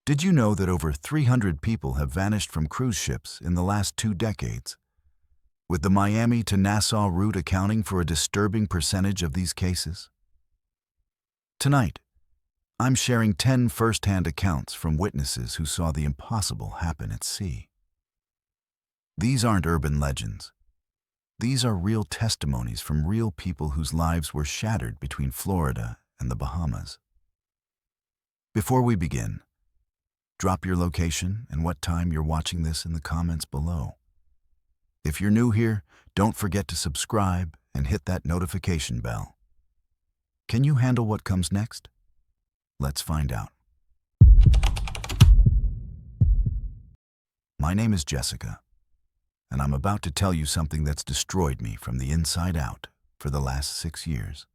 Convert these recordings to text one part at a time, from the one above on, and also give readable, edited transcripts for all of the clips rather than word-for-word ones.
Did you know that over 300 people have vanished from cruise ships in the last 2 decades? With the Miami to Nassau route accounting for a disturbing percentage of these cases? Tonight, I'm sharing 10 first-hand accounts from witnesses who saw the impossible happen at sea. These aren't urban legends. These are real testimonies from real people whose lives were shattered between Florida and the Bahamas. Before we begin, drop your location and what time you're watching this in the comments below. If you're new here, don't forget to subscribe and hit that notification bell. Can you handle what comes next? Let's find out. My name is Jessica, and I'm about to tell you something that's destroyed me from the inside out for the last 6 years.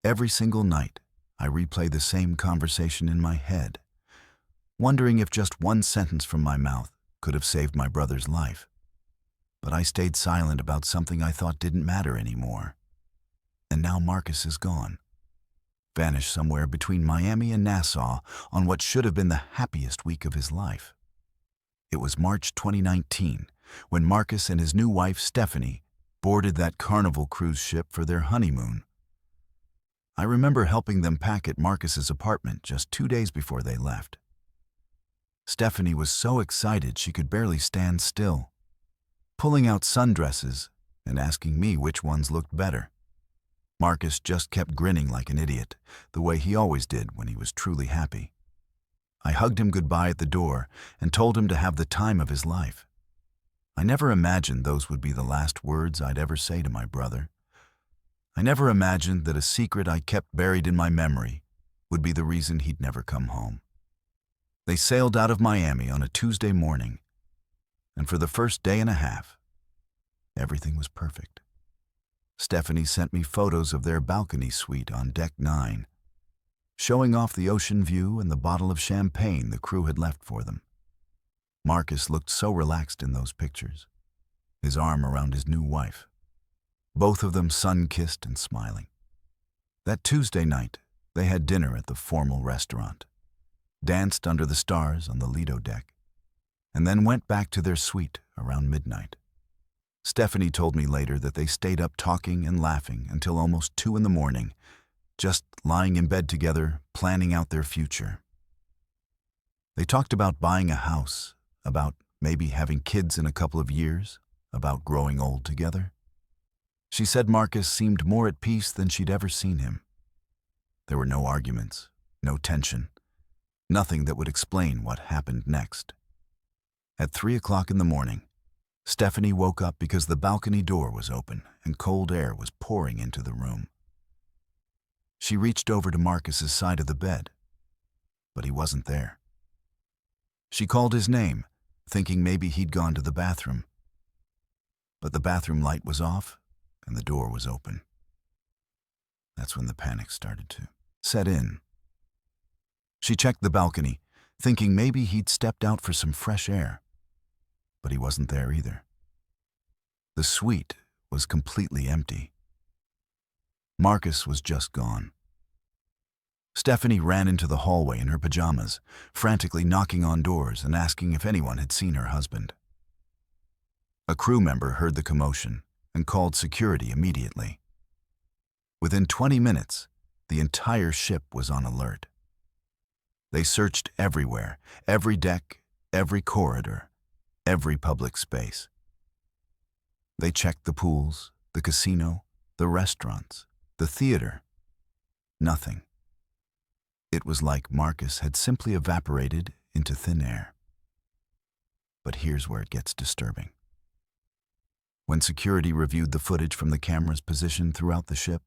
Every single night, I replay the same conversation in my head, wondering if just one sentence from my mouth could have saved my brother's life. But I stayed silent about something I thought didn't matter anymore. And now Marcus is gone. Vanished somewhere between Miami and Nassau on what should have been the happiest week of his life. It was March 2019 when Marcus and his new wife Stephanie boarded that Carnival cruise ship for their honeymoon. I remember helping them pack at Marcus's apartment just 2 days before they left. Stephanie was so excited she could barely stand still, pulling out sundresses and asking me which ones looked better. Marcus just kept grinning like an idiot, the way he always did when he was truly happy. I hugged him goodbye at the door and told him to have the time of his life. I never imagined those would be the last words I'd ever say to my brother. I never imagined that a secret I kept buried in my memory would be the reason he'd never come home. They sailed out of Miami on a Tuesday morning, and for the first day and a half, everything was perfect. Stephanie sent me photos of their balcony suite on Deck 9, showing off the ocean view and the bottle of champagne the crew had left for them. Marcus looked so relaxed in those pictures, his arm around his new wife, both of them sun-kissed and smiling. That Tuesday night, they had dinner at the formal restaurant, danced under the stars on the Lido deck, and then went back to their suite around midnight. Stephanie told me later that they stayed up talking and laughing until almost 2 a.m, just lying in bed together, planning out their future. They talked about buying a house, about maybe having kids in a couple of years, about growing old together. She said Marcus seemed more at peace than she'd ever seen him. There were no arguments, no tension, nothing that would explain what happened next. At 3 o'clock in the morning, Stephanie woke up because the balcony door was open and cold air was pouring into the room. She reached over to Marcus's side of the bed, but he wasn't there. She called his name, thinking maybe he'd gone to the bathroom. But the bathroom light was off and the door was open. That's when the panic started to set in. She checked the balcony, thinking maybe he'd stepped out for some fresh air. But he wasn't there either. The suite was completely empty. Marcus was just gone. Stephanie ran into the hallway in her pajamas, frantically knocking on doors and asking if anyone had seen her husband. A crew member heard the commotion and called security immediately. Within 20 minutes, the entire ship was on alert. They searched everywhere, every deck, every corridor, every public space. They checked the pools, the casino, the restaurants, the theater. Nothing. It was like Marcus had simply evaporated into thin air. But here's where it gets disturbing. When security reviewed the footage from the cameras positioned throughout the ship,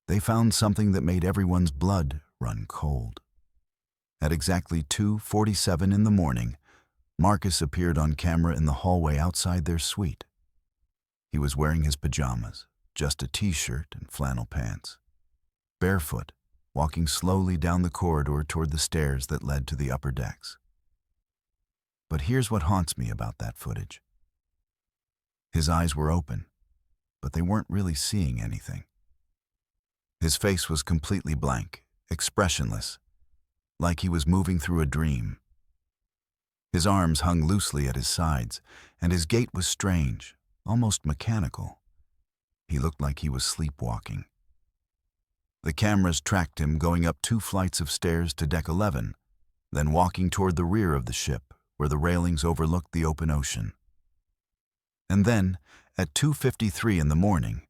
they found something that made everyone's blood run cold. At exactly 2:47 in the morning, Marcus appeared on camera in the hallway outside their suite. He was wearing his pajamas, just a t-shirt and flannel pants, barefoot, walking slowly down the corridor toward the stairs that led to the upper decks. But here's what haunts me about that footage. His eyes were open, but they weren't really seeing anything. His face was completely blank, expressionless, like he was moving through a dream. His arms hung loosely at his sides, and his gait was strange, almost mechanical. He looked like he was sleepwalking. The cameras tracked him going up 2 flights of stairs to deck 11, then walking toward the rear of the ship, where the railings overlooked the open ocean. And then, at 2:53 in the morning,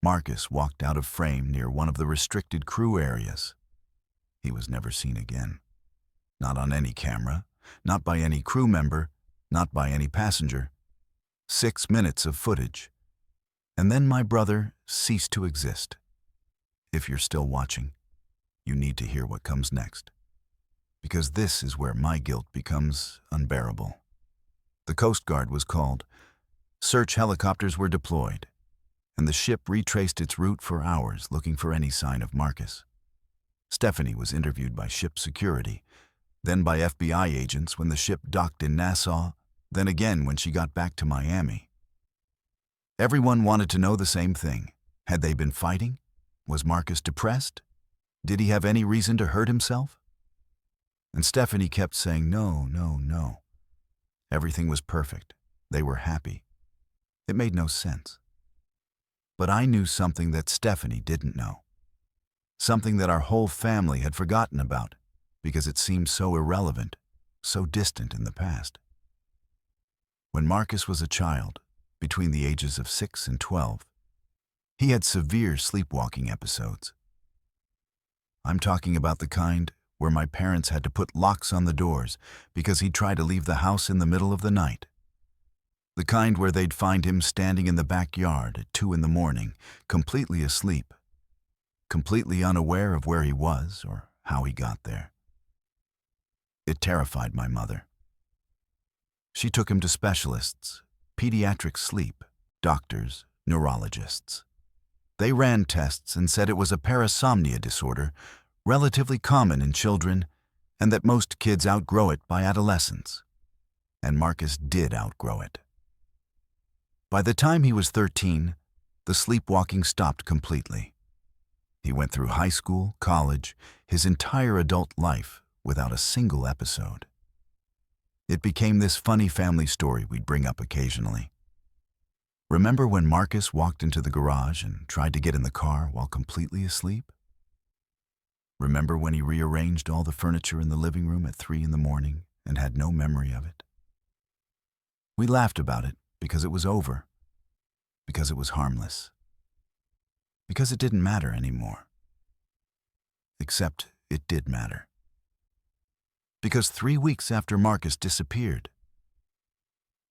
Marcus walked out of frame near one of the restricted crew areas. He was never seen again. Not on any camera, not by any crew member, not by any passenger. 6 minutes of footage. And then my brother ceased to exist. If you're still watching, you need to hear what comes next. Because this is where my guilt becomes unbearable. The Coast Guard was called. Search helicopters were deployed, and the ship retraced its route for hours looking for any sign of Marcus. Stephanie was interviewed by ship security, then by FBI agents when the ship docked in Nassau, then again when she got back to Miami. Everyone wanted to know the same thing. Had they been fighting? Was Marcus depressed? Did he have any reason to hurt himself? And Stephanie kept saying, no, no, no. Everything was perfect. They were happy. It made no sense. But I knew something that Stephanie didn't know. Something that our whole family had forgotten about because it seemed so irrelevant, so distant in the past. When Marcus was a child, between the ages of 6 and 12, he had severe sleepwalking episodes. I'm talking about the kind where my parents had to put locks on the doors because he'd try to leave the house in the middle of the night. The kind where they'd find him standing in the backyard at 2 in the morning, completely asleep, completely unaware of where he was or how he got there. It terrified my mother. She took him to specialists, pediatric sleep, doctors, neurologists. They ran tests and said it was a parasomnia disorder, relatively common in children, and that most kids outgrow it by adolescence. And Marcus did outgrow it. By the time he was 13, the sleepwalking stopped completely. He went through high school, college, his entire adult life without a single episode. It became this funny family story we'd bring up occasionally. Remember when Marcus walked into the garage and tried to get in the car while completely asleep? Remember when he rearranged all the furniture in the living room at 3 in the morning and had no memory of it? We laughed about it because it was over, because it was harmless, because it didn't matter anymore. Except it did matter. Because 3 weeks after Marcus disappeared,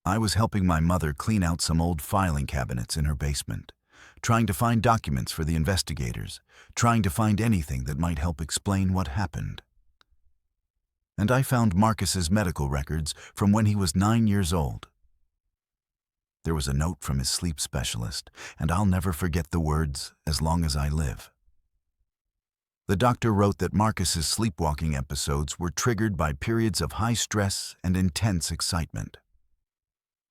I was helping my mother clean out some old filing cabinets in her basement, trying to find documents for the investigators, trying to find anything that might help explain what happened. And I found Marcus's medical records from when he was 9 years old. There was a note from his sleep specialist, and I'll never forget the words, "as long as I live." The doctor wrote that Marcus's sleepwalking episodes were triggered by periods of high stress and intense excitement.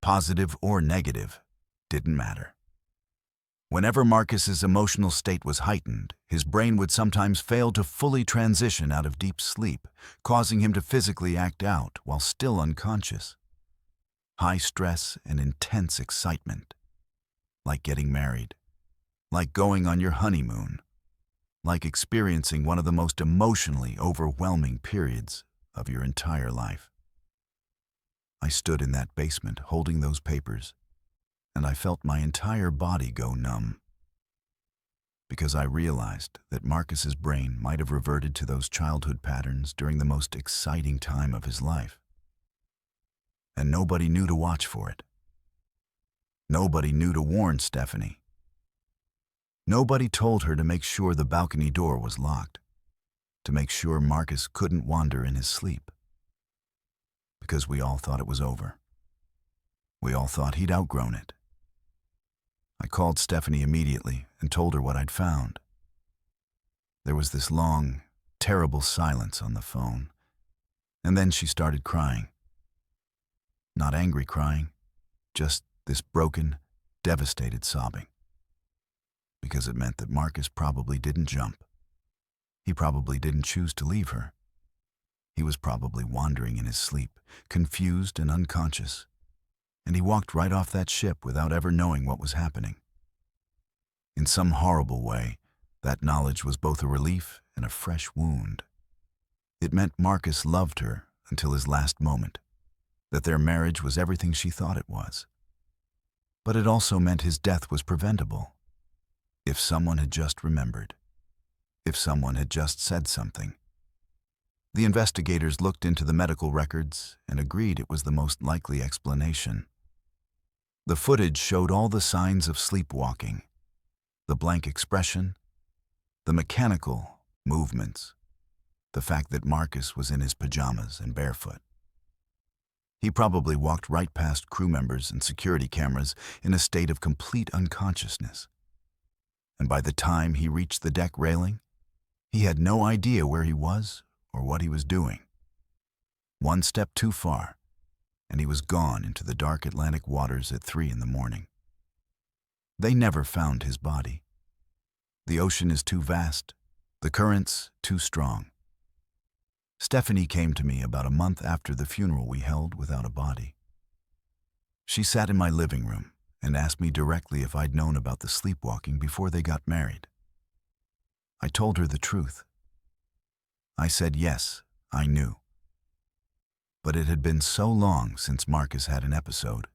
Positive or negative, didn't matter. Whenever Marcus's emotional state was heightened, his brain would sometimes fail to fully transition out of deep sleep, causing him to physically act out while still unconscious. High stress and intense excitement, like getting married, like going on your honeymoon, like experiencing one of the most emotionally overwhelming periods of your entire life. I stood in that basement holding those papers, and I felt my entire body go numb. Because I realized that Marcus's brain might have reverted to those childhood patterns during the most exciting time of his life. And nobody knew to watch for it. Nobody knew to warn Stephanie. Nobody told her to make sure the balcony door was locked, to make sure Marcus couldn't wander in his sleep. Because we all thought it was over. We all thought he'd outgrown it. I called Stephanie immediately and told her what I'd found. There was this long, terrible silence on the phone, and then she started crying. Not angry crying, just this broken, devastated sobbing. Because it meant that Marcus probably didn't jump. He probably didn't choose to leave her. He was probably wandering in his sleep, confused and unconscious, and he walked right off that ship without ever knowing what was happening. In some horrible way, that knowledge was both a relief and a fresh wound. It meant Marcus loved her until his last moment, that their marriage was everything she thought it was. But it also meant his death was preventable. If someone had just remembered. If someone had just said something. The investigators looked into the medical records and agreed it was the most likely explanation. The footage showed all the signs of sleepwalking, the blank expression, the mechanical movements, the fact that Marcus was in his pajamas and barefoot. He probably walked right past crew members and security cameras in a state of complete unconsciousness. And by the time he reached the deck railing, he had no idea where he was or what he was doing. One step too far, and he was gone into the dark Atlantic waters at 3 a.m. They never found his body. The ocean is too vast, the currents too strong. Stephanie came to me about a month after the funeral we held without a body. She sat in my living room and asked me directly if I'd known about the sleepwalking before they got married. I told her the truth. I said yes, I knew. But it had been so long since Marcus had an episode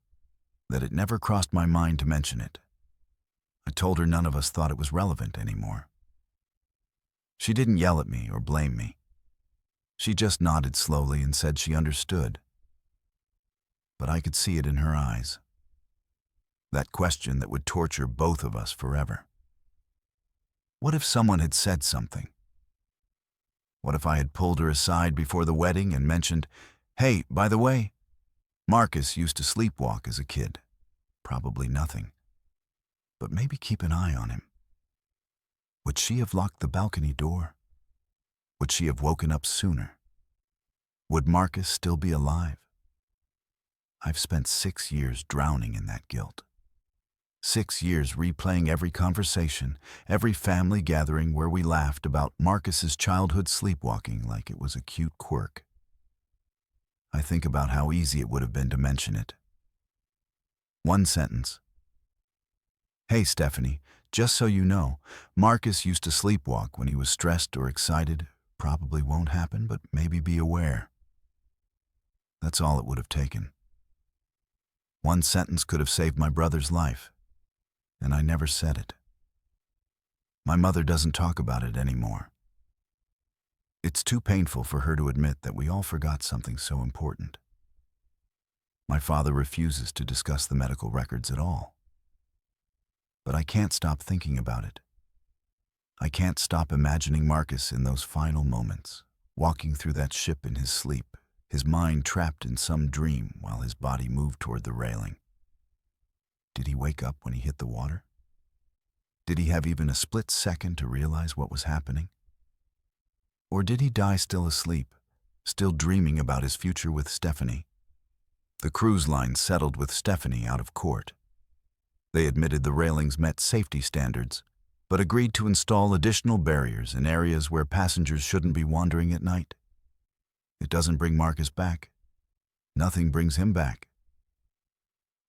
that it never crossed my mind to mention it. I told her none of us thought it was relevant anymore. She didn't yell at me or blame me. She just nodded slowly and said she understood. But I could see it in her eyes. That question that would torture both of us forever. What if someone had said something? What if I had pulled her aside before the wedding and mentioned, "Hey, by the way, Marcus used to sleepwalk as a kid. Probably nothing. But maybe keep an eye on him." Would she have locked the balcony door? Would she have woken up sooner? Would Marcus still be alive? I've spent 6 years drowning in that guilt. 6 years replaying every conversation, every family gathering where we laughed about Marcus's childhood sleepwalking like it was a cute quirk. I think about how easy it would have been to mention it. One sentence. "Hey, Stephanie, just so you know, Marcus used to sleepwalk when he was stressed or excited. Probably won't happen, but maybe be aware." That's all it would have taken. One sentence could have saved my brother's life, and I never said it. My mother doesn't talk about it anymore. It's too painful for her to admit that we all forgot something so important. My father refuses to discuss the medical records at all. But I can't stop thinking about it. I can't stop imagining Marcus in those final moments, walking through that ship in his sleep, his mind trapped in some dream while his body moved toward the railing. Did he wake up when he hit the water? Did he have even a split second to realize what was happening? Or did he die still asleep, still dreaming about his future with Stephanie? The cruise line settled with Stephanie out of court. They admitted the railings met safety standards, but agreed to install additional barriers in areas where passengers shouldn't be wandering at night. It doesn't bring Marcus back. Nothing brings him back.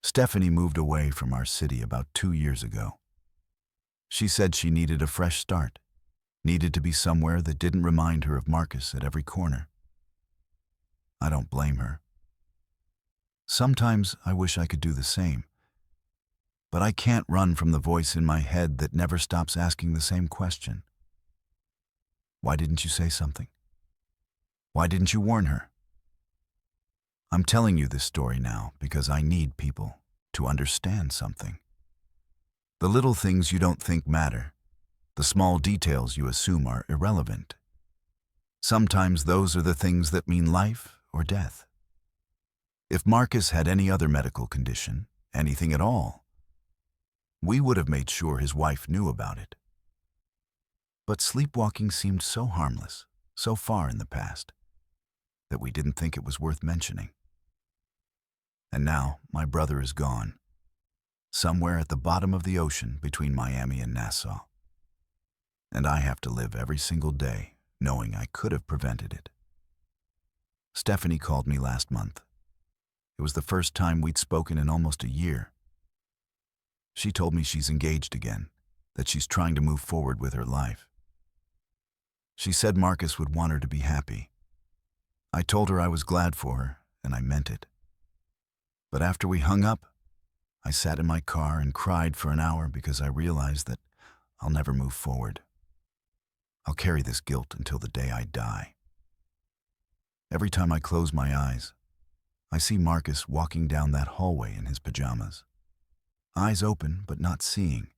Stephanie moved away from our city about 2 years ago. She said she needed a fresh start, needed to be somewhere that didn't remind her of Marcus at every corner. I don't blame her. Sometimes I wish I could do the same. But I can't run from the voice in my head that never stops asking the same question. Why didn't you say something? Why didn't you warn her? I'm telling you this story now because I need people to understand something. The little things you don't think matter, the small details you assume are irrelevant. Sometimes those are the things that mean life or death. If Marcus had any other medical condition, anything at all, we would have made sure his wife knew about it. But sleepwalking seemed so harmless, so far in the past, that we didn't think it was worth mentioning. And now my brother is gone, somewhere at the bottom of the ocean between Miami and Nassau. And I have to live every single day knowing I could have prevented it. Stephanie called me last month. It was the first time we'd spoken in almost a year. She told me she's engaged again, that she's trying to move forward with her life. She said Marcus would want her to be happy. I told her I was glad for her, and I meant it. But after we hung up, I sat in my car and cried for an hour because I realized that I'll never move forward. I'll carry this guilt until the day I die. Every time I close my eyes, I see Marcus walking down that hallway in his pajamas. Eyes open but not seeing,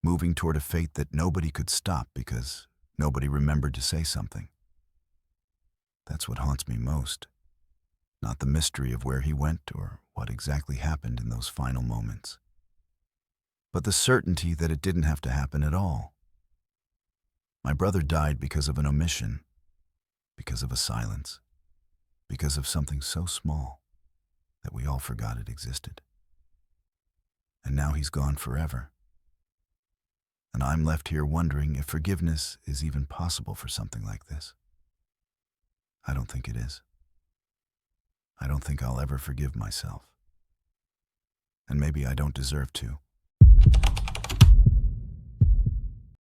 moving toward a fate that nobody could stop because nobody remembered to say something. That's what haunts me most, not the mystery of where he went or what exactly happened in those final moments, but the certainty that it didn't have to happen at all. My brother died because of an omission, because of a silence, because of something so small that we all forgot it existed. And now he's gone forever. And I'm left here wondering if forgiveness is even possible for something like this. I don't think it is. I don't think I'll ever forgive myself. And maybe I don't deserve to.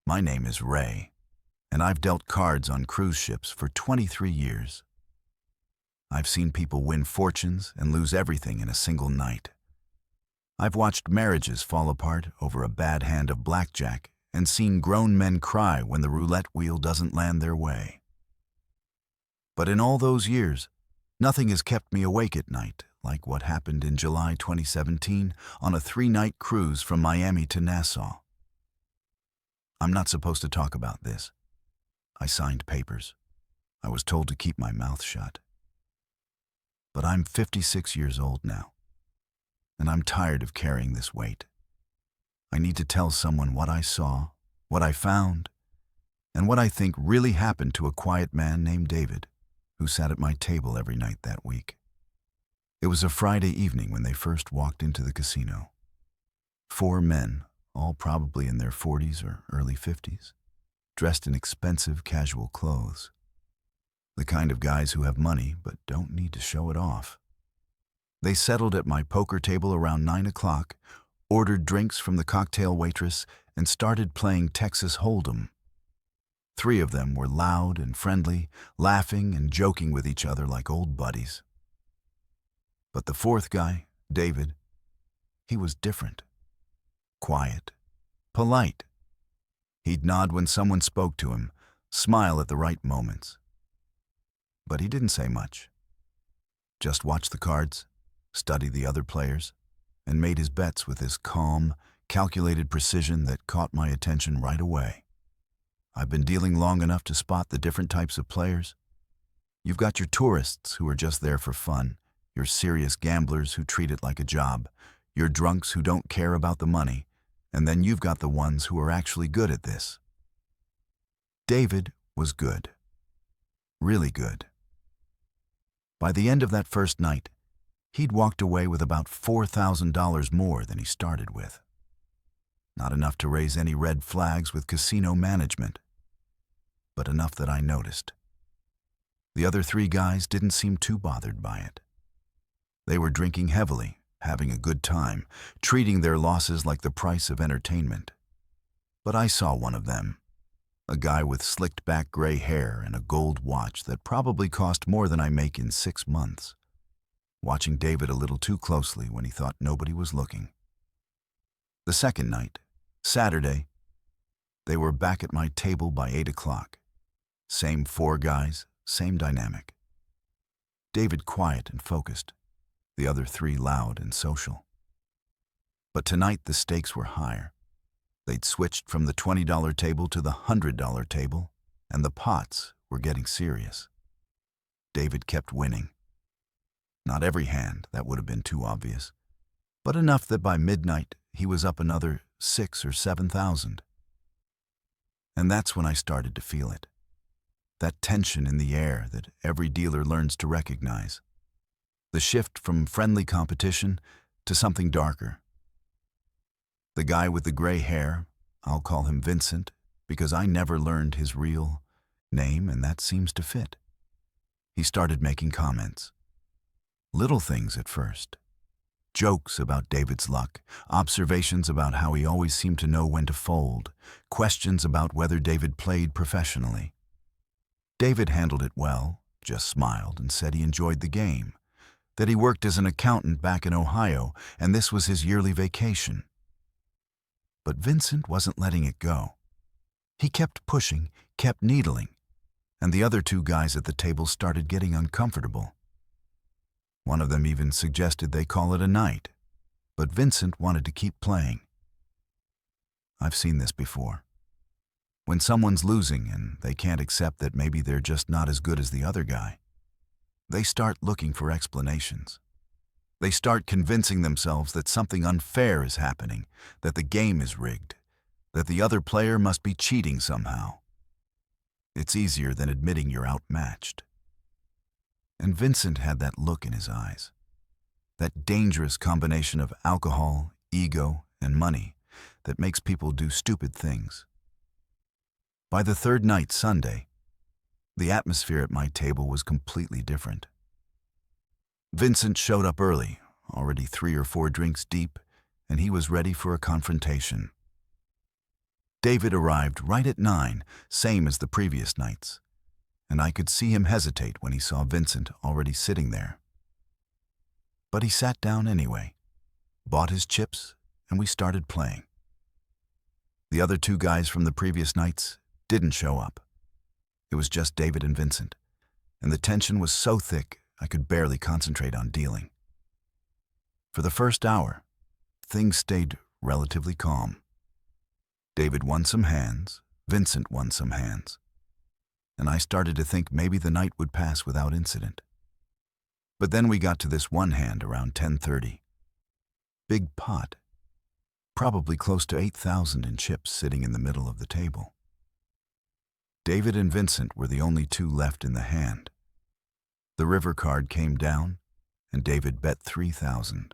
My name is Ray, and I've dealt cards on cruise ships for 23 years. I've seen people win fortunes and lose everything in a single night. I've watched marriages fall apart over a bad hand of blackjack and seen grown men cry when the roulette wheel doesn't land their way. But in all those years, nothing has kept me awake at night like what happened in July 2017 on a 3-night cruise from Miami to Nassau. I'm not supposed to talk about this. I signed papers. I was told to keep my mouth shut. But I'm 56 years old now, and I'm tired of carrying this weight. I need to tell someone what I saw, what I found, and what I think really happened to a quiet man named David, who sat at my table every night that week. It was a Friday evening when they first walked into the casino. 4 men, all probably in their 40s or early 50s, dressed in expensive casual clothes. The kind of guys who have money but don't need to show it off. They settled at my poker table around 9 o'clock, ordered drinks from the cocktail waitress, and started playing Texas Hold'em. 3 of them were loud and friendly, laughing and joking with each other like old buddies. But the 4th guy, David, he was different. Quiet, polite. He'd nod when someone spoke to him, smile at the right moments. But he didn't say much. Just watched the cards, studied the other players, and made his bets with this calm, calculated precision that caught my attention right away. I've been dealing long enough to spot the different types of players. You've got your tourists who are just there for fun, your serious gamblers who treat it like a job, your drunks who don't care about the money, and then you've got the ones who are actually good at this. David was good. Really good. By the end of that first night, he'd walked away with about $4,000 more than he started with. Not enough to raise any red flags with casino management, but enough that I noticed. The other 3 guys didn't seem too bothered by it. They were drinking heavily, having a good time, treating their losses like the price of entertainment. But I saw one of them, a guy with slicked back gray hair and a gold watch that probably cost more than I make in 6 months, watching David a little too closely when he thought nobody was looking. The second night, Saturday, they were back at my table by 8 o'clock. Same 4 guys, same dynamic. David quiet and focused, the other 3 loud and social. But tonight the stakes were higher. They'd switched from the $20 table to the $100 table, and the pots were getting serious. David kept winning. Not every hand, that would have been too obvious, but enough that by midnight he was up another 6,000 or 7,000. And that's when I started to feel it. That tension in the air that every dealer learns to recognize. The shift from friendly competition to something darker. The guy with the gray hair, I'll call him Vincent, because I never learned his real name and that seems to fit. He started making comments. Little things at first. Jokes about David's luck, observations about how he always seemed to know when to fold, questions about whether David played professionally. David handled it well, just smiled and said he enjoyed the game, that he worked as an accountant back in Ohio and this was his yearly vacation. But Vincent wasn't letting it go. He kept pushing, kept needling, and the other two guys at the table started getting uncomfortable. One of them even suggested they call it a night, but Vincent wanted to keep playing. I've seen this before. When someone's losing and they can't accept that maybe they're just not as good as the other guy, they start looking for explanations. They start convincing themselves that something unfair is happening, that the game is rigged, that the other player must be cheating somehow. It's easier than admitting you're outmatched. And Vincent had that look in his eyes, that dangerous combination of alcohol, ego, and money that makes people do stupid things. By the third night, Sunday, the atmosphere at my table was completely different. Vincent showed up early, already 3 or 4 drinks deep, and he was ready for a confrontation. David arrived right at 9, same as the previous nights, and I could see him hesitate when he saw Vincent already sitting there. But he sat down anyway, bought his chips, and we started playing. The other 2 guys from the previous nights didn't show up. It was just David and Vincent, and the tension was so thick I could barely concentrate on dealing. For the first hour, things stayed relatively calm. David won some hands, Vincent won some hands, and I started to think maybe the night would pass without incident. But then we got to this one hand around 10:30. Big pot, probably close to 8,000 in chips sitting in the middle of the table. David and Vincent were the only 2 left in the hand. The river card came down, and David bet 3,000.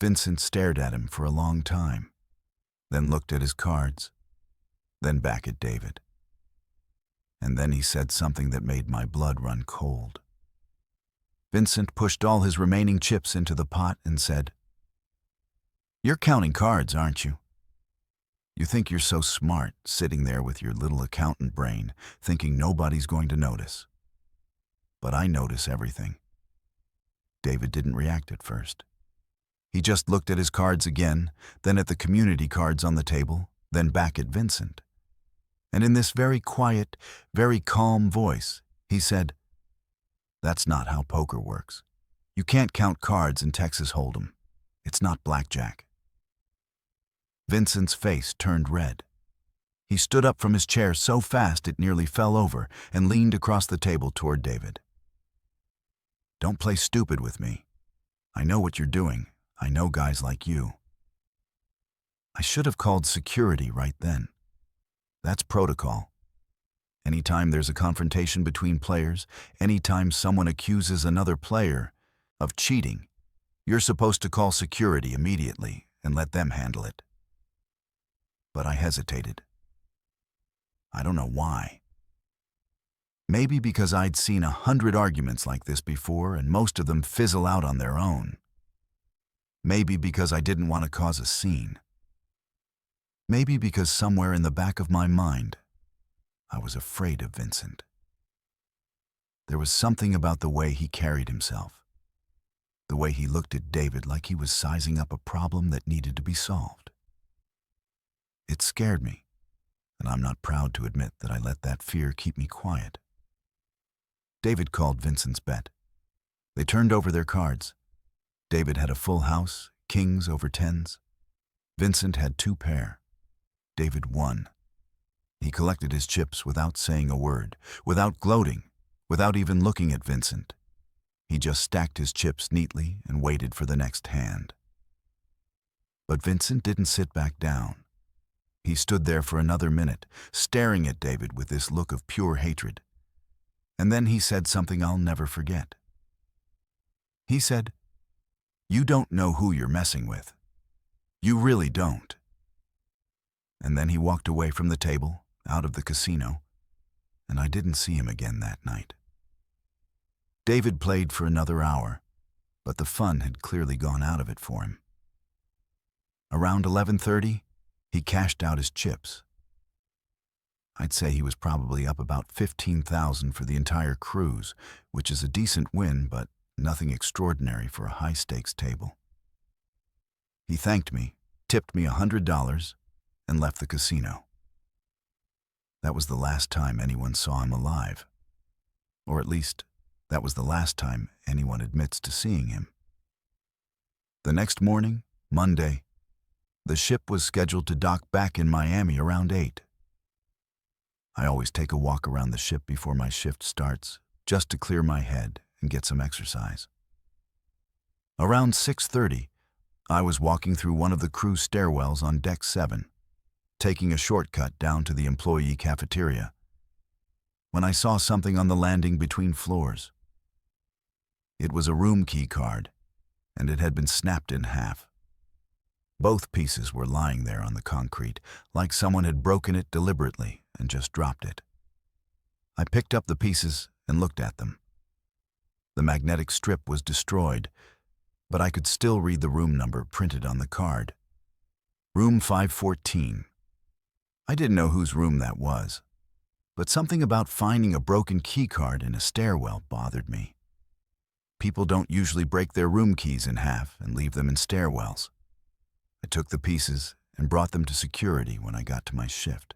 Vincent stared at him for a long time, then looked at his cards, then back at David. And then he said something that made my blood run cold. Vincent pushed all his remaining chips into the pot and said, "You're counting cards, aren't you? You think you're so smart, sitting there with your little accountant brain, thinking nobody's going to notice. But I notice everything." David didn't react at first. He just looked at his cards again, then at the community cards on the table, then back at Vincent. And in this very quiet, very calm voice, he said, "That's not how poker works. You can't count cards in Texas Hold'em. It's not blackjack." Vincent's face turned red. He stood up from his chair so fast it nearly fell over and leaned across the table toward David. "Don't play stupid with me. I know what you're doing. I know guys like you." I should have called security right then. That's protocol. Anytime there's a confrontation between players, anytime someone accuses another player of cheating, you're supposed to call security immediately and let them handle it. But I hesitated. I don't know why. Maybe because I'd seen 100 arguments like this before and most of them fizzle out on their own. Maybe because I didn't want to cause a scene. Maybe because somewhere in the back of my mind, I was afraid of Vincent. There was something about the way he carried himself, the way he looked at David like he was sizing up a problem that needed to be solved. It scared me, and I'm not proud to admit that I let that fear keep me quiet. David called Vincent's bet. They turned over their cards. David had a full house, kings over tens. Vincent had 2 pair. David won. He collected his chips without saying a word, without gloating, without even looking at Vincent. He just stacked his chips neatly and waited for the next hand. But Vincent didn't sit back down. He stood there for another minute, staring at David with this look of pure hatred. And then he said something I'll never forget. He said, "You don't know who you're messing with. You really don't." And then he walked away from the table, out of the casino, and I didn't see him again that night. David played for another hour, but the fun had clearly gone out of it for him. Around 11:30, he cashed out his chips. I'd say he was probably up about 15,000 for the entire cruise, which is a decent win, but nothing extraordinary for a high-stakes table. He thanked me, tipped me $100, and left the casino. That was the last time anyone saw him alive. Or at least, that was the last time anyone admits to seeing him. The next morning, Monday, the ship was scheduled to dock back in Miami around 8. I always take a walk around the ship before my shift starts, just to clear my head and get some exercise. Around 6:30, I was walking through one of the crew stairwells on Deck 7, taking a shortcut down to the employee cafeteria, when I saw something on the landing between floors. It was a room key card, and it had been snapped in half. Both pieces were lying there on the concrete, like someone had broken it deliberately and just dropped it. I picked up the pieces and looked at them. The magnetic strip was destroyed, but I could still read the room number printed on the card. Room 514. I didn't know whose room that was, but something about finding a broken key card in a stairwell bothered me. People don't usually break their room keys in half and leave them in stairwells. I took the pieces and brought them to security when I got to my shift.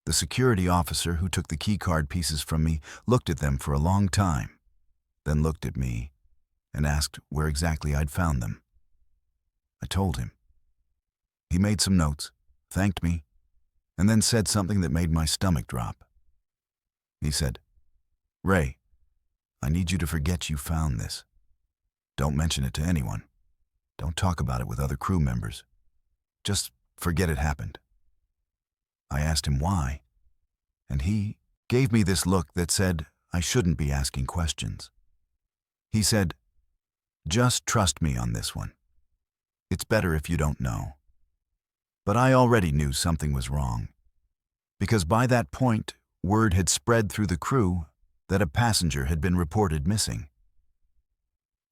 The security officer who took the keycard pieces from me looked at them for a long time, then looked at me and asked where exactly I'd found them. I told him. He made some notes, thanked me, and then said something that made my stomach drop. He said, "Ray, I need you to forget you found this. Don't mention it to anyone. Don't talk about it with other crew members. Just forget it happened." I asked him why, and he gave me this look that said I shouldn't be asking questions. He said, "Just trust me on this one. It's better if you don't know." But I already knew something was wrong, because by that point, word had spread through the crew that a passenger had been reported missing.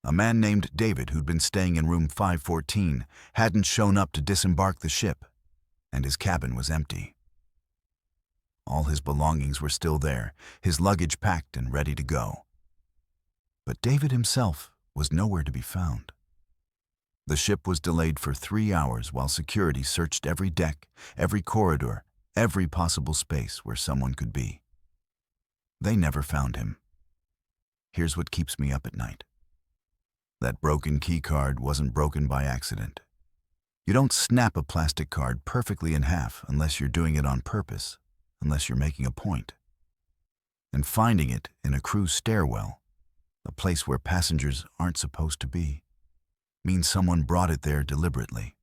A man named David, who'd been staying in room 514, hadn't shown up to disembark the ship, and his cabin was empty. All his belongings were still there, his luggage packed and ready to go. But David himself was nowhere to be found. The ship was delayed for 3 hours while security searched every deck, every corridor, every possible space where someone could be. They never found him. Here's what keeps me up at night. That broken key card wasn't broken by accident. You don't snap a plastic card perfectly in half unless you're doing it on purpose, unless you're making a point. And finding it in a crew stairwell, a place where passengers aren't supposed to be, means someone brought it there deliberately.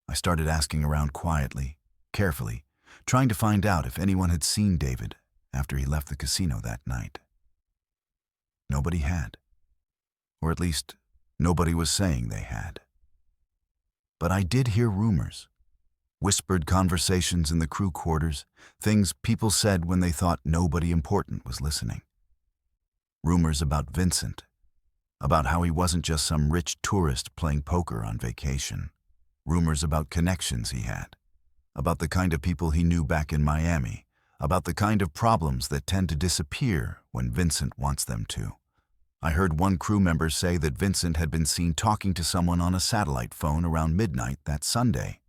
I started asking around quietly, carefully, trying to find out if anyone had seen David after he left the casino that night. Nobody had. Or at least, nobody was saying they had. But I did hear rumors, whispered conversations in the crew quarters, things people said when they thought nobody important was listening. Rumors about Vincent, about how he wasn't just some rich tourist playing poker on vacation. Rumors about connections he had, about the kind of people he knew back in Miami, about the kind of problems that tend to disappear when Vincent wants them to. I heard one crew member say that Vincent had been seen talking to someone on a satellite phone around midnight that Sunday,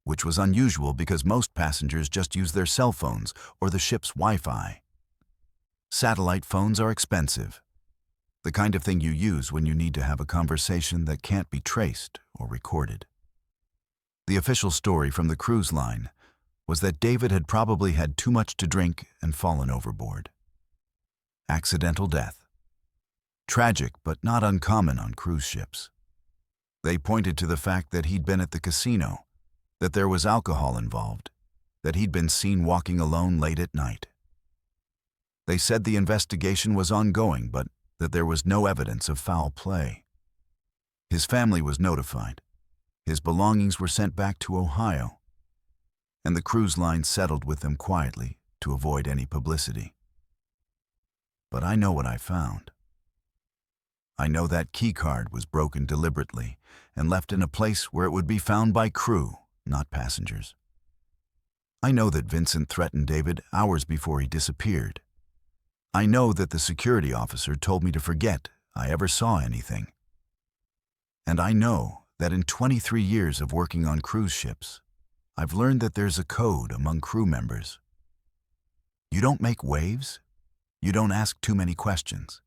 which was unusual because most passengers just use their cell phones or the ship's Wi-Fi. Satellite phones are expensive, the kind of thing you use when you need to have a conversation that can't be traced or recorded. The official story from the cruise line was that David had probably had too much to drink and fallen overboard. Accidental death. Tragic, but not uncommon on cruise ships. They pointed to the fact that he'd been at the casino, that there was alcohol involved, that he'd been seen walking alone late at night. They said the investigation was ongoing, but that there was no evidence of foul play. His family was notified. His belongings were sent back to Ohio, and the cruise line settled with them quietly to avoid any publicity. But I know what I found. I know that key card was broken deliberately and left in a place where it would be found by crew, not passengers. I know that Vincent threatened David hours before he disappeared. I know that the security officer told me to forget I ever saw anything. And I know that in 23 years of working on cruise ships, I've learned that there's a code among crew members. You don't make waves. You don't ask too many questions.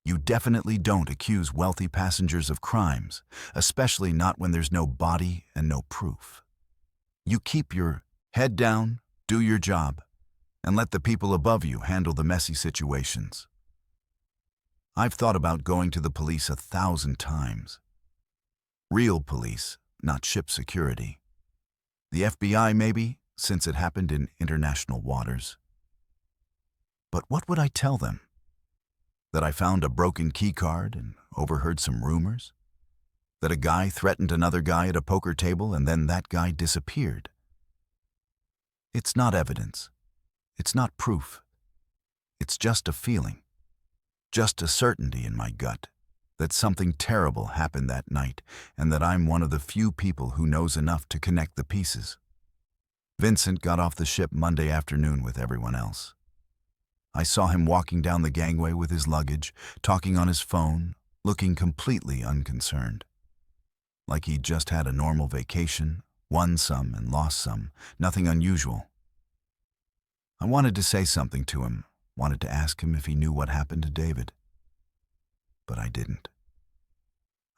You definitely don't accuse wealthy passengers of crimes, especially not when there's no body and no proof. You keep your head down, do your job, and let the people above you handle the messy situations. I've thought about going to the police 1,000 times. Real police, not ship security. The FBI maybe, since it happened in international waters. But what would I tell them? That I found a broken key card and overheard some rumors? That a guy threatened another guy at a poker table and then that guy disappeared? It's not evidence. It's not proof. It's just a feeling. Just a certainty in my gut that something terrible happened that night and that I'm one of the few people who knows enough to connect the pieces. Vincent got off the ship Monday afternoon with everyone else. I saw him walking down the gangway with his luggage, talking on his phone, looking completely unconcerned. Like he'd just had a normal vacation, won some and lost some, nothing unusual. I wanted to say something to him, wanted to ask him if he knew what happened to David. But I didn't.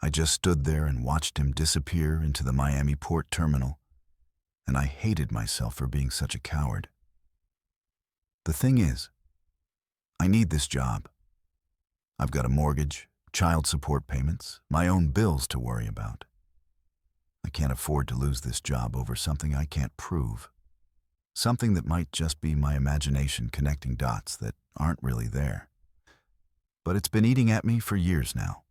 I just stood there and watched him disappear into the Miami port terminal, and I hated myself for being such a coward. The thing is, I need this job. I've got a mortgage, child support payments, my own bills to worry about. I can't afford to lose this job over something I can't prove. Something that might just be my imagination connecting dots that aren't really there. But it's been eating at me for years now.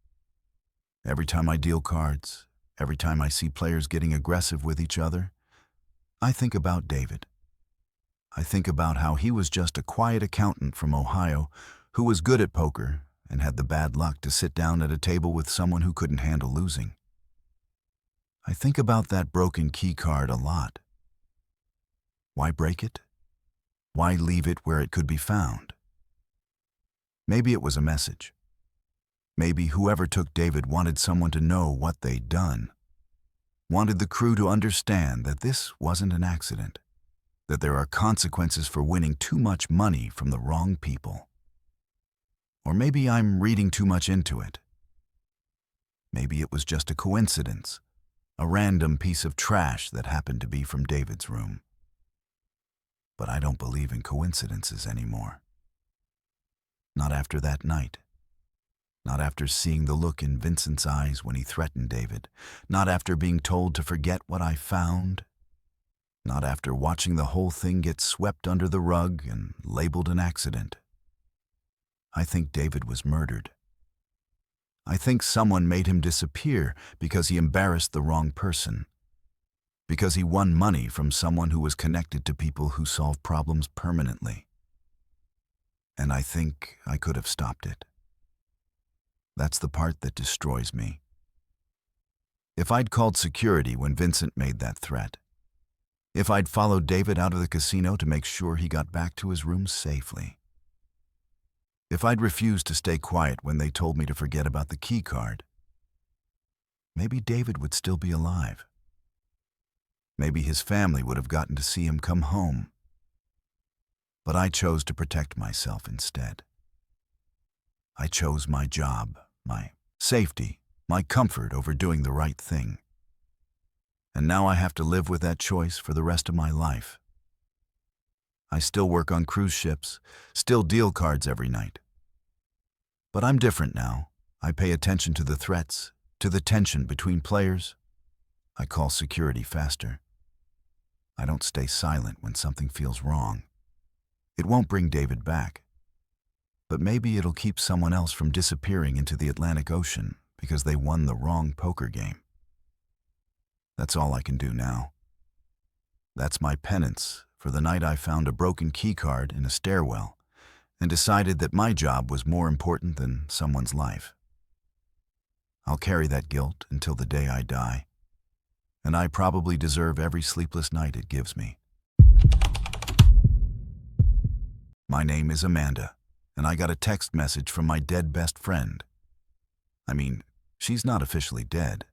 Every time I deal cards, every time I see players getting aggressive with each other, I think about David. I think about how he was just a quiet accountant from Ohio who was good at poker and had the bad luck to sit down at a table with someone who couldn't handle losing. I think about that broken key card a lot. Why break it? Why leave it where it could be found? Maybe it was a message. Maybe whoever took David wanted someone to know what they'd done. Wanted the crew to understand that this wasn't an accident. That there are consequences for winning too much money from the wrong people. Or maybe I'm reading too much into it. Maybe it was just a coincidence, a random piece of trash that happened to be from David's room. But I don't believe in coincidences anymore. Not after that night. Not after seeing the look in Vincent's eyes when he threatened David. Not after being told to forget what I found. Not after watching the whole thing get swept under the rug and labeled an accident. I think David was murdered. I think someone made him disappear because he embarrassed the wrong person. Because he won money from someone who was connected to people who solve problems permanently. And I think I could have stopped it. That's the part that destroys me. If I'd called security when Vincent made that threat, if I'd followed David out of the casino to make sure he got back to his room safely, if I'd refused to stay quiet when they told me to forget about the key card, maybe David would still be alive. Maybe his family would have gotten to see him come home. But I chose to protect myself instead. I chose my job, my safety, my comfort over doing the right thing. And now I have to live with that choice for the rest of my life. I still work on cruise ships, still deal cards every night. But I'm different now. I pay attention to the threats, to the tension between players. I call security faster. I don't stay silent when something feels wrong. It won't bring David back. But maybe it'll keep someone else from disappearing into the Atlantic Ocean because they won the wrong poker game. That's all I can do now. That's my penance for the night I found a broken key card in a stairwell and decided that my job was more important than someone's life. I'll carry that guilt until the day I die, and I probably deserve every sleepless night it gives me. My name is Amanda, and I got a text message from my dead best friend. I mean, she's not officially dead.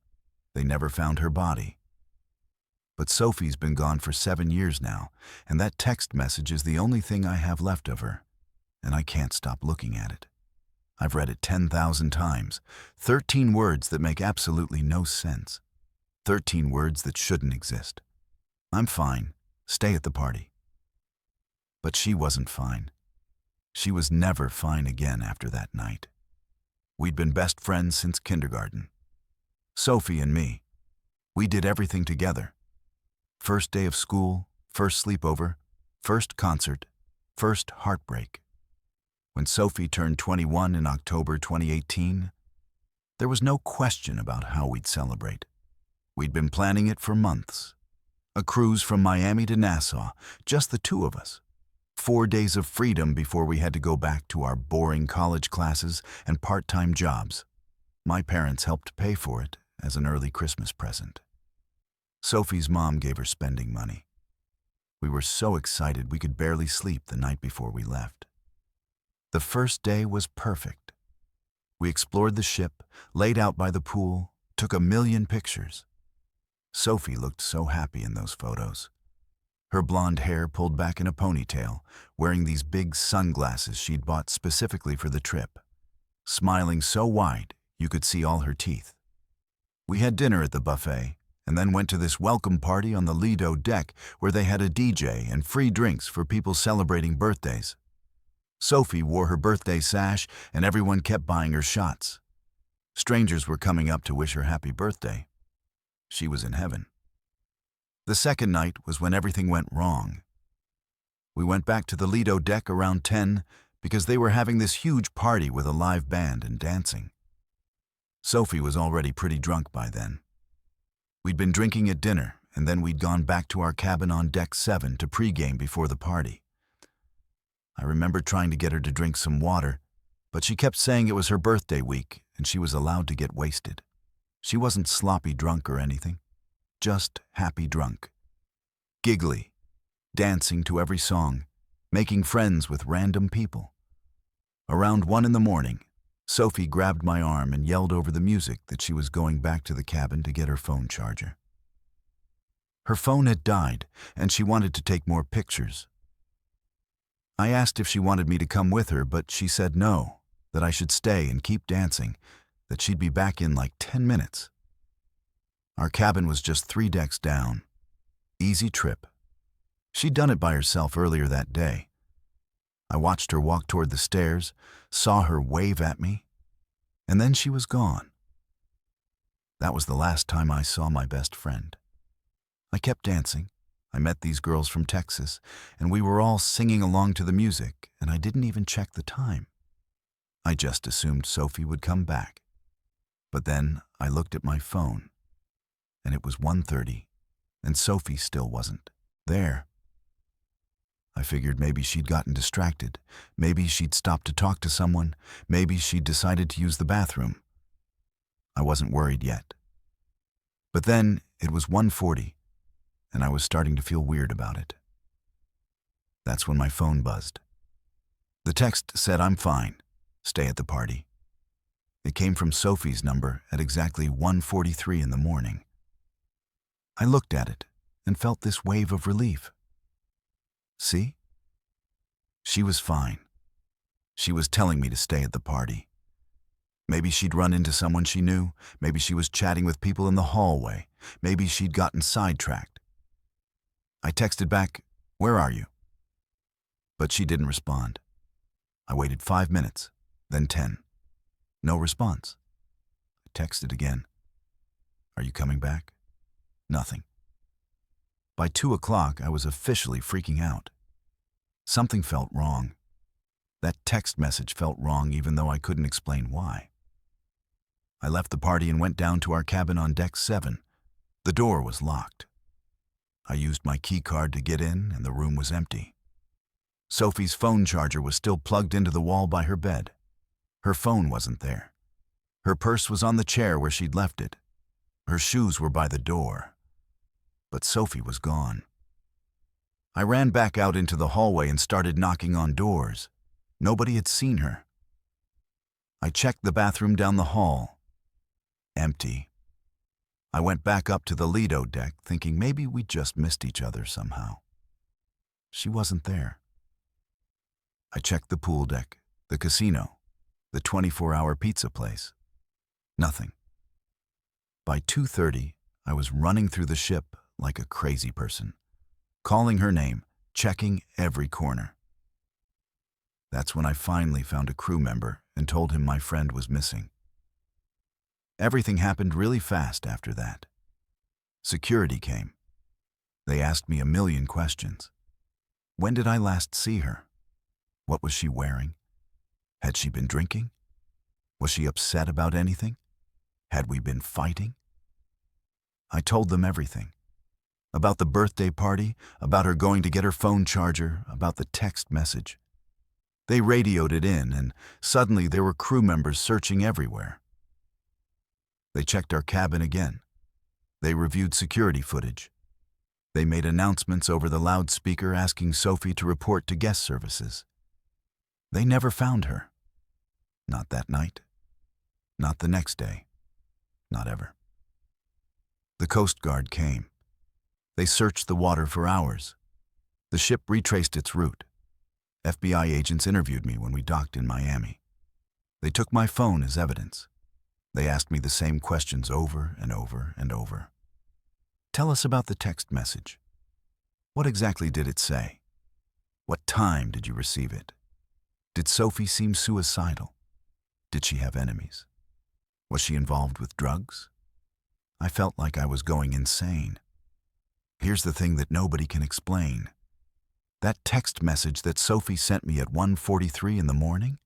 They never found her body. But Sophie's been gone for 7 years now, and that text message is the only thing I have left of her, and I can't stop looking at it. I've read it 10,000 times, 13 words that make absolutely no sense, 13 words that shouldn't exist. I'm fine. Stay at the party. But she wasn't fine. She was never fine again after that night. We'd been best friends since kindergarten. Sophie and me. We did everything together. First day of school, first sleepover, first concert, first heartbreak. When Sophie turned 21 in October 2018, there was no question about how we'd celebrate. We'd been planning it for months. A cruise from Miami to Nassau, just the two of us. 4 days of freedom before we had to go back to our boring college classes and part-time jobs. My parents helped pay for it as an early Christmas present. Sophie's mom gave her spending money. We were so excited we could barely sleep the night before we left. The first day was perfect. We explored the ship, laid out by the pool, took 1,000,000 pictures. Sophie looked so happy in those photos. Her blonde hair pulled back in a ponytail, wearing these big sunglasses she'd bought specifically for the trip. Smiling so wide, you could see all her teeth. We had dinner at the buffet, and then went to this welcome party on the Lido deck where they had a DJ and free drinks for people celebrating birthdays. Sophie wore her birthday sash, and everyone kept buying her shots. Strangers were coming up to wish her happy birthday. She was in heaven. The second night was when everything went wrong. We went back to the Lido deck around 10 because they were having this huge party with a live band and dancing. Sophie was already pretty drunk by then. We'd been drinking at dinner, and then we'd gone back to our cabin on deck 7 to pregame before the party. I remember trying to get her to drink some water, but she kept saying it was her birthday week and she was allowed to get wasted. She wasn't sloppy drunk or anything, just happy drunk. Giggly, dancing to every song, making friends with random people. Around 1 in the morning, Sophie grabbed my arm and yelled over the music that she was going back to the cabin to get her phone charger. Her phone had died, and she wanted to take more pictures. I asked if she wanted me to come with her, but she said no, that I should stay and keep dancing, that she'd be back in like 10 minutes. Our cabin was just 3 decks down. Easy trip. She'd done it by herself earlier that day. I watched her walk toward the stairs, saw her wave at me, and then she was gone. That was the last time I saw my best friend. I kept dancing. I met these girls from Texas, and we were all singing along to the music, and I didn't even check the time. I just assumed Sophie would come back. But then I looked at my phone, and it was 1:30, and Sophie still wasn't there. I figured maybe she'd gotten distracted, maybe she'd stopped to talk to someone, maybe she'd decided to use the bathroom. I wasn't worried yet. But then it was 1:40, and I was starting to feel weird about it. That's when my phone buzzed. The text said, "I'm fine. Stay at the party." It came from Sophie's number at exactly 1:43 in the morning. I looked at it and felt this wave of relief. See? She was fine. She was telling me to stay at the party. Maybe she'd run into someone she knew. Maybe she was chatting with people in the hallway. Maybe she'd gotten sidetracked. I texted back, "Where are you?" But she didn't respond. I waited 5 minutes, then 10. No response. I texted again. "Are you coming back?" Nothing. By 2 o'clock, I was officially freaking out. Something felt wrong. That text message felt wrong even though I couldn't explain why. I left the party and went down to our cabin on deck 7. The door was locked. I used my key card to get in, and the room was empty. Sophie's phone charger was still plugged into the wall by her bed. Her phone wasn't there. Her purse was on the chair where she'd left it. Her shoes were by the door. But Sophie was gone. I ran back out into the hallway and started knocking on doors. Nobody had seen her. I checked the bathroom down the hall. Empty. I went back up to the Lido deck, thinking maybe we just missed each other somehow. She wasn't there. I checked the pool deck, the casino, the 24-hour pizza place. Nothing. By 2:30, I was running through the ship like a crazy person, calling her name, checking every corner. That's when I finally found a crew member and told him my friend was missing. Everything happened really fast after that. Security came. They asked me a million questions. When did I last see her? What was she wearing? Had she been drinking? Was she upset about anything? Had we been fighting? I told them everything. About the birthday party, about her going to get her phone charger, about the text message. They radioed it in, and suddenly there were crew members searching everywhere. They checked our cabin again. They reviewed security footage. They made announcements over the loudspeaker asking Sophie to report to guest services. They never found her. Not that night. Not the next day. Not ever. The Coast Guard came. They searched the water for hours. The ship retraced its route. FBI agents interviewed me when we docked in Miami. They took my phone as evidence. They asked me the same questions over and over and over. Tell us about the text message. What exactly did it say? What time did you receive it? Did Sophie seem suicidal? Did she have enemies? Was she involved with drugs? I felt like I was going insane. Here's the thing that nobody can explain. That text message that Sophie sent me at 1:43 in the morning?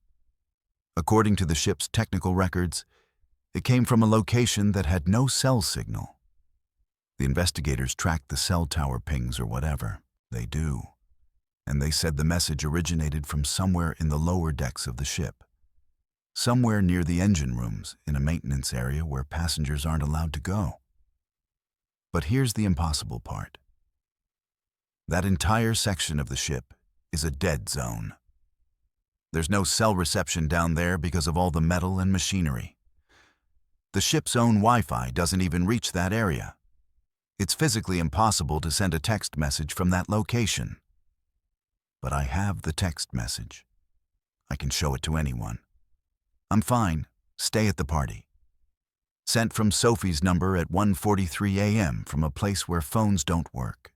According to the ship's technical records, it came from a location that had no cell signal. The investigators tracked the cell tower pings or whatever. They do. And they said the message originated from somewhere in the lower decks of the ship. Somewhere near the engine rooms in a maintenance area where passengers aren't allowed to go. But here's the impossible part. That entire section of the ship is a dead zone. There's no cell reception down there because of all the metal and machinery. The ship's own Wi-Fi doesn't even reach that area. It's physically impossible to send a text message from that location. But I have the text message. I can show it to anyone. I'm fine. Stay at the party. Sent from Sophie's number at 1:43 a.m. from a place where phones don't work.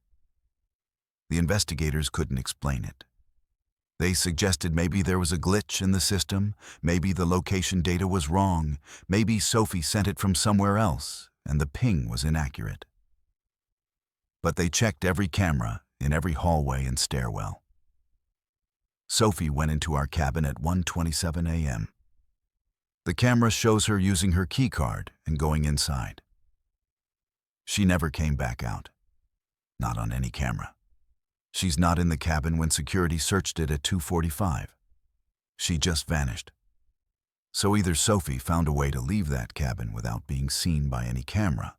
The investigators couldn't explain it. They suggested maybe there was a glitch in the system, maybe the location data was wrong, maybe Sophie sent it from somewhere else and the ping was inaccurate. But they checked every camera in every hallway and stairwell. Sophie went into our cabin at 1:27 a.m. The camera shows her using her key card and going inside. She never came back out. Not on any camera. She's not in the cabin when security searched it at 2:45. She just vanished. So either Sophie found a way to leave that cabin without being seen by any camera,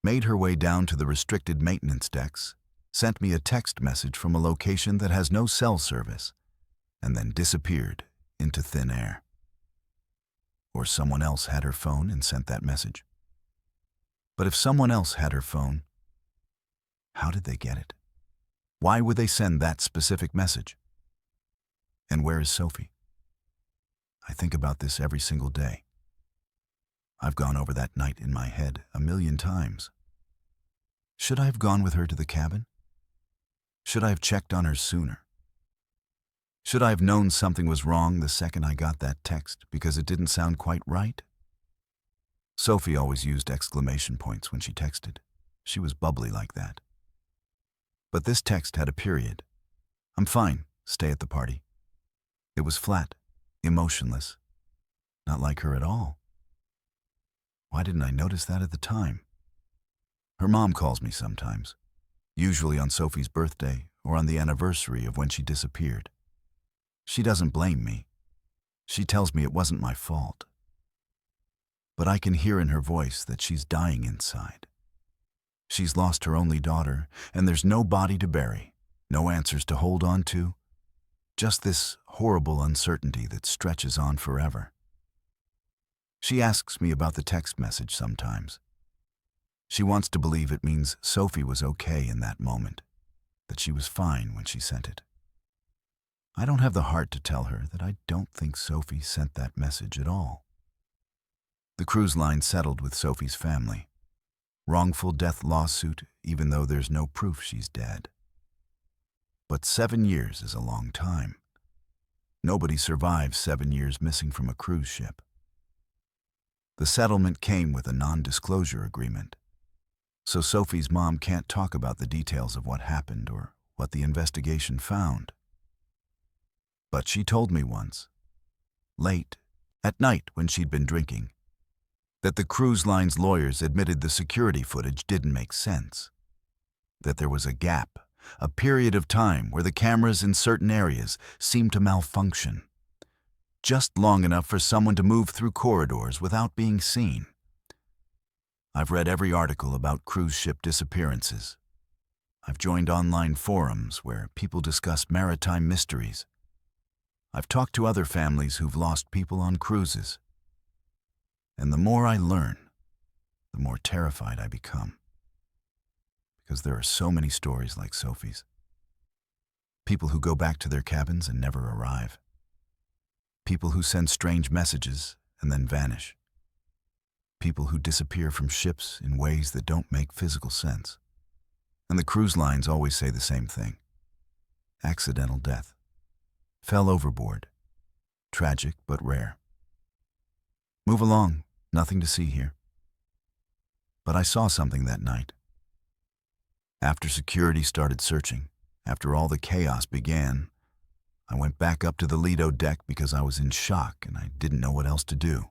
made her way down to the restricted maintenance decks, sent me a text message from a location that has no cell service, and then disappeared into thin air. Or someone else had her phone and sent that message. But if someone else had her phone, how did they get it? Why would they send that specific message? And where is Sophie? I think about this every single day. I've gone over that night in my head 1,000,000 times. Should I have gone with her to the cabin? Should I have checked on her sooner? Should I have known something was wrong the second I got that text because it didn't sound quite right? Sophie always used exclamation points when she texted. She was bubbly like that. But this text had a period. I'm fine, stay at the party. It was flat, emotionless, not like her at all. Why didn't I notice that at the time? Her mom calls me sometimes, usually on Sophie's birthday or on the anniversary of when she disappeared. She doesn't blame me. She tells me it wasn't my fault. But I can hear in her voice that she's dying inside. She's lost her only daughter, and there's no body to bury, no answers to hold on to, just this horrible uncertainty that stretches on forever. She asks me about the text message sometimes. She wants to believe it means Sophie was okay in that moment, that she was fine when she sent it. I don't have the heart to tell her that I don't think Sophie sent that message at all. The cruise line settled with Sophie's family. Wrongful death lawsuit, even though there's no proof she's dead. But 7 years is a long time. Nobody survives 7 years missing from a cruise ship. The settlement came with a non-disclosure agreement, so Sophie's mom can't talk about the details of what happened or what the investigation found. But she told me once, late, at night when she'd been drinking, that the cruise line's lawyers admitted the security footage didn't make sense, that there was a gap, a period of time where the cameras in certain areas seemed to malfunction, just long enough for someone to move through corridors without being seen. I've read every article about cruise ship disappearances. I've joined online forums where people discuss maritime mysteries. I've talked to other families who've lost people on cruises. And the more I learn, the more terrified I become. Because there are so many stories like Sophie's. People who go back to their cabins and never arrive. People who send strange messages and then vanish. People who disappear from ships in ways that don't make physical sense. And the cruise lines always say the same thing. Accidental death. Fell overboard. Tragic but rare. Move along, nothing to see here. But I saw something that night. After security started searching, after all the chaos began, I went back up to the Lido deck because I was in shock and I didn't know what else to do.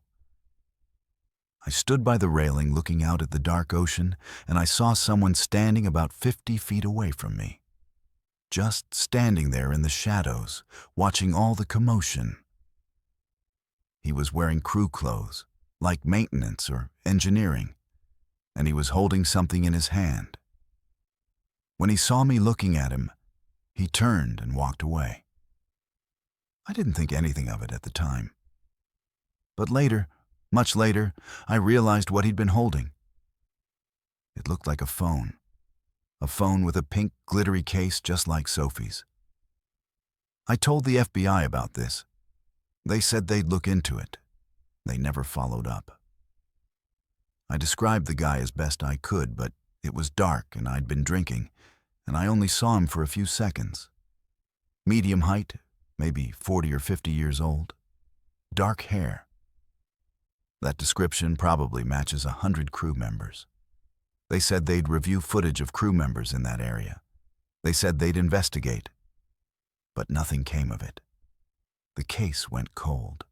I stood by the railing looking out at the dark ocean, and I saw someone standing about 50 feet away from me. Just standing there in the shadows, watching all the commotion. He was wearing crew clothes, like maintenance or engineering, and he was holding something in his hand. When he saw me looking at him, he turned and walked away. I didn't think anything of it at the time. But later, much later, I realized what he'd been holding. It looked like a phone with a pink, glittery case just like Sophie's. I told the FBI about this. They said they'd look into it. They never followed up. I described the guy as best I could, but it was dark and I'd been drinking, and I only saw him for a few seconds. Medium height, maybe 40 or 50 years old. Dark hair. That description probably matches 100 crew members. They said they'd review footage of crew members in that area. They said they'd investigate. But nothing came of it. The case went cold.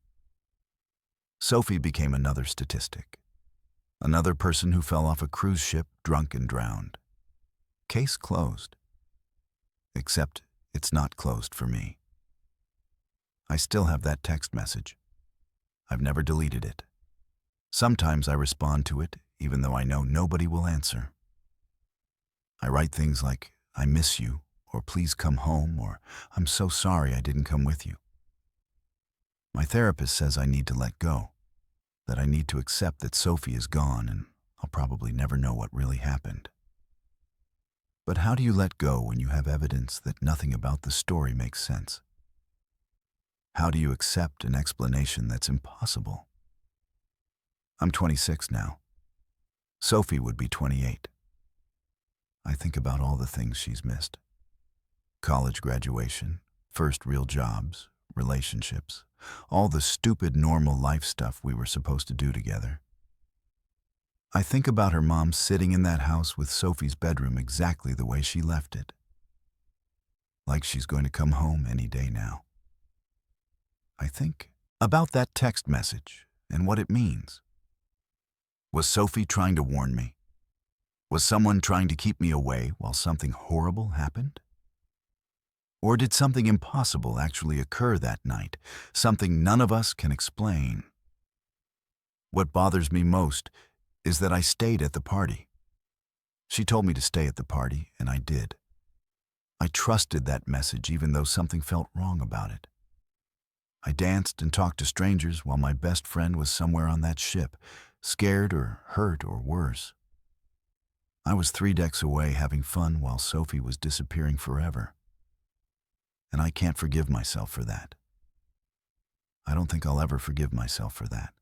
Sophie became another statistic. Another person who fell off a cruise ship drunk and drowned. Case closed. Except it's not closed for me. I still have that text message. I've never deleted it. Sometimes I respond to it, even though I know nobody will answer. I write things like, "I miss you," or "Please come home," or "I'm so sorry I didn't come with you." My therapist says I need to let go, that I need to accept that Sophie is gone and I'll probably never know what really happened. But how do you let go when you have evidence that nothing about the story makes sense? How do you accept an explanation that's impossible? I'm 26 now. Sophie would be 28. I think about all the things she's missed. College graduation, first real jobs, relationships, all the stupid normal life stuff we were supposed to do together. I think about her mom sitting in that house with Sophie's bedroom exactly the way she left it. Like she's going to come home any day now. I think about that text message and what it means. Was Sophie trying to warn me? Was someone trying to keep me away while something horrible happened? Or did something impossible actually occur that night, something none of us can explain? What bothers me most is that I stayed at the party. She told me to stay at the party, and I did. I trusted that message even though something felt wrong about it. I danced and talked to strangers while my best friend was somewhere on that ship, scared or hurt or worse. I was 3 decks away having fun while Sophie was disappearing forever. And I can't forgive myself for that. I don't think I'll ever forgive myself for that.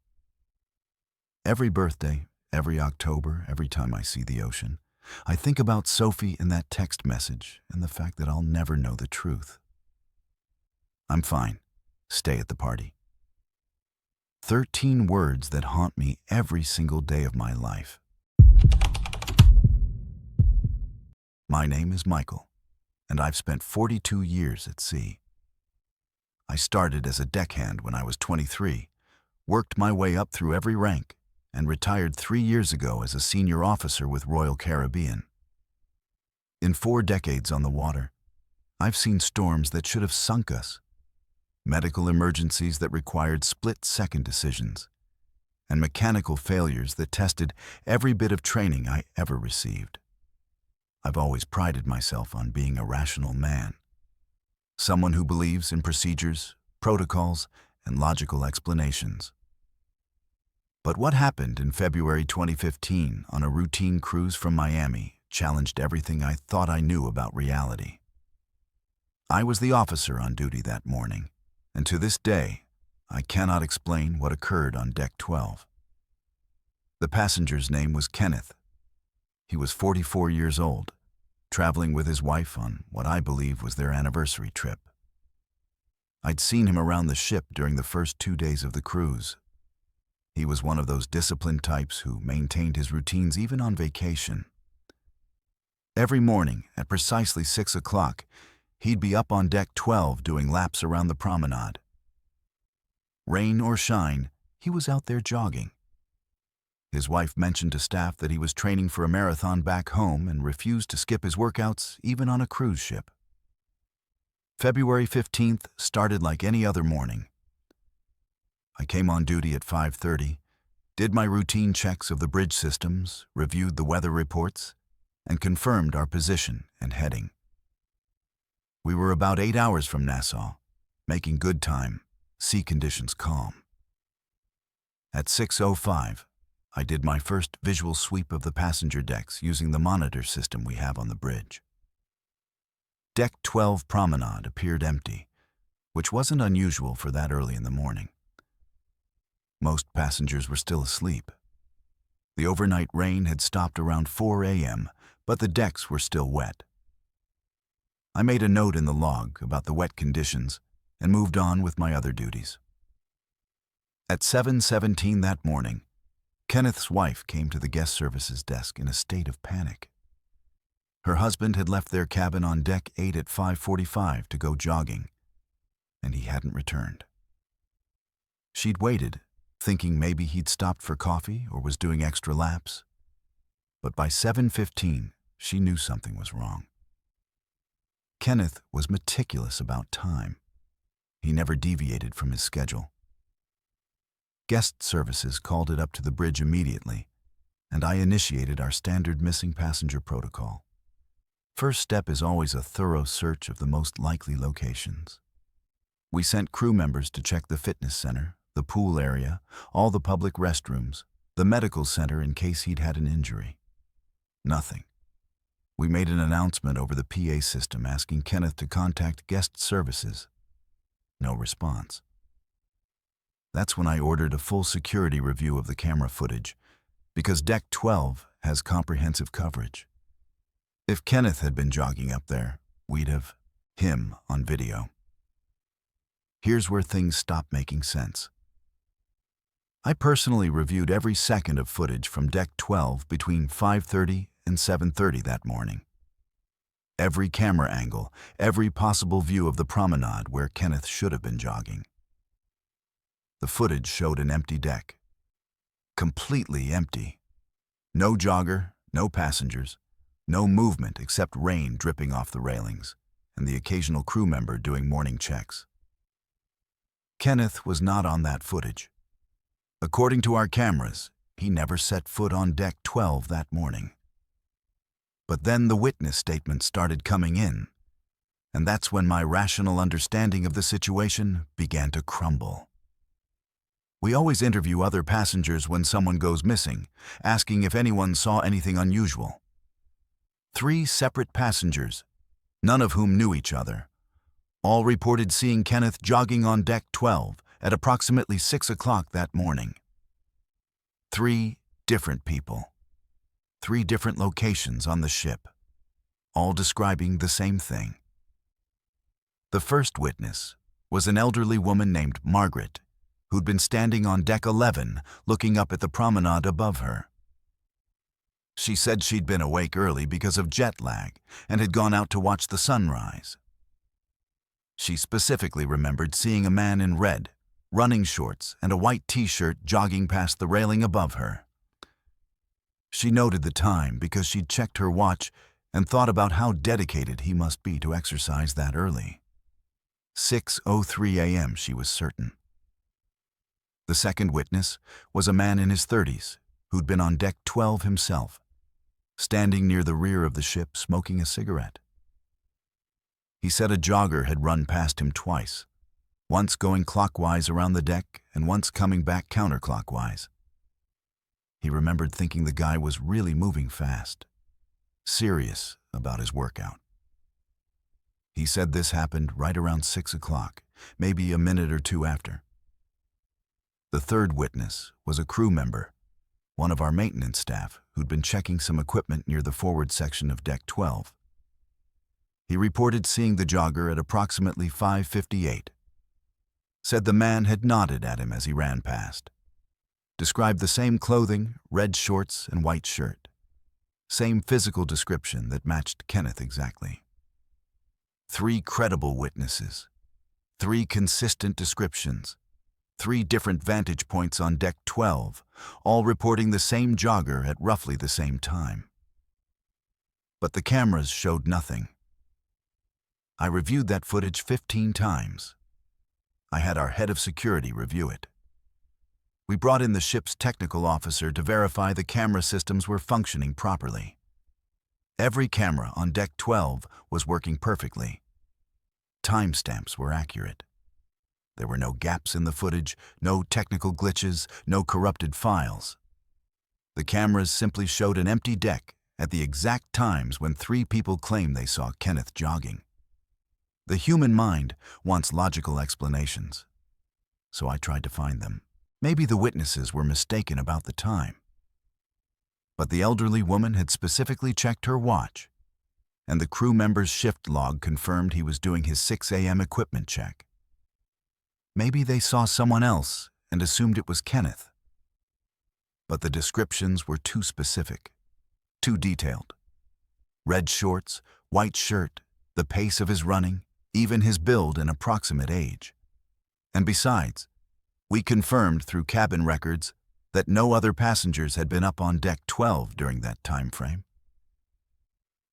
Every birthday, every October, every time I see the ocean, I think about Sophie and that text message and the fact that I'll never know the truth. I'm fine. Stay at the party. 13 words that haunt me every single day of my life. My name is Michael, and I've spent 42 years at sea. I started as a deckhand when I was 23, worked my way up through every rank, and retired 3 years ago as a senior officer with Royal Caribbean. In 4 decades on the water, I've seen storms that should have sunk us, medical emergencies that required split-second decisions, and mechanical failures that tested every bit of training I ever received. I've always prided myself on being a rational man, someone who believes in procedures, protocols, and logical explanations. But what happened in February 2015 on a routine cruise from Miami challenged everything I thought I knew about reality. I was the officer on duty that morning, and to this day, I cannot explain what occurred on Deck 12. The passenger's name was Kenneth. He was 44 years old, traveling with his wife on what I believe was their anniversary trip. I'd seen him around the ship during the first 2 days of the cruise. He was one of those disciplined types who maintained his routines even on vacation. Every morning at precisely 6 o'clock, he'd be up on Deck 12 doing laps around the promenade. Rain or shine, he was out there jogging. His wife mentioned to staff that he was training for a marathon back home and refused to skip his workouts even on a cruise ship. February 15th started like any other morning. I came on duty at 5:30, did my routine checks of the bridge systems, reviewed the weather reports, and confirmed our position and heading. We were about 8 hours from Nassau, making good time, sea conditions calm. At 6:05, I did my first visual sweep of the passenger decks using the monitor system we have on the bridge. Deck 12 promenade appeared empty, which wasn't unusual for that early in the morning. Most passengers were still asleep. The overnight rain had stopped around 4 a.m., but the decks were still wet. I made a note in the log about the wet conditions and moved on with my other duties. At 7:17 that morning, Kenneth's wife came to the guest services desk in a state of panic. Her husband had left their cabin on Deck 8 at 5:45 to go jogging, and he hadn't returned. She'd waited, thinking maybe he'd stopped for coffee or was doing extra laps. But by 7:15, she knew something was wrong. Kenneth was meticulous about time. He never deviated from his schedule. Guest services called it up to the bridge immediately, and I initiated our standard missing passenger protocol. First step is always a thorough search of the most likely locations. We sent crew members to check the fitness center, the pool area, all the public restrooms, the medical center in case he'd had an injury. Nothing. We made an announcement over the PA system asking Kenneth to contact guest services. No response. That's when I ordered a full security review of the camera footage, because Deck 12 has comprehensive coverage. If Kenneth had been jogging up there, we'd have him on video. Here's where things stop making sense. I personally reviewed every second of footage from Deck 12 between 5:30 and 7:30 that morning. Every camera angle, every possible view of the promenade where Kenneth should have been jogging. The footage showed an empty deck. Completely empty. No jogger, no passengers, no movement except rain dripping off the railings, and the occasional crew member doing morning checks. Kenneth was not on that footage. According to our cameras, he never set foot on deck 12 that morning. But then the witness statements started coming in, and that's when my rational understanding of the situation began to crumble. We always interview other passengers when someone goes missing, asking if anyone saw anything unusual. 3 separate passengers, none of whom knew each other, all reported seeing Kenneth jogging on deck 12 at approximately 6 o'clock that morning. 3 different people, 3 different locations on the ship, all describing the same thing. The first witness was an elderly woman named Margaret, who'd been standing on deck 11 looking up at the promenade above her. She said she'd been awake early because of jet lag and had gone out to watch the sunrise. She specifically remembered seeing a man in red, running shorts, and a white t-shirt jogging past the railing above her. She noted the time because she'd checked her watch and thought about how dedicated he must be to exercise that early. 6:03 a.m., she was certain. The second witness was a man in his 30s who'd been on deck 12 himself, standing near the rear of the ship smoking a cigarette. He said a jogger had run past him twice, once going clockwise around the deck and once coming back counterclockwise. He remembered thinking the guy was really moving fast, serious about his workout. He said this happened right around 6 o'clock, maybe a minute or two after. The third witness was a crew member, one of our maintenance staff who'd been checking some equipment near the forward section of deck 12. He reported seeing the jogger at approximately 5:58. Said the man had nodded at him as he ran past. Described the same clothing, red shorts and white shirt. Same physical description that matched Kenneth exactly. 3 credible witnesses. 3 consistent descriptions. 3 different vantage points on deck 12, all reporting the same jogger at roughly the same time. But the cameras showed nothing. I reviewed that footage 15 times. I had our head of security review it. We brought in the ship's technical officer to verify the camera systems were functioning properly. Every camera on deck 12 was working perfectly. Timestamps were accurate. There were no gaps in the footage, no technical glitches, no corrupted files. The cameras simply showed an empty deck at the exact times when 3 people claimed they saw Kenneth jogging. The human mind wants logical explanations, so I tried to find them. Maybe the witnesses were mistaken about the time. But the elderly woman had specifically checked her watch, and the crew member's shift log confirmed he was doing his 6 a.m. equipment check. Maybe they saw someone else and assumed it was Kenneth. But the descriptions were too specific, too detailed. Red shorts, white shirt, the pace of his running, even his build and approximate age. And besides, we confirmed through cabin records that no other passengers had been up on deck 12 during that time frame.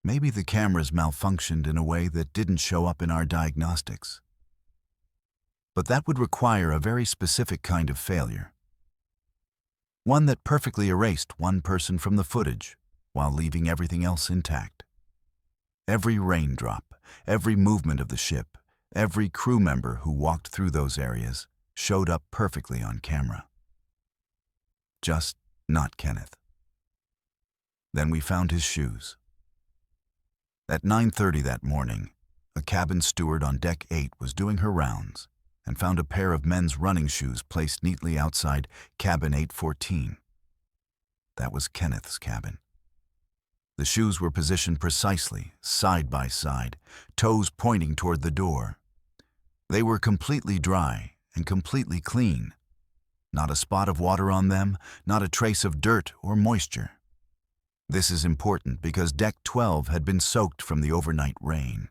Maybe the cameras malfunctioned in a way that didn't show up in our diagnostics. But that would require a very specific kind of failure. One that perfectly erased one person from the footage while leaving everything else intact. Every raindrop, every movement of the ship, every crew member who walked through those areas showed up perfectly on camera. Just not Kenneth. Then we found his shoes. At 9:30 that morning, a cabin steward on deck 8 was doing her rounds and found a pair of men's running shoes placed neatly outside cabin 814. That was Kenneth's cabin. The shoes were positioned precisely, side by side, toes pointing toward the door. They were completely dry and completely clean. Not a spot of water on them, not a trace of dirt or moisture. This is important because deck 12 had been soaked from the overnight rain.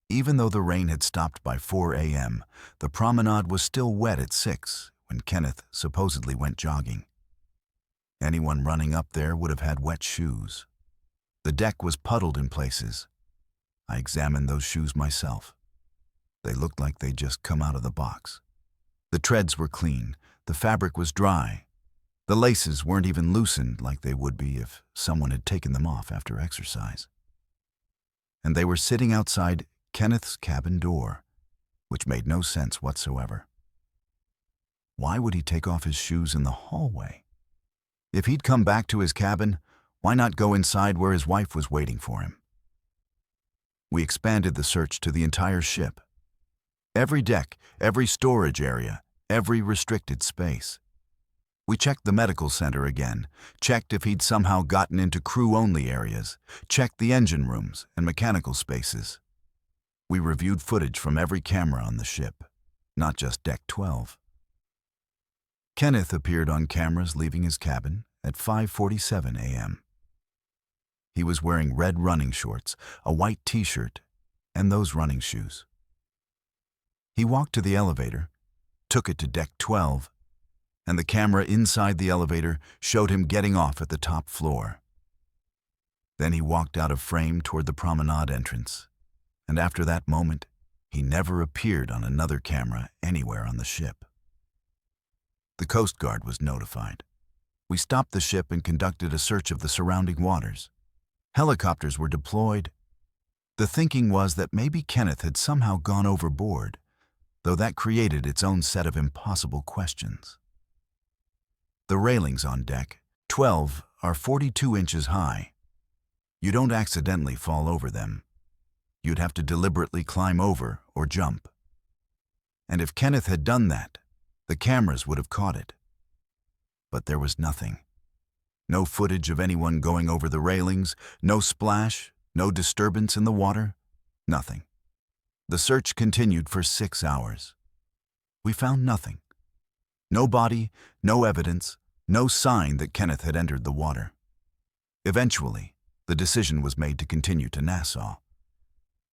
Even though the rain had stopped by 4 a.m., the promenade was still wet at 6 when Kenneth supposedly went jogging. Anyone running up there would have had wet shoes. The deck was puddled in places. I examined those shoes myself. They looked like they'd just come out of the box. The treads were clean, the fabric was dry. The laces weren't even loosened like they would be if someone had taken them off after exercise. And they were sitting outside Kenneth's cabin door, which made no sense whatsoever. Why would he take off his shoes in the hallway? If he'd come back to his cabin, why not go inside where his wife was waiting for him? We expanded the search to the entire ship. Every deck, every storage area, every restricted space. We checked the medical center again, checked if he'd somehow gotten into crew-only areas, checked the engine rooms and mechanical spaces. We reviewed footage from every camera on the ship, not just Deck 12. Kenneth appeared on cameras leaving his cabin at 5:47 a.m. He was wearing red running shorts, a white t-shirt, and those running shoes. He walked to the elevator, took it to Deck 12, and the camera inside the elevator showed him getting off at the top floor. Then he walked out of frame toward the promenade entrance, and after that moment, he never appeared on another camera anywhere on the ship. The Coast Guard was notified. We stopped the ship and conducted a search of the surrounding waters. Helicopters were deployed. The thinking was that maybe Kenneth had somehow gone overboard, though that created its own set of impossible questions. The railings on Deck 12 are 42 inches high. You don't accidentally fall over them. You'd have to deliberately climb over or jump. And if Kenneth had done that, the cameras would have caught it. But there was nothing. No footage of anyone going over the railings, no splash, no disturbance in the water, nothing. The search continued for 6 hours. We found nothing. No body, no evidence, no sign that Kenneth had entered the water. Eventually, the decision was made to continue to Nassau,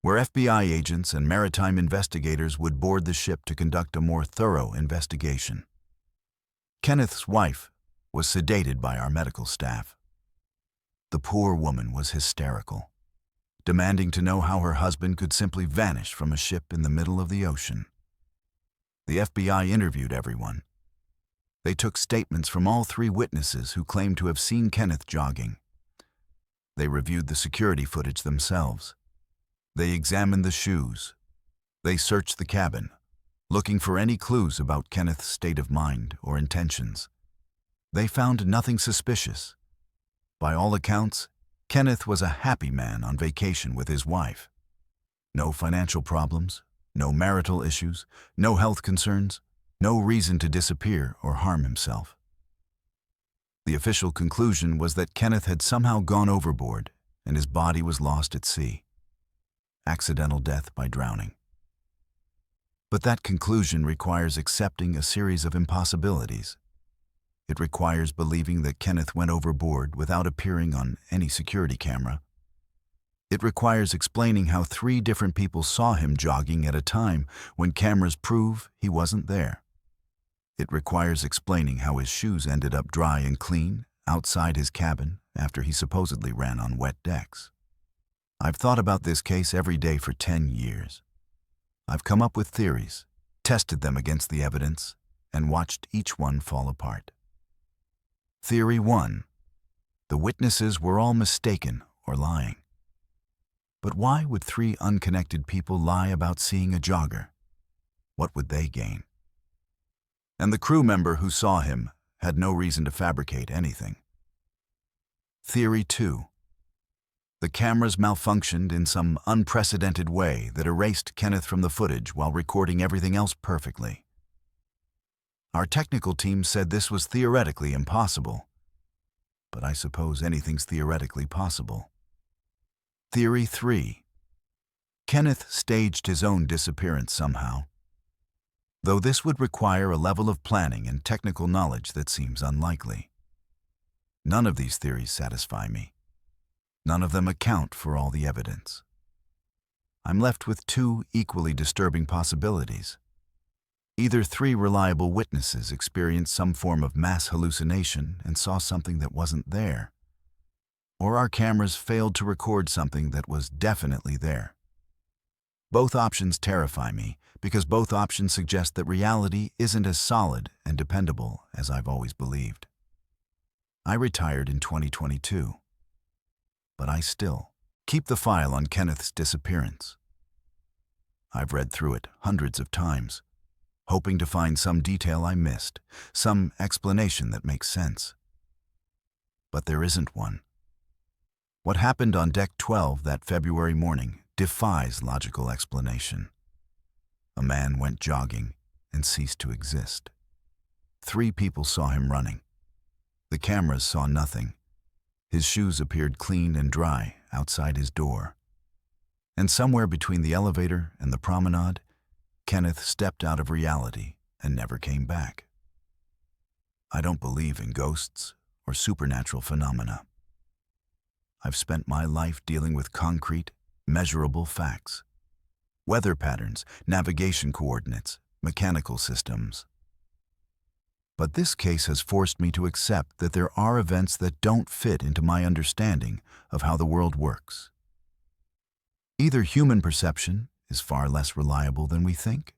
where FBI agents and maritime investigators would board the ship to conduct a more thorough investigation. Kenneth's wife was sedated by our medical staff. The poor woman was hysterical, demanding to know how her husband could simply vanish from a ship in the middle of the ocean. The FBI interviewed everyone. They took statements from all 3 witnesses who claimed to have seen Kenneth jogging. They reviewed the security footage themselves. They examined the shoes. They searched the cabin, looking for any clues about Kenneth's state of mind or intentions. They found nothing suspicious. By all accounts, Kenneth was a happy man on vacation with his wife. No financial problems, no marital issues, no health concerns, no reason to disappear or harm himself. The official conclusion was that Kenneth had somehow gone overboard and his body was lost at sea. Accidental death by drowning. But that conclusion requires accepting a series of impossibilities. It requires believing that Kenneth went overboard without appearing on any security camera. It requires explaining how 3 different people saw him jogging at a time when cameras prove he wasn't there. It requires explaining how his shoes ended up dry and clean outside his cabin after he supposedly ran on wet decks. I've thought about this case every day for 10 years. I've come up with theories, tested them against the evidence, and watched each one fall apart. Theory 1. The witnesses were all mistaken or lying. But why would 3 unconnected people lie about seeing a jogger? What would they gain? And the crew member who saw him had no reason to fabricate anything. Theory 2. The cameras malfunctioned in some unprecedented way that erased Kenneth from the footage while recording everything else perfectly. Our technical team said this was theoretically impossible, but I suppose anything's theoretically possible. Theory 3. Kenneth staged his own disappearance somehow, though this would require a level of planning and technical knowledge that seems unlikely. None of these theories satisfy me. None of them account for all the evidence. I'm left with 2 equally disturbing possibilities. Either 3 reliable witnesses experienced some form of mass hallucination and saw something that wasn't there, or our cameras failed to record something that was definitely there. Both options terrify me because both options suggest that reality isn't as solid and dependable as I've always believed. I retired in 2022, but I still keep the file on Kenneth's disappearance. I've read through it hundreds of times, hoping to find some detail I missed, some explanation that makes sense. But there isn't one. What happened on Deck 12 that February morning defies logical explanation. A man went jogging and ceased to exist. 3 people saw him running. The cameras saw nothing. His shoes appeared clean and dry outside his door. And somewhere between the elevator and the promenade, Kenneth stepped out of reality and never came back. I don't believe in ghosts or supernatural phenomena. I've spent my life dealing with concrete, measurable facts. Weather patterns, navigation coordinates, mechanical systems. But this case has forced me to accept that there are events that don't fit into my understanding of how the world works. Either human perception is far less reliable than we think,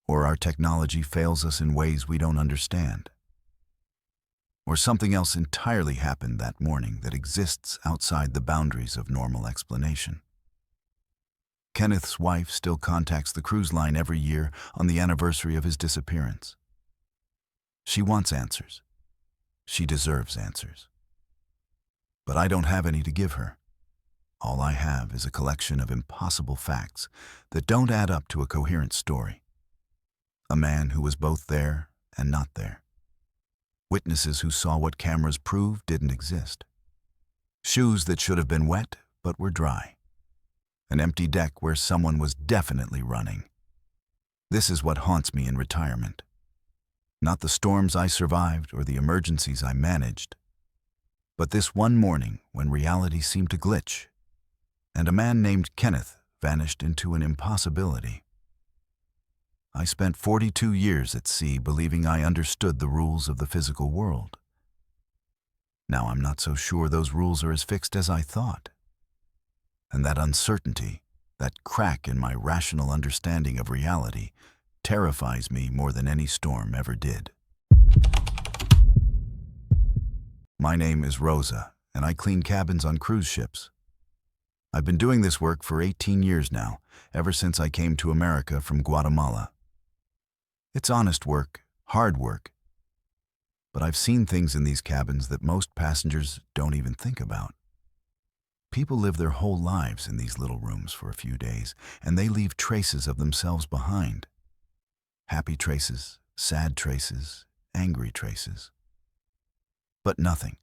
or our technology fails us in ways we don't understand. Or something else entirely happened that morning that exists outside the boundaries of normal explanation. Kenneth's wife still contacts the cruise line every year on the anniversary of his disappearance. She wants answers. She deserves answers. But I don't have any to give her. All I have is a collection of impossible facts that don't add up to a coherent story. A man who was both there and not there. Witnesses who saw what cameras prove didn't exist. Shoes that should have been wet but were dry. An empty deck where someone was definitely running. This is what haunts me in retirement. Not the storms I survived or the emergencies I managed, but this one morning when reality seemed to glitch, and a man named Kenneth vanished into an impossibility. I spent 42 years at sea believing I understood the rules of the physical world. Now I'm not so sure those rules are as fixed as I thought. And that uncertainty, that crack in my rational understanding of reality, terrifies me more than any storm ever did. My name is Rosa, and I clean cabins on cruise ships. I've been doing this work for 18 years now, ever since I came to America from Guatemala. It's honest work, hard work. But I've seen things in these cabins that most passengers don't even think about. People live their whole lives in these little rooms for a few days, and they leave traces of themselves behind. Happy traces, sad traces, angry traces. But nothing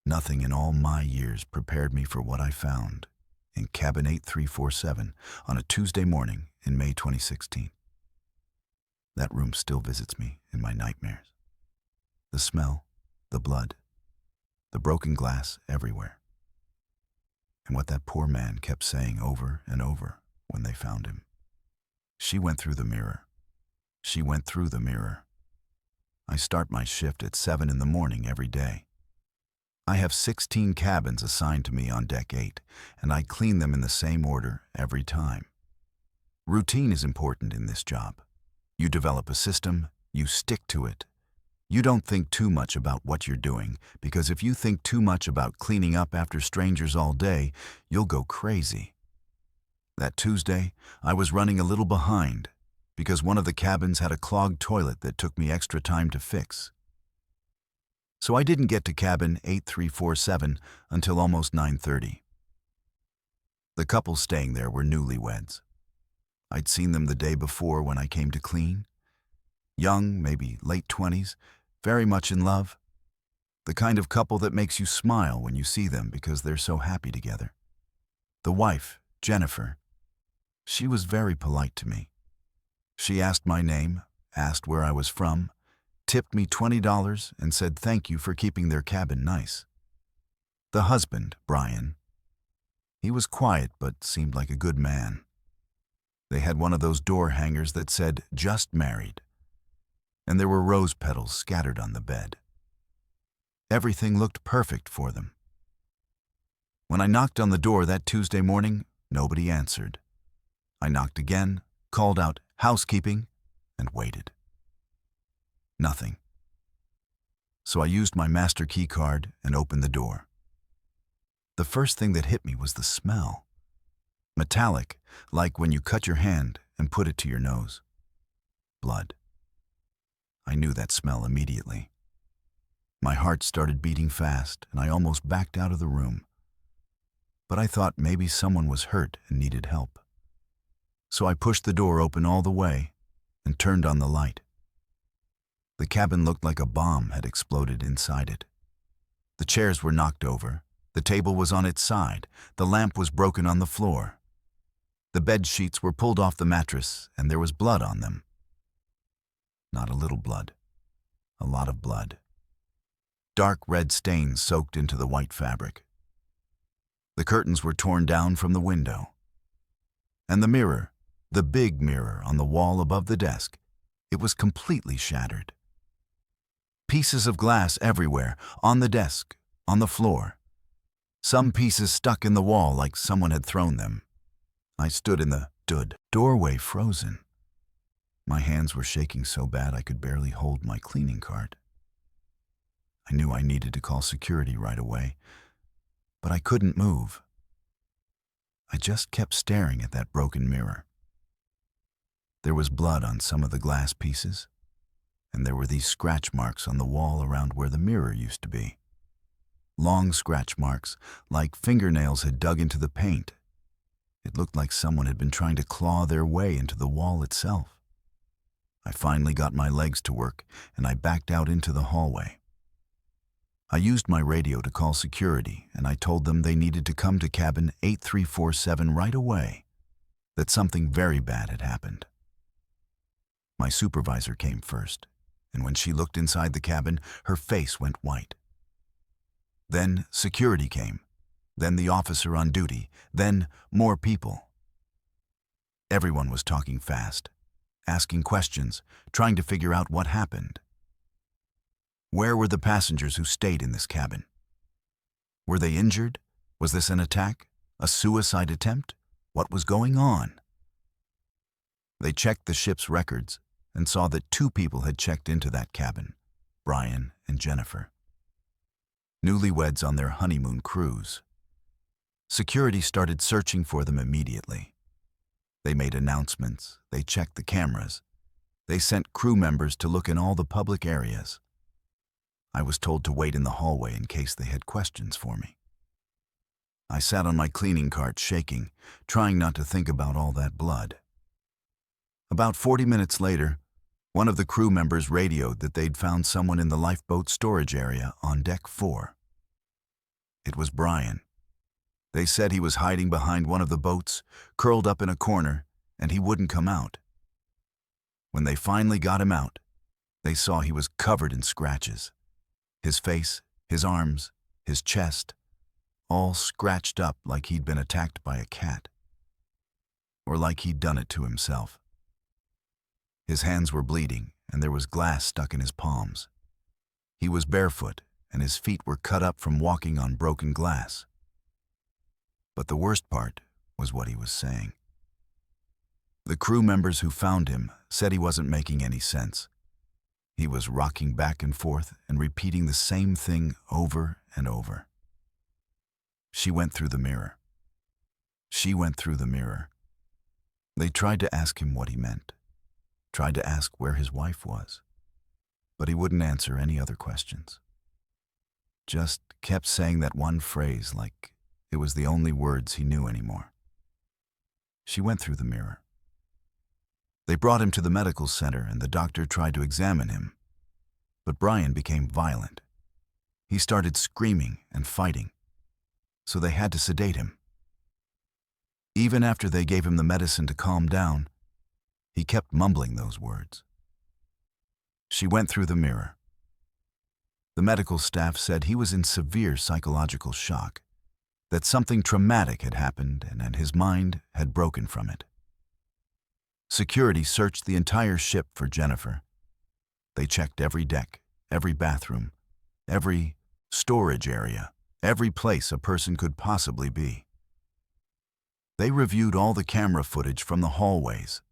in all my years prepared me for what I found in cabin 8347 on a Tuesday morning in May 2016. That room still visits me in my nightmares. The smell, the blood, the broken glass everywhere. And what that poor man kept saying over and over when they found him. She went through the mirror. She went through the mirror. I start my shift at 7 in the morning every day. I have 16 cabins assigned to me on Deck 8, and I clean them in the same order every time. Routine is important in this job. You develop a system, you stick to it. You don't think too much about what you're doing, because if you think too much about cleaning up after strangers all day, you'll go crazy. That Tuesday, I was running a little behind because one of the cabins had a clogged toilet that took me extra time to fix. So I didn't get to cabin 8347 until almost 9:30. The couple staying there were newlyweds. I'd seen them the day before when I came to clean. Young, maybe late 20s, very much in love. The kind of couple that makes you smile when you see them because they're so happy together. The wife, Jennifer, she was very polite to me. She asked my name, asked where I was from, tipped me $20 and said thank you for keeping their cabin nice. The husband, Brian, he was quiet but seemed like a good man. They had one of those door hangers that said, "Just married," and there were rose petals scattered on the bed. Everything looked perfect for them. When I knocked on the door that Tuesday morning, nobody answered. I knocked again, called out, "Housekeeping," and waited. Nothing. So I used my master key card and opened the door. The first thing that hit me was the smell. Metallic, like when you cut your hand and put it to your nose. Blood. I knew that smell immediately. My heart started beating fast, and I almost backed out of the room. But I thought maybe someone was hurt and needed help. So I pushed the door open all the way and turned on the light. The cabin looked like a bomb had exploded inside it. The chairs were knocked over, the table was on its side, the lamp was broken on the floor. The bed sheets were pulled off the mattress, and there was blood on them. Not a little blood, a lot of blood. Dark red stains soaked into the white fabric. The curtains were torn down from the window. And the mirror, the big mirror on the wall above the desk, it was completely shattered. Pieces of glass everywhere, on the desk, on the floor. Some pieces stuck in the wall like someone had thrown them. I stood in the doorway frozen. My hands were shaking so bad I could barely hold my cleaning cart. I knew I needed to call security right away, but I couldn't move. I just kept staring at that broken mirror. There was blood on some of the glass pieces, and there were these scratch marks on the wall around where the mirror used to be. Long scratch marks, like fingernails had dug into the paint. It looked like someone had been trying to claw their way into the wall itself. I finally got my legs to work, and I backed out into the hallway. I used my radio to call security, and I told them they needed to come to cabin 8347 right away, that something very bad had happened. My supervisor came first, and when she looked inside the cabin, her face went white. Then security came, then the officer on duty, then more people. Everyone was talking fast, asking questions, trying to figure out what happened. Where were the passengers who stayed in this cabin? Were they injured? Was this an attack? A suicide attempt? What was going on? They checked the ship's records and saw that 2 people had checked into that cabin, Brian and Jennifer. Newlyweds on their honeymoon cruise. Security started searching for them immediately. They made announcements, they checked the cameras, they sent crew members to look in all the public areas. I was told to wait in the hallway in case they had questions for me. I sat on my cleaning cart shaking, trying not to think about all that blood. About 40 minutes later, one of the crew members radioed that they'd found someone in the lifeboat storage area on deck 4. It was Brian. They said he was hiding behind one of the boats, curled up in a corner, and he wouldn't come out. When they finally got him out, they saw he was covered in scratches. His face, his arms, his chest, all scratched up like he'd been attacked by a cat. Or like he'd done it to himself. His hands were bleeding, and there was glass stuck in his palms. He was barefoot, and his feet were cut up from walking on broken glass. But the worst part was what he was saying. The crew members who found him said he wasn't making any sense. He was rocking back and forth and repeating the same thing over and over. She went through the mirror. She went through the mirror. They tried to ask him what he meant, tried to ask where his wife was, but he wouldn't answer any other questions. Just kept saying that one phrase like it was the only words he knew anymore. She went through the mirror. They brought him to the medical center and the doctor tried to examine him. But Brian became violent. He started screaming and fighting. So they had to sedate him. Even after they gave him the medicine to calm down, he kept mumbling those words. She went through the mirror. The medical staff said he was in severe psychological shock, that something traumatic had happened and his mind had broken from it. Security searched the entire ship for Jennifer. They checked every deck, every bathroom, every storage area, every place a person could possibly be. They reviewed all the camera footage from the hallways.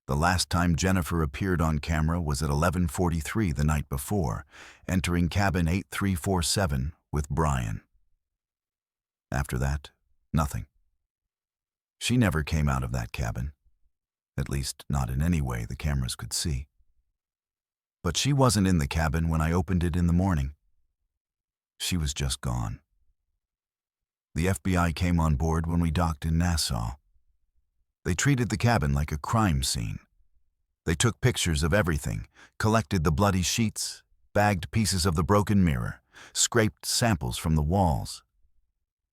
The last time Jennifer appeared on camera was at 11:43 the night before, entering cabin 8347 with Brian. After that, nothing. She never came out of that cabin, at least not in any way the cameras could see. But she wasn't in the cabin when I opened it in the morning. She was just gone. The FBI came on board when we docked in Nassau. They treated the cabin like a crime scene. They took pictures of everything, collected the bloody sheets, bagged pieces of the broken mirror, scraped samples from the walls.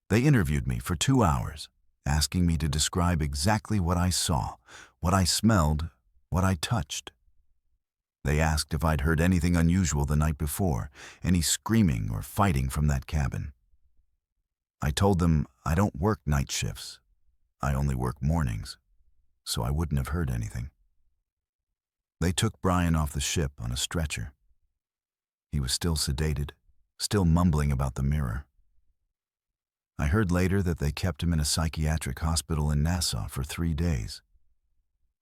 They interviewed me for 2 hours, asking me to describe exactly what I saw, what I smelled, what I touched. They asked if I'd heard anything unusual the night before, any screaming or fighting from that cabin. I told them I don't work night shifts. I only work mornings, so I wouldn't have heard anything. They took Brian off the ship on a stretcher. He was still sedated, still mumbling about the mirror. I heard later that they kept him in a psychiatric hospital in Nassau for 3 days,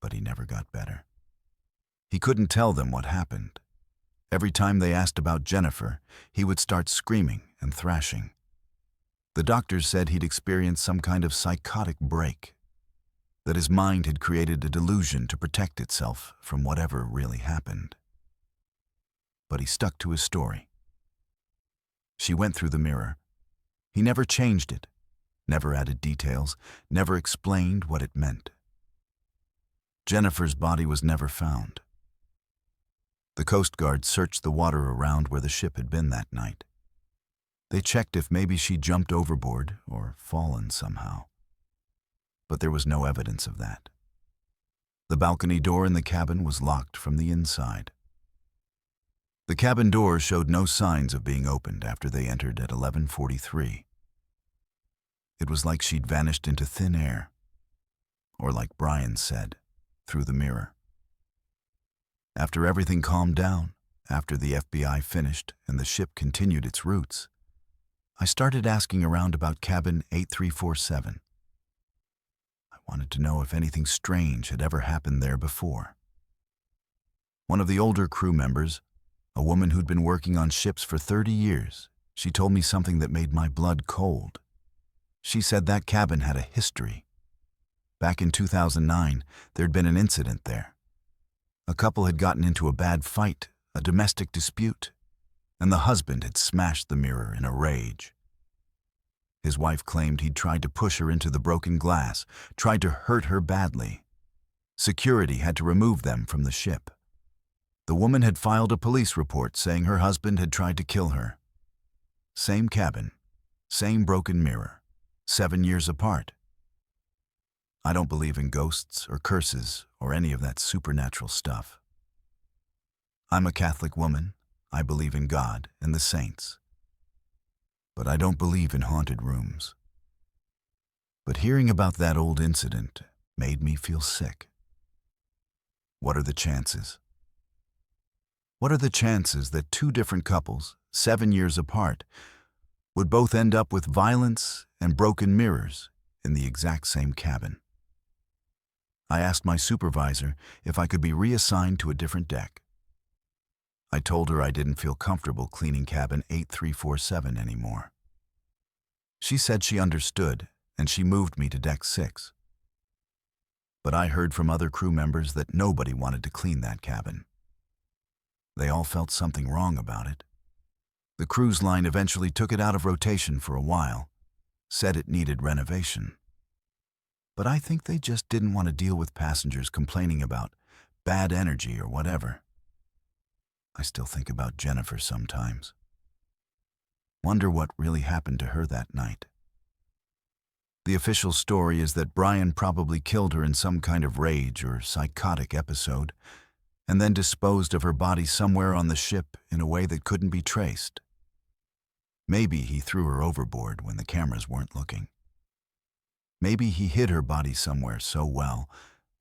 but he never got better. He couldn't tell them what happened. Every time they asked about Jennifer, he would start screaming and thrashing. The doctors said he'd experienced some kind of psychotic break, that his mind had created a delusion to protect itself from whatever really happened. But he stuck to his story. She went through the mirror. He never changed it, never added details, never explained what it meant. Jennifer's body was never found. The Coast Guard searched the water around where the ship had been that night. They checked if maybe she jumped overboard or fallen somehow. But there was no evidence of that. The balcony door in the cabin was locked from the inside. The cabin door showed no signs of being opened after they entered at 11:43. It was like she'd vanished into thin air, or like Brian said, through the mirror. After everything calmed down, after the FBI finished and the ship continued its routes, I started asking around about cabin 8347. I wanted to know if anything strange had ever happened there before. One of the older crew members, a woman who'd been working on ships for 30 years, she told me something that made my blood cold. She said that cabin had a history. Back in 2009, there'd been an incident there. A couple had gotten into a bad fight, a domestic dispute, and the husband had smashed the mirror in a rage. His wife claimed he'd tried to push her into the broken glass, tried to hurt her badly. Security had to remove them from the ship. The woman had filed a police report saying her husband had tried to kill her. Same cabin, same broken mirror, 7 years apart. I don't believe in ghosts or curses or any of that supernatural stuff. I'm a Catholic woman. I believe in God and the saints. But I don't believe in haunted rooms. But hearing about that old incident made me feel sick. What are the chances? What are the chances that 2 different couples, 7 years apart, would both end up with violence and broken mirrors in the exact same cabin? I asked my supervisor if I could be reassigned to a different deck. I told her I didn't feel comfortable cleaning cabin 8347 anymore. She said she understood, and she moved me to deck 6. But I heard from other crew members that nobody wanted to clean that cabin. They all felt something wrong about it. The cruise line eventually took it out of rotation for a while, said it needed renovation. But I think they just didn't want to deal with passengers complaining about bad energy or whatever. I still think about Jennifer sometimes. Wonder what really happened to her that night. The official story is that Brian probably killed her in some kind of rage or psychotic episode, and then disposed of her body somewhere on the ship in a way that couldn't be traced. Maybe he threw her overboard when the cameras weren't looking. Maybe he hid her body somewhere so well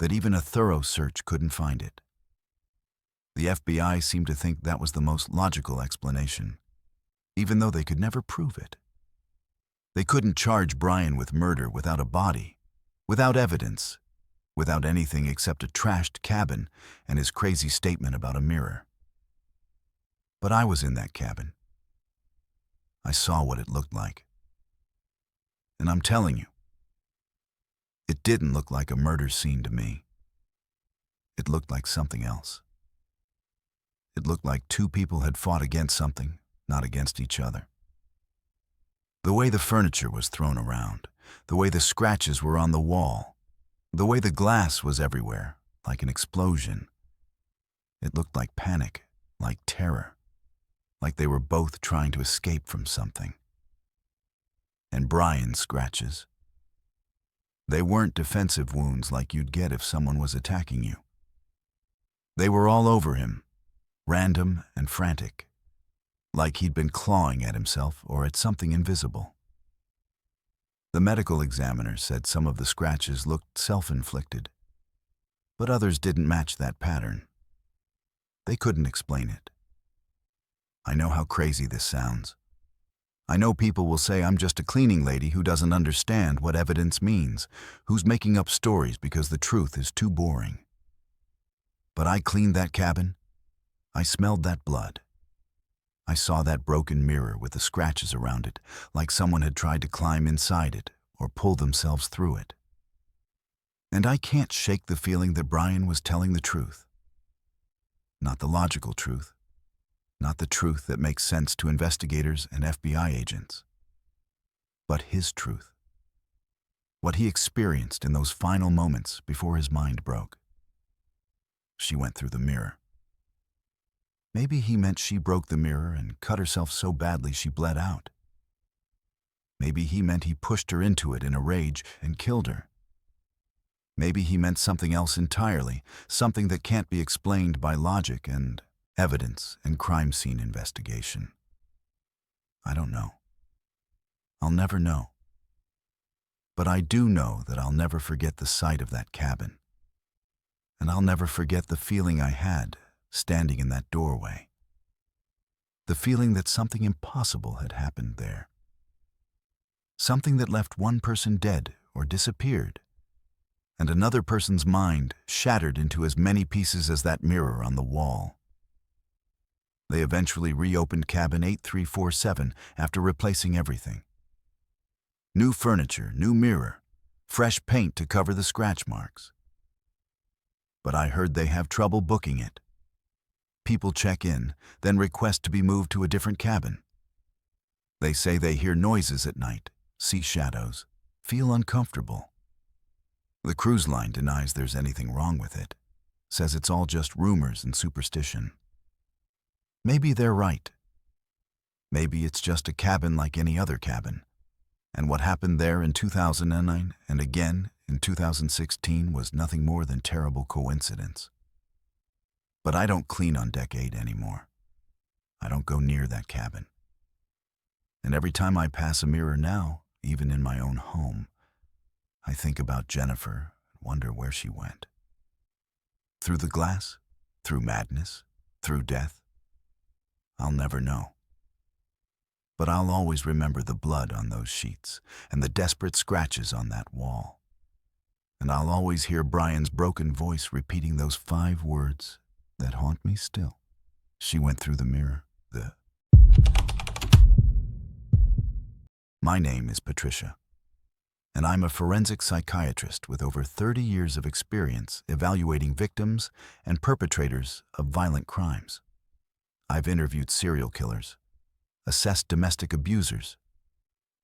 that even a thorough search couldn't find it. The FBI seemed to think that was the most logical explanation, even though they could never prove it. They couldn't charge Brian with murder without a body, without evidence, without anything except a trashed cabin and his crazy statement about a mirror. But I was in that cabin. I saw what it looked like. And I'm telling you, it didn't look like a murder scene to me. It looked like something else. It looked like two people had fought against something, not against each other. The way the furniture was thrown around, the way the scratches were on the wall, the way the glass was everywhere, like an explosion. It looked like panic, like terror, like they were both trying to escape from something. And Brian's scratches. They weren't defensive wounds like you'd get if someone was attacking you. They were all over him, random and frantic, like he'd been clawing at himself or at something invisible. The medical examiner said some of the scratches looked self-inflicted, but others didn't match that pattern. They couldn't explain it. I know how crazy this sounds. I know people will say I'm just a cleaning lady who doesn't understand what evidence means, who's making up stories because the truth is too boring. But I cleaned that cabin. I smelled that blood. I saw that broken mirror with the scratches around it, like someone had tried to climb inside it or pull themselves through it. And I can't shake the feeling that Brian was telling the truth. Not the logical truth. Not the truth that makes sense to investigators and FBI agents. But his truth. What he experienced in those final moments before his mind broke. She went through the mirror. Maybe he meant she broke the mirror and cut herself so badly she bled out. Maybe he meant he pushed her into it in a rage and killed her. Maybe he meant something else entirely, something that can't be explained by logic and evidence and crime scene investigation. I don't know. I'll never know. But I do know that I'll never forget the sight of that cabin. And I'll never forget the feeling I had standing in that doorway. The feeling that something impossible had happened there. Something that left one person dead or disappeared, and another person's mind shattered into as many pieces as that mirror on the wall. They eventually reopened cabin 8347 after replacing everything. New furniture, new mirror, fresh paint to cover the scratch marks. But I heard they have trouble booking it. People check in, then request to be moved to a different cabin. They say they hear noises at night, see shadows, feel uncomfortable. The cruise line denies there's anything wrong with it, says it's all just rumors and superstition. Maybe they're right. Maybe it's just a cabin like any other cabin, and what happened there in 2009 and again in 2016 was nothing more than terrible coincidence. But I don't clean on Deck 8 anymore. I don't go near that cabin. And every time I pass a mirror now, even in my own home, I think about Jennifer and wonder where she went. Through the glass, through madness, through death. I'll never know. But I'll always remember the blood on those sheets and the desperate scratches on that wall. And I'll always hear Brian's broken voice repeating those 5 words that haunt me still. She went through the mirror. My name is Patricia, and I'm a forensic psychiatrist with over 30 years of experience evaluating victims and perpetrators of violent crimes. I've interviewed serial killers, assessed domestic abusers,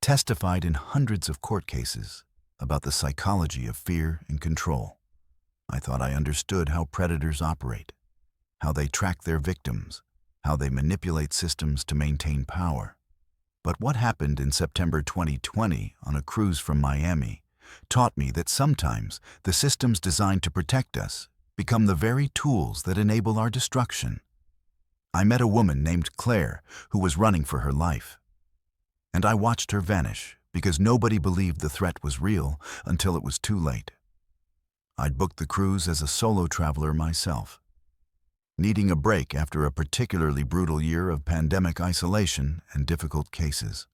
testified in hundreds of court cases about the psychology of fear and control. I thought I understood how predators operate, how they track their victims, how they manipulate systems to maintain power. But what happened in September 2020 on a cruise from Miami taught me that sometimes the systems designed to protect us become the very tools that enable our destruction. I met a woman named Claire who was running for her life. And I watched her vanish because nobody believed the threat was real until it was too late. I'd booked the cruise as a solo traveler myself, needing a break after a particularly brutal year of pandemic isolation and difficult cases.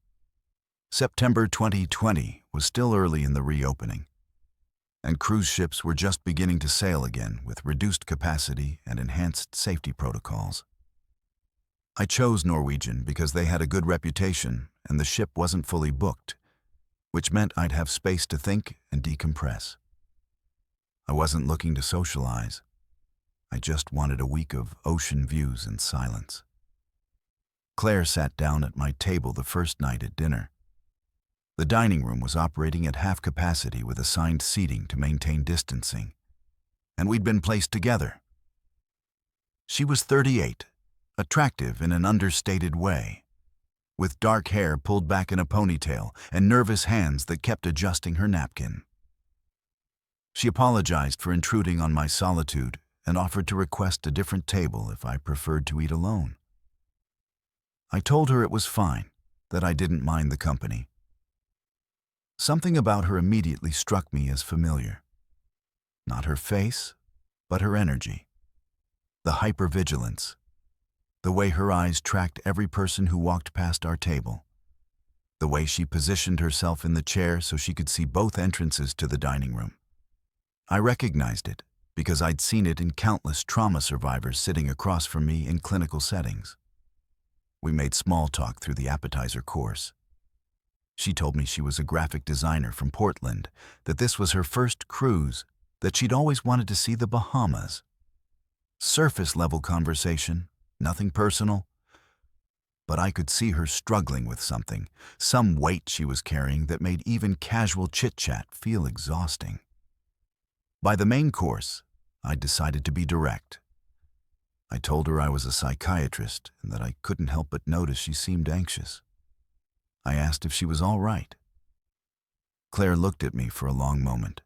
September 2020 was still early in the reopening. and cruise ships were just beginning to sail again with reduced capacity and enhanced safety protocols. I chose Norwegian because they had a good reputation and the ship wasn't fully booked, which meant I'd have space to think and decompress. I wasn't looking to socialize. I just wanted a week of ocean views and silence. Claire sat down at my table the first night at dinner. The dining room was operating at half capacity with assigned seating to maintain distancing, and we'd been placed together. She was 38, attractive in an understated way, with dark hair pulled back in a ponytail and nervous hands that kept adjusting her napkin. She apologized for intruding on my solitude and offered to request a different table if I preferred to eat alone. I told her it was fine, that I didn't mind the company. Something about her immediately struck me as familiar. Not her face, but her energy. The hypervigilance. The way her eyes tracked every person who walked past our table. The way she positioned herself in the chair so she could see both entrances to the dining room. I recognized it because I'd seen it in countless trauma survivors sitting across from me in clinical settings. We made small talk through the appetizer course. She told me she was a graphic designer from Portland, that this was her first cruise, that she'd always wanted to see the Bahamas. Surface-level conversation, nothing personal. But I could see her struggling with something, some weight she was carrying that made even casual chit-chat feel exhausting. By the main course, I decided to be direct. I told her I was a psychiatrist and that I couldn't help but notice she seemed anxious. I asked if she was all right. Claire looked at me for a long moment,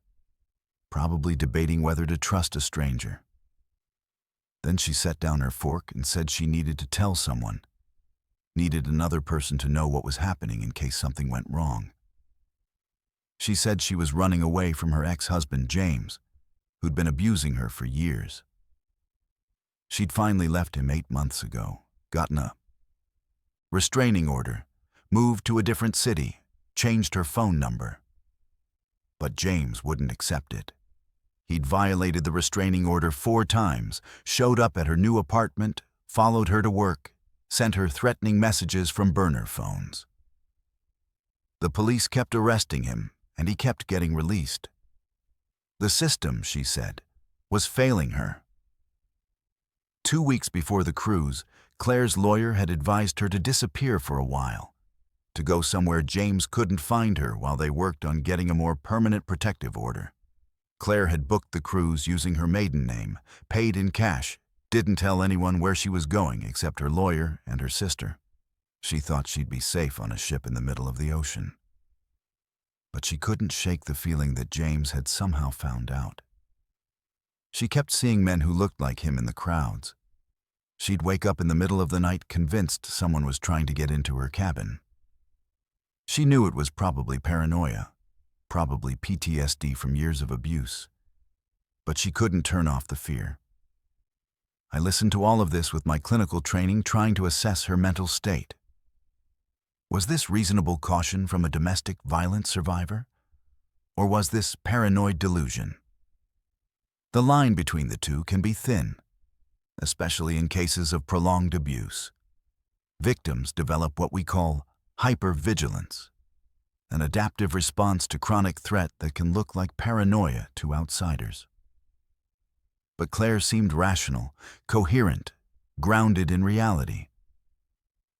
probably debating whether to trust a stranger. Then she set down her fork and said she needed to tell someone, needed another person to know what was happening in case something went wrong. She said she was running away from her ex-husband, James, who'd been abusing her for years. She'd finally left him 8 months ago, gotten a restraining order, moved to a different city, changed her phone number. But James wouldn't accept it. He'd violated the restraining order 4 times, showed up at her new apartment, followed her to work, sent her threatening messages from burner phones. The police kept arresting him, and he kept getting released. The system, she said, was failing her. 2 weeks before the cruise, Claire's lawyer had advised her to disappear for a while, to go somewhere James couldn't find her while they worked on getting a more permanent protective order. Claire had booked the cruise using her maiden name, paid in cash, didn't tell anyone where she was going except her lawyer and her sister. She thought she'd be safe on a ship in the middle of the ocean. But she couldn't shake the feeling that James had somehow found out. She kept seeing men who looked like him in the crowds. She'd wake up in the middle of the night convinced someone was trying to get into her cabin. She knew it was probably paranoia, probably PTSD from years of abuse, but she couldn't turn off the fear. I listened to all of this with my clinical training, trying to assess her mental state. Was this reasonable caution from a domestic violence survivor? Or was this paranoid delusion? The line between the two can be thin, especially in cases of prolonged abuse. Victims develop what we call hypervigilance, an adaptive response to chronic threat that can look like paranoia to outsiders. But Claire seemed rational, coherent, grounded in reality.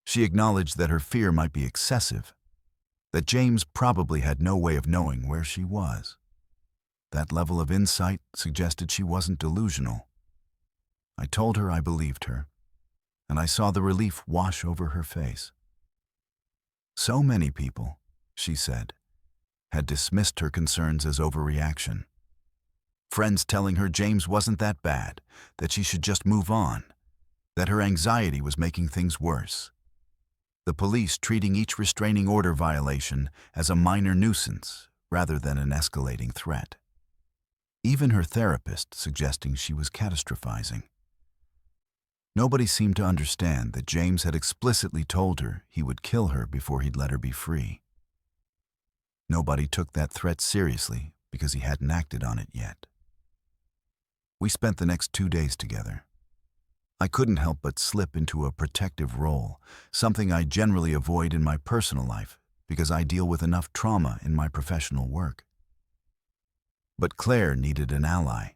She acknowledged that her fear might be excessive, that James probably had no way of knowing where she was. That level of insight suggested she wasn't delusional. I told her I believed her, and I saw the relief wash over her face. So many people, she said, had dismissed her concerns as overreaction. Friends telling her James wasn't that bad, that she should just move on, that her anxiety was making things worse. The police treating each restraining order violation as a minor nuisance rather than an escalating threat. Even her therapist suggesting she was catastrophizing. Nobody seemed to understand that James had explicitly told her he would kill her before he'd let her be free. Nobody took that threat seriously because he hadn't acted on it yet. We spent the next 2 days together. I couldn't help but slip into a protective role, something I generally avoid in my personal life because I deal with enough trauma in my professional work. But Claire needed an ally,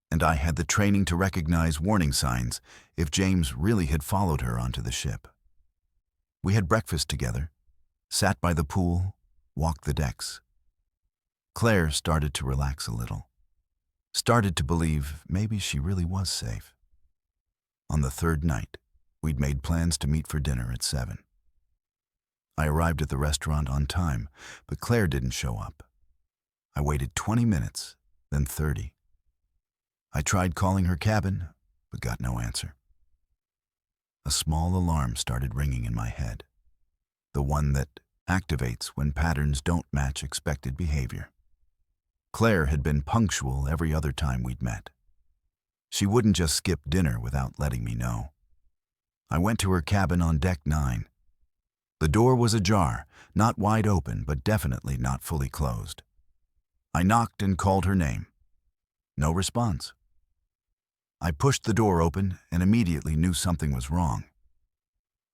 and I had the training to recognize warning signs if James really had followed her onto the ship. We had breakfast together, sat by the pool, walked the decks. Claire started to relax a little, started to believe maybe she really was safe. On the third night, we'd made plans to meet for dinner at 7. I arrived at the restaurant on time, but Claire didn't show up. I waited 20 minutes, then 30. I tried calling her cabin, but got no answer. A small alarm started ringing in my head, the one that activates when patterns don't match expected behavior. Claire had been punctual every other time we'd met. She wouldn't just skip dinner without letting me know. I went to her cabin on deck 9. The door was ajar, not wide open, but definitely not fully closed. I knocked and called her name. No response. I pushed the door open and immediately knew something was wrong.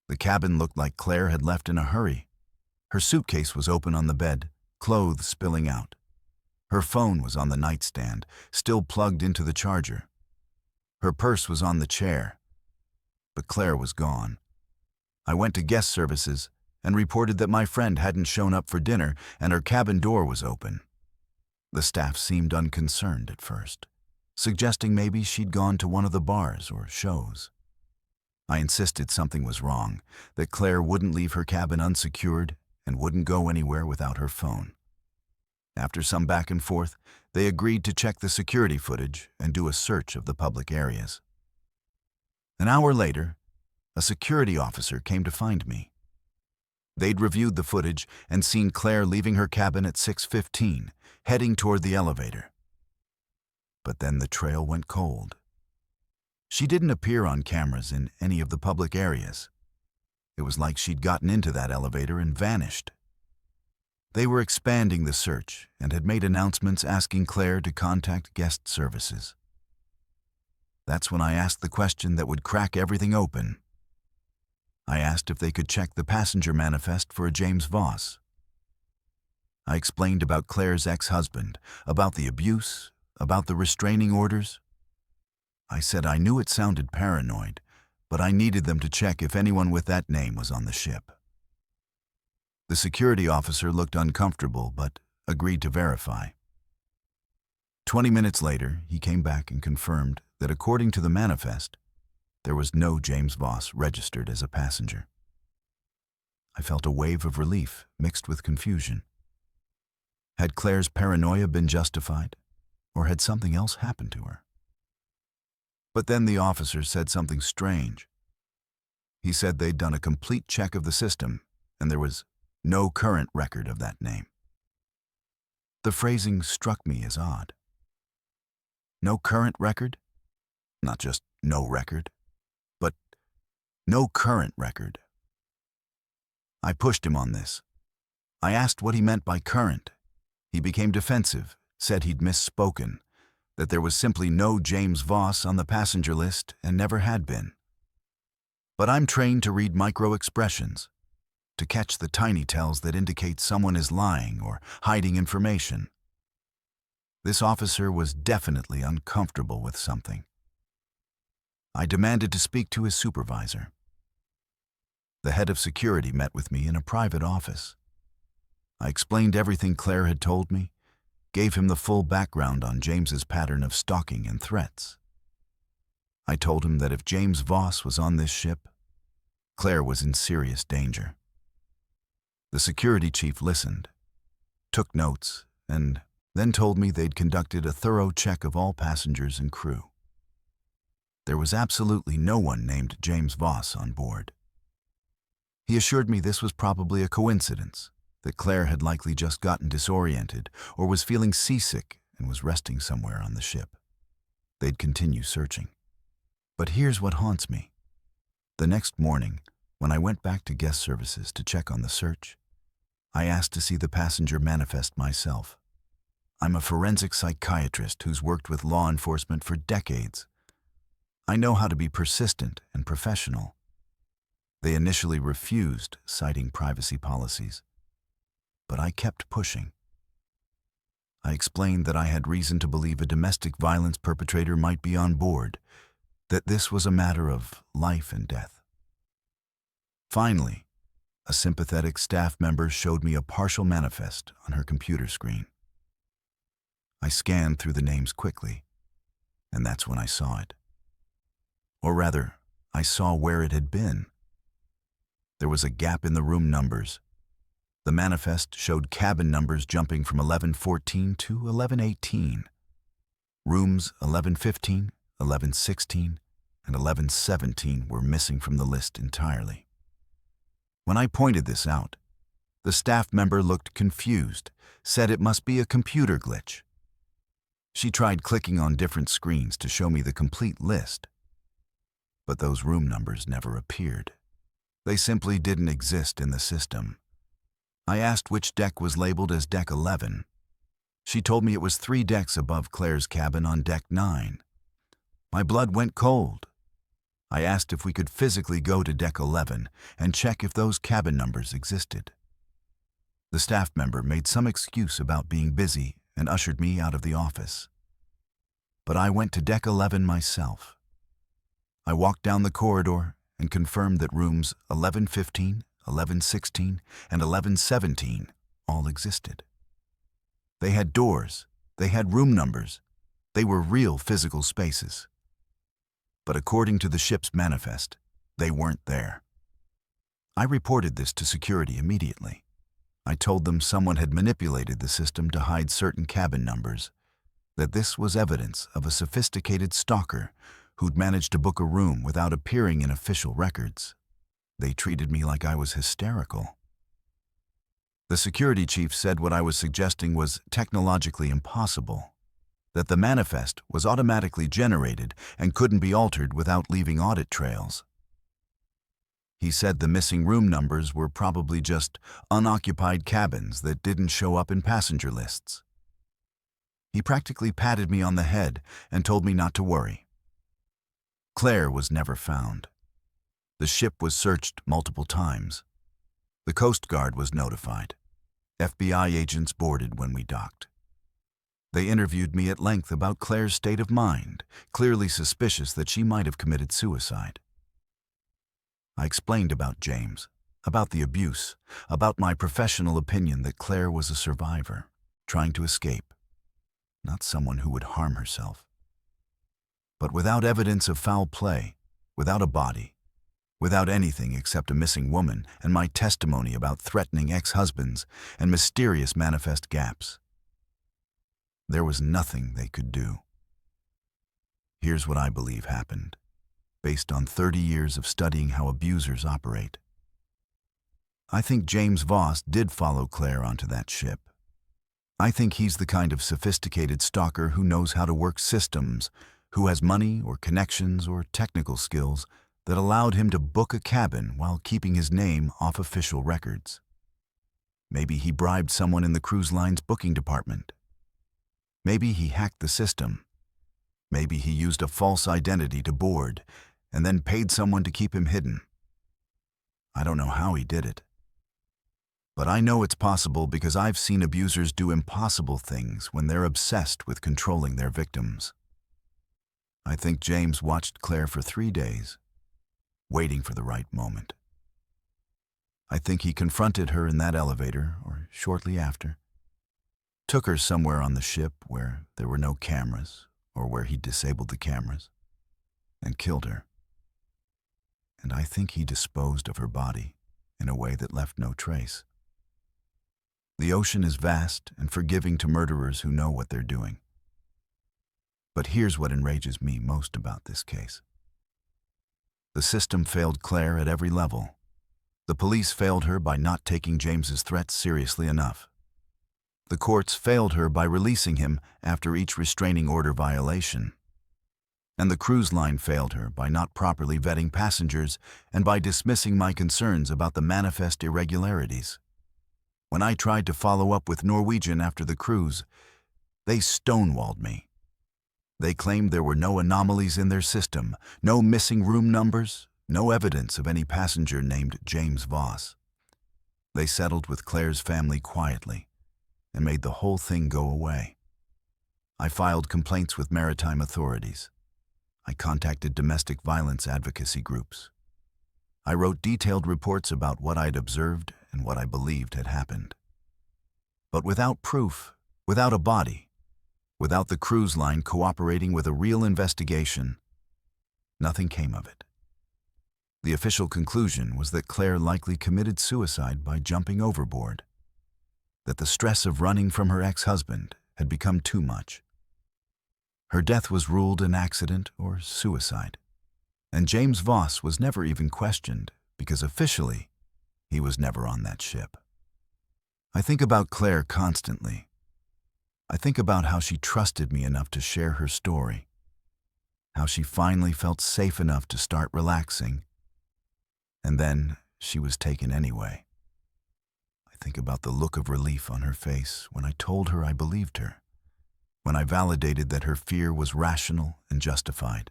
The cabin looked like Claire had left in a hurry. Her suitcase was open on the bed, clothes spilling out. Her phone was on the nightstand, still plugged into the charger. Her purse was on the chair, but Claire was gone. I went to guest services and reported that my friend hadn't shown up for dinner and her cabin door was open. The staff seemed unconcerned at first, suggesting maybe she'd gone to one of the bars or shows. I insisted something was wrong, that Claire wouldn't leave her cabin unsecured and wouldn't go anywhere without her phone. After some back and forth, they agreed to check the security footage and do a search of the public areas. An hour later, a security officer came to find me. They'd reviewed the footage and seen Claire leaving her cabin at 6:15, heading toward the elevator. But then the trail went cold. She didn't appear on cameras in any of the public areas. It was like she'd gotten into that elevator and vanished. They were expanding the search and had made announcements asking Claire to contact guest services. That's when I asked the question that would crack everything open. I asked if they could check the passenger manifest for a James Voss. I explained about Claire's ex-husband, about the abuse, about the restraining orders. I said I knew it sounded paranoid, but I needed them to check if anyone with that name was on the ship. The security officer looked uncomfortable, but agreed to verify. 20 minutes later, he came back and confirmed that according to the manifest, there was no James Voss registered as a passenger. I felt a wave of relief mixed with confusion. Had Claire's paranoia been justified, or had something else happened to her? But then the officer said something strange. He said they'd done a complete check of the system, and there was no current record of that name. The phrasing struck me as odd. No current record? Not just no record, but no current record. I pushed him on this. I asked what he meant by current. He became defensive, said he'd misspoken, that there was simply no James Voss on the passenger list and never had been. But I'm trained to read micro-expressions, to catch the tiny tells that indicate someone is lying or hiding information. This officer was definitely uncomfortable with something. I demanded to speak to his supervisor. The head of security met with me in a private office. I explained everything Claire had told me, gave him the full background on James's pattern of stalking and threats. I told him that if James Voss was on this ship, Claire was in serious danger. The security chief listened, took notes, and then told me they'd conducted a thorough check of all passengers and crew. There was absolutely no one named James Voss on board. He assured me this was probably a coincidence, that Claire had likely just gotten disoriented or was feeling seasick and was resting somewhere on the ship. They'd continue searching. But here's what haunts me. The next morning, when I went back to guest services to check on the search, I asked to see the passenger manifest myself. I'm a forensic psychiatrist who's worked with law enforcement for decades. I know how to be persistent and professional. They initially refused, citing privacy policies. But I kept pushing. I explained that I had reason to believe a domestic violence perpetrator might be on board, that this was a matter of life and death. Finally, a sympathetic staff member showed me a partial manifest on her computer screen. I scanned through the names quickly, and that's when I saw it. Or rather, I saw where it had been. There was a gap in the room numbers. The manifest showed cabin numbers jumping from 1114 to 1118. Rooms 1115, 1116, and 1117 were missing from the list entirely. When I pointed this out, the staff member looked confused, said it must be a computer glitch. She tried clicking on different screens to show me the complete list. But those room numbers never appeared. They simply didn't exist in the system. I asked which deck was labeled as Deck 11. She told me it was 3 decks above Claire's cabin on Deck 9. My blood went cold. I asked if we could physically go to Deck 11 and check if those cabin numbers existed. The staff member made some excuse about being busy and ushered me out of the office. But I went to Deck 11 myself. I walked down the corridor and confirmed that rooms 1115, 1116, and 1117 all existed. They had doors, they had room numbers, they were real physical spaces. But according to the ship's manifest, they weren't there. I reported this to security immediately. I told them someone had manipulated the system to hide certain cabin numbers, that this was evidence of a sophisticated stalker who'd managed to book a room without appearing in official records. They treated me like I was hysterical. The security chief said what I was suggesting was technologically impossible, that the manifest was automatically generated and couldn't be altered without leaving audit trails. He said the missing room numbers were probably just unoccupied cabins that didn't show up in passenger lists. He practically patted me on the head and told me not to worry. Claire was never found. The ship was searched multiple times. The Coast Guard was notified. FBI agents boarded when we docked. They interviewed me at length about Claire's state of mind, clearly suspicious that she might have committed suicide. I explained about James, about the abuse, about my professional opinion that Claire was a survivor, trying to escape, not someone who would harm herself. But without evidence of foul play, without a body, without anything except a missing woman and my testimony about threatening ex-husbands and mysterious manifest gaps, there was nothing they could do. Here's what I believe happened, based on 30 years of studying how abusers operate. I think James Voss did follow Claire onto that ship. I think he's the kind of sophisticated stalker who knows how to work systems, who has money or connections or technical skills that allowed him to book a cabin while keeping his name off official records. Maybe he bribed someone in the cruise line's booking department. Maybe he hacked the system. Maybe he used a false identity to board and then paid someone to keep him hidden. I don't know how he did it. But I know it's possible because I've seen abusers do impossible things when they're obsessed with controlling their victims. I think James watched Claire for 3 days, waiting for the right moment. I think he confronted her in that elevator, or shortly after, took her somewhere on the ship where there were no cameras, or where he disabled the cameras, and killed her. And I think he disposed of her body in a way that left no trace. The ocean is vast and forgiving to murderers who know what they're doing. But here's what enrages me most about this case. The system failed Claire at every level. The police failed her by not taking James's threats seriously enough. The courts failed her by releasing him after each restraining order violation. And the cruise line failed her by not properly vetting passengers and by dismissing my concerns about the manifest irregularities. When I tried to follow up with Norwegian after the cruise, They stonewalled me. They claimed there were no anomalies in their system, no missing room numbers, no evidence of any passenger named James Voss. They settled with Claire's family quietly and made the whole thing go away. I filed complaints with maritime authorities. I contacted domestic violence advocacy groups. I wrote detailed reports about what I'd observed and what I believed had happened. But without proof, without a body, without the cruise line cooperating with a real investigation, nothing came of it. The official conclusion was that Claire likely committed suicide by jumping overboard, that the stress of running from her ex-husband had become too much. Her death was ruled an accident or suicide, and James Voss was never even questioned because officially he was never on that ship. I think about Claire constantly. I think about how she trusted me enough to share her story, how she finally felt safe enough to start relaxing, and then she was taken anyway. I think about the look of relief on her face when I told her I believed her, when I validated that her fear was rational and justified.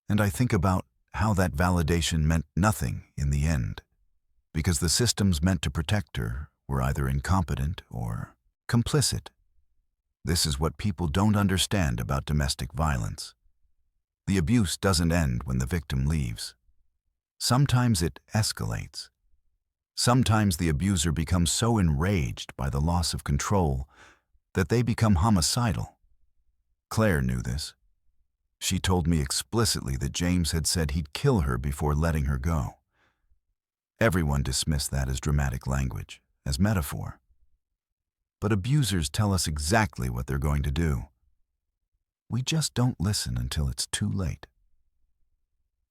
And I think about how that validation meant nothing in the end, because the systems meant to protect her were either incompetent or complicit. This is what people don't understand about domestic violence. The abuse doesn't end when the victim leaves. Sometimes it escalates. Sometimes the abuser becomes so enraged by the loss of control that they become homicidal. Claire knew this. She told me explicitly that James had said he'd kill her before letting her go. Everyone dismissed that as dramatic language, as metaphor. But abusers tell us exactly what they're going to do. We just don't listen until it's too late.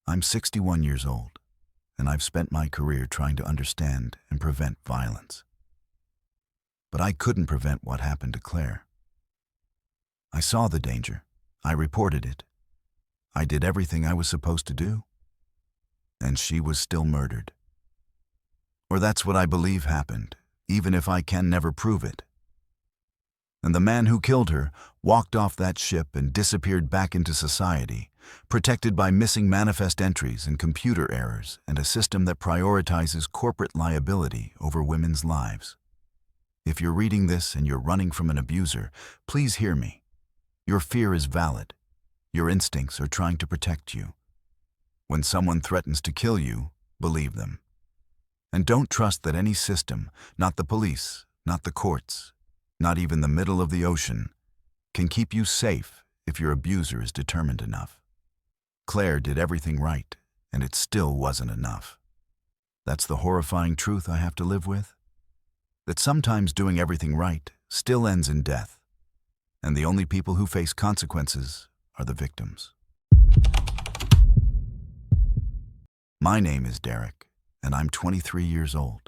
I'm 61 years old, and I've spent my career trying to understand and prevent violence. But I couldn't prevent what happened to Claire. I saw the danger. I reported it. I did everything I was supposed to do. And she was still murdered. Or that's what I believe happened, even if I can never prove it. And the man who killed her walked off that ship and disappeared back into society, protected by missing manifest entries and computer errors and a system that prioritizes corporate liability over women's lives. If you're reading this and you're running from an abuser, please hear me. Your fear is valid. Your instincts are trying to protect you. When someone threatens to kill you, believe them. And don't trust that any system, not the police, not the courts, not even the middle of the ocean, can keep you safe if your abuser is determined enough. Claire did everything right, and it still wasn't enough. That's the horrifying truth I have to live with. That sometimes doing everything right still ends in death, and the only people who face consequences are the victims. My name is Derek, and I'm 23 years old.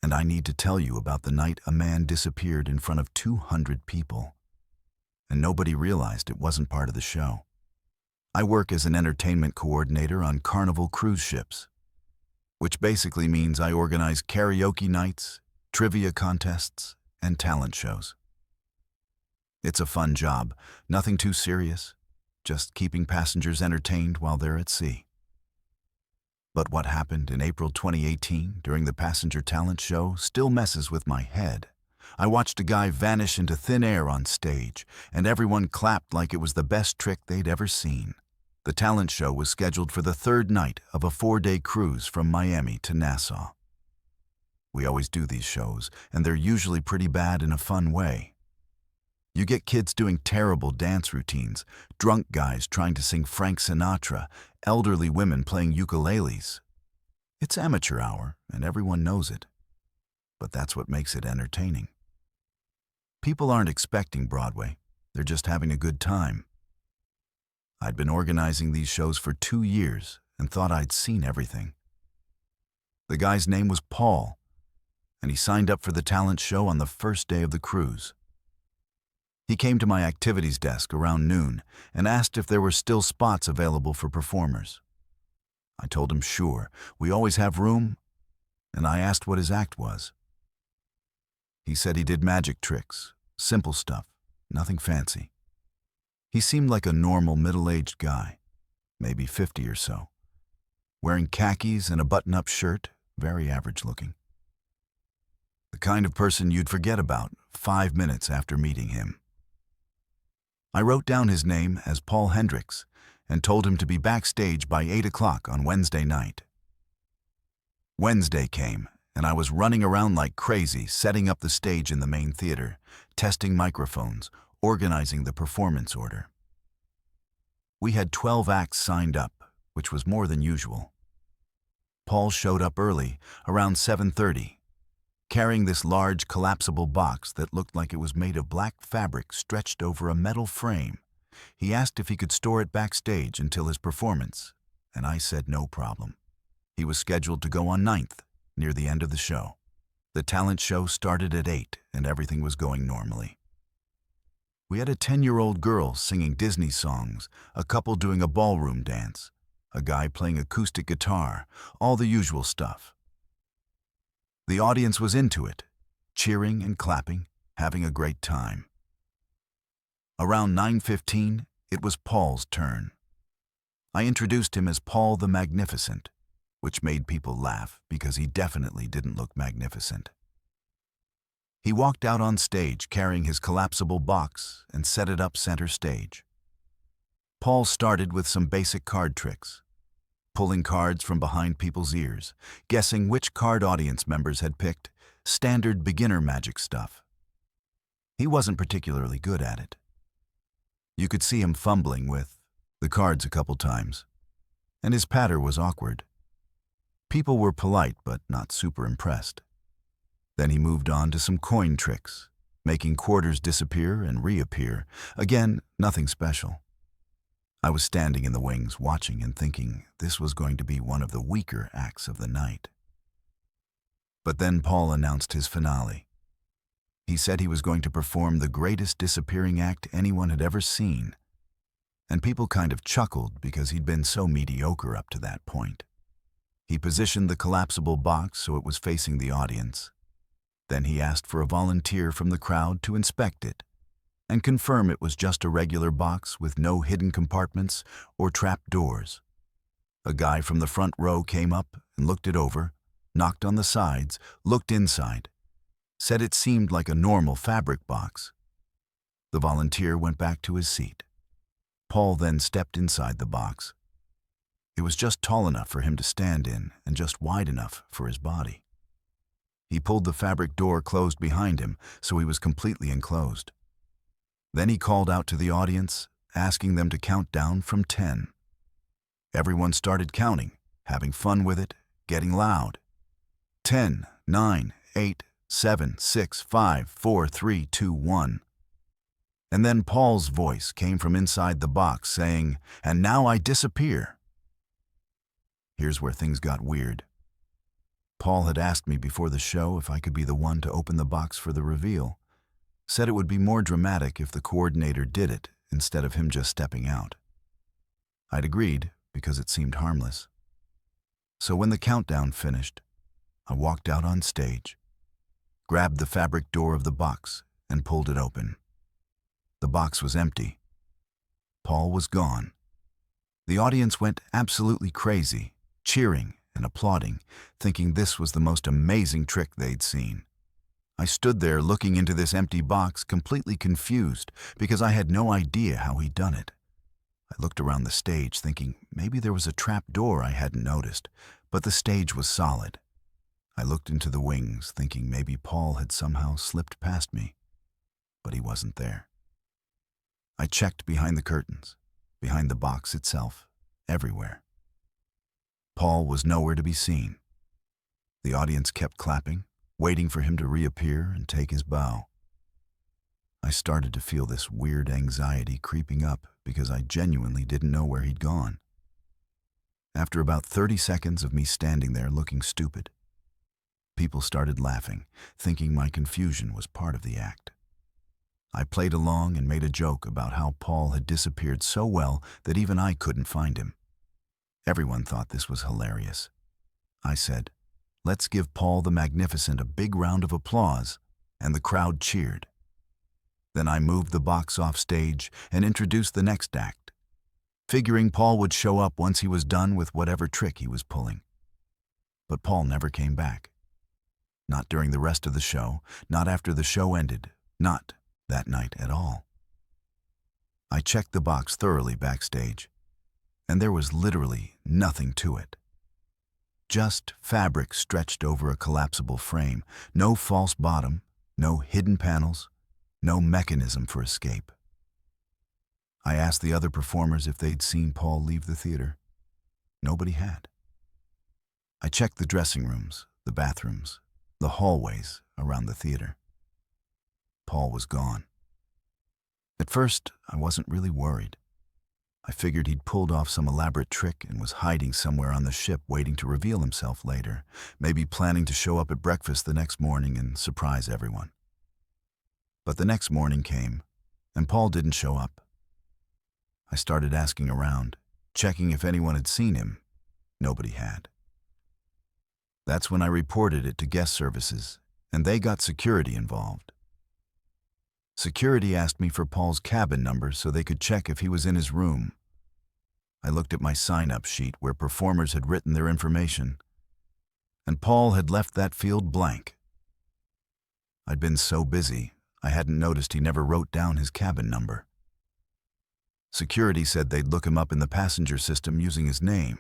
And I need to tell you about the night a man disappeared in front of 200 people. And nobody realized it wasn't part of the show. I work as an entertainment coordinator on Carnival cruise ships, which basically means I organize karaoke nights, trivia contests, and talent shows. It's a fun job, nothing too serious, just keeping passengers entertained while they're at sea. But what happened in April 2018 during the passenger talent show still messes with my head. I watched a guy vanish into thin air on stage, and everyone clapped like it was the best trick they'd ever seen. The talent show was scheduled for the third night of a 4-day cruise from Miami to Nassau. We always do these shows, and they're usually pretty bad in a fun way. You get kids doing terrible dance routines, drunk guys trying to sing Frank Sinatra, elderly women playing ukuleles. It's amateur hour, and everyone knows it. But that's what makes it entertaining. People aren't expecting Broadway. They're just having a good time. I'd been organizing these shows for 2 years and thought I'd seen everything. The guy's name was Paul, and he signed up for the talent show on the first day of the cruise. He came to my activities desk around noon and asked if there were still spots available for performers. I told him sure, we always have room, and I asked what his act was. He said he did magic tricks, simple stuff, nothing fancy. He seemed like a normal middle-aged guy, maybe 50 or so, wearing khakis and a button-up shirt, very average looking. The kind of person you'd forget about 5 minutes after meeting him. I wrote down his name as Paul Hendricks and told him to be backstage by 8 o'clock on Wednesday night. Wednesday came, and I was running around like crazy, setting up the stage in the main theater, testing microphones, organizing the performance order. We had 12 acts signed up, which was more than usual. Paul showed up early, around 7:30, carrying this large collapsible box that looked like it was made of black fabric stretched over a metal frame. He asked if he could store it backstage until his performance, and I said no problem. He was scheduled to go on 9th, near the end of the show. The talent show started at 8, and everything was going normally. We had a 10-year-old girl singing Disney songs, a couple doing a ballroom dance, a guy playing acoustic guitar, all the usual stuff. The audience was into it, cheering and clapping, having a great time. Around 9:15, it was Paul's turn. I introduced him as Paul the Magnificent, which made people laugh because he definitely didn't look magnificent. He walked out on stage carrying his collapsible box and set it up center stage. Paul started with some basic card tricks, pulling cards from behind people's ears, guessing which card audience members had picked, standard beginner magic stuff. He wasn't particularly good at it. You could see him fumbling with the cards a couple times, and his patter was awkward. People were polite but not super impressed. Then he moved on to some coin tricks, making quarters disappear and reappear. Again, nothing special. I was standing in the wings watching and thinking this was going to be one of the weaker acts of the night. But then Paul announced his finale. He said he was going to perform the greatest disappearing act anyone had ever seen, and people kind of chuckled because he'd been so mediocre up to that point. He positioned the collapsible box so it was facing the audience. Then he asked for a volunteer from the crowd to inspect it and confirm it was just a regular box with no hidden compartments or trap doors. A guy from the front row came up and looked it over, knocked on the sides, looked inside, said it seemed like a normal fabric box. The volunteer went back to his seat. Paul then stepped inside the box. It was just tall enough for him to stand in and just wide enough for his body. He pulled the fabric door closed behind him so he was completely enclosed. Then he called out to the audience, asking them to count down from 10. Everyone started counting, having fun with it, getting loud. 10, 9, 8, 7, 6, 5, 4, 3, 2, 1. And then Paul's voice came from inside the box saying, "And now I disappear." Here's where things got weird. Paul had asked me before the show if I could be the one to open the box for the reveal. Said it would be more dramatic if the coordinator did it instead of him just stepping out. I'd agreed because it seemed harmless. So when the countdown finished, I walked out on stage, grabbed the fabric door of the box, and pulled it open. The box was empty. Paul was gone. The audience went absolutely crazy, cheering and applauding, thinking this was the most amazing trick they'd seen. I stood there looking into this empty box, completely confused because I had no idea how he'd done it. I looked around the stage thinking maybe there was a trap door I hadn't noticed, but the stage was solid. I looked into the wings thinking maybe Paul had somehow slipped past me, but he wasn't there. I checked behind the curtains, behind the box itself, everywhere. Paul was nowhere to be seen. The audience kept clapping, waiting for him to reappear and take his bow. I started to feel this weird anxiety creeping up because I genuinely didn't know where he'd gone. After about 30 seconds of me standing there looking stupid, people started laughing, thinking my confusion was part of the act. I played along and made a joke about how Paul had disappeared so well that even I couldn't find him. Everyone thought this was hilarious. I said, "Let's give Paul the Magnificent a big round of applause," and the crowd cheered. Then I moved the box off stage and introduced the next act, figuring Paul would show up once he was done with whatever trick he was pulling. But Paul never came back. Not during the rest of the show, not after the show ended, not that night at all. I checked the box thoroughly backstage, and there was literally nothing to it. Just fabric stretched over a collapsible frame, no false bottom, no hidden panels, no mechanism for escape. I asked the other performers if they'd seen Paul leave the theater. Nobody had. I checked the dressing rooms, the bathrooms, the hallways around the theater. Paul was gone. At first, I wasn't really worried. I figured he'd pulled off some elaborate trick and was hiding somewhere on the ship waiting to reveal himself later, maybe planning to show up at breakfast the next morning and surprise everyone. But the next morning came, and Paul didn't show up. I started asking around, checking if anyone had seen him. Nobody had. That's when I reported it to guest services, and they got security involved. Security asked me for Paul's cabin number so they could check if he was in his room. I looked at my sign-up sheet where performers had written their information, and Paul had left that field blank. I'd been so busy, I hadn't noticed he never wrote down his cabin number. Security said they'd look him up in the passenger system using his name.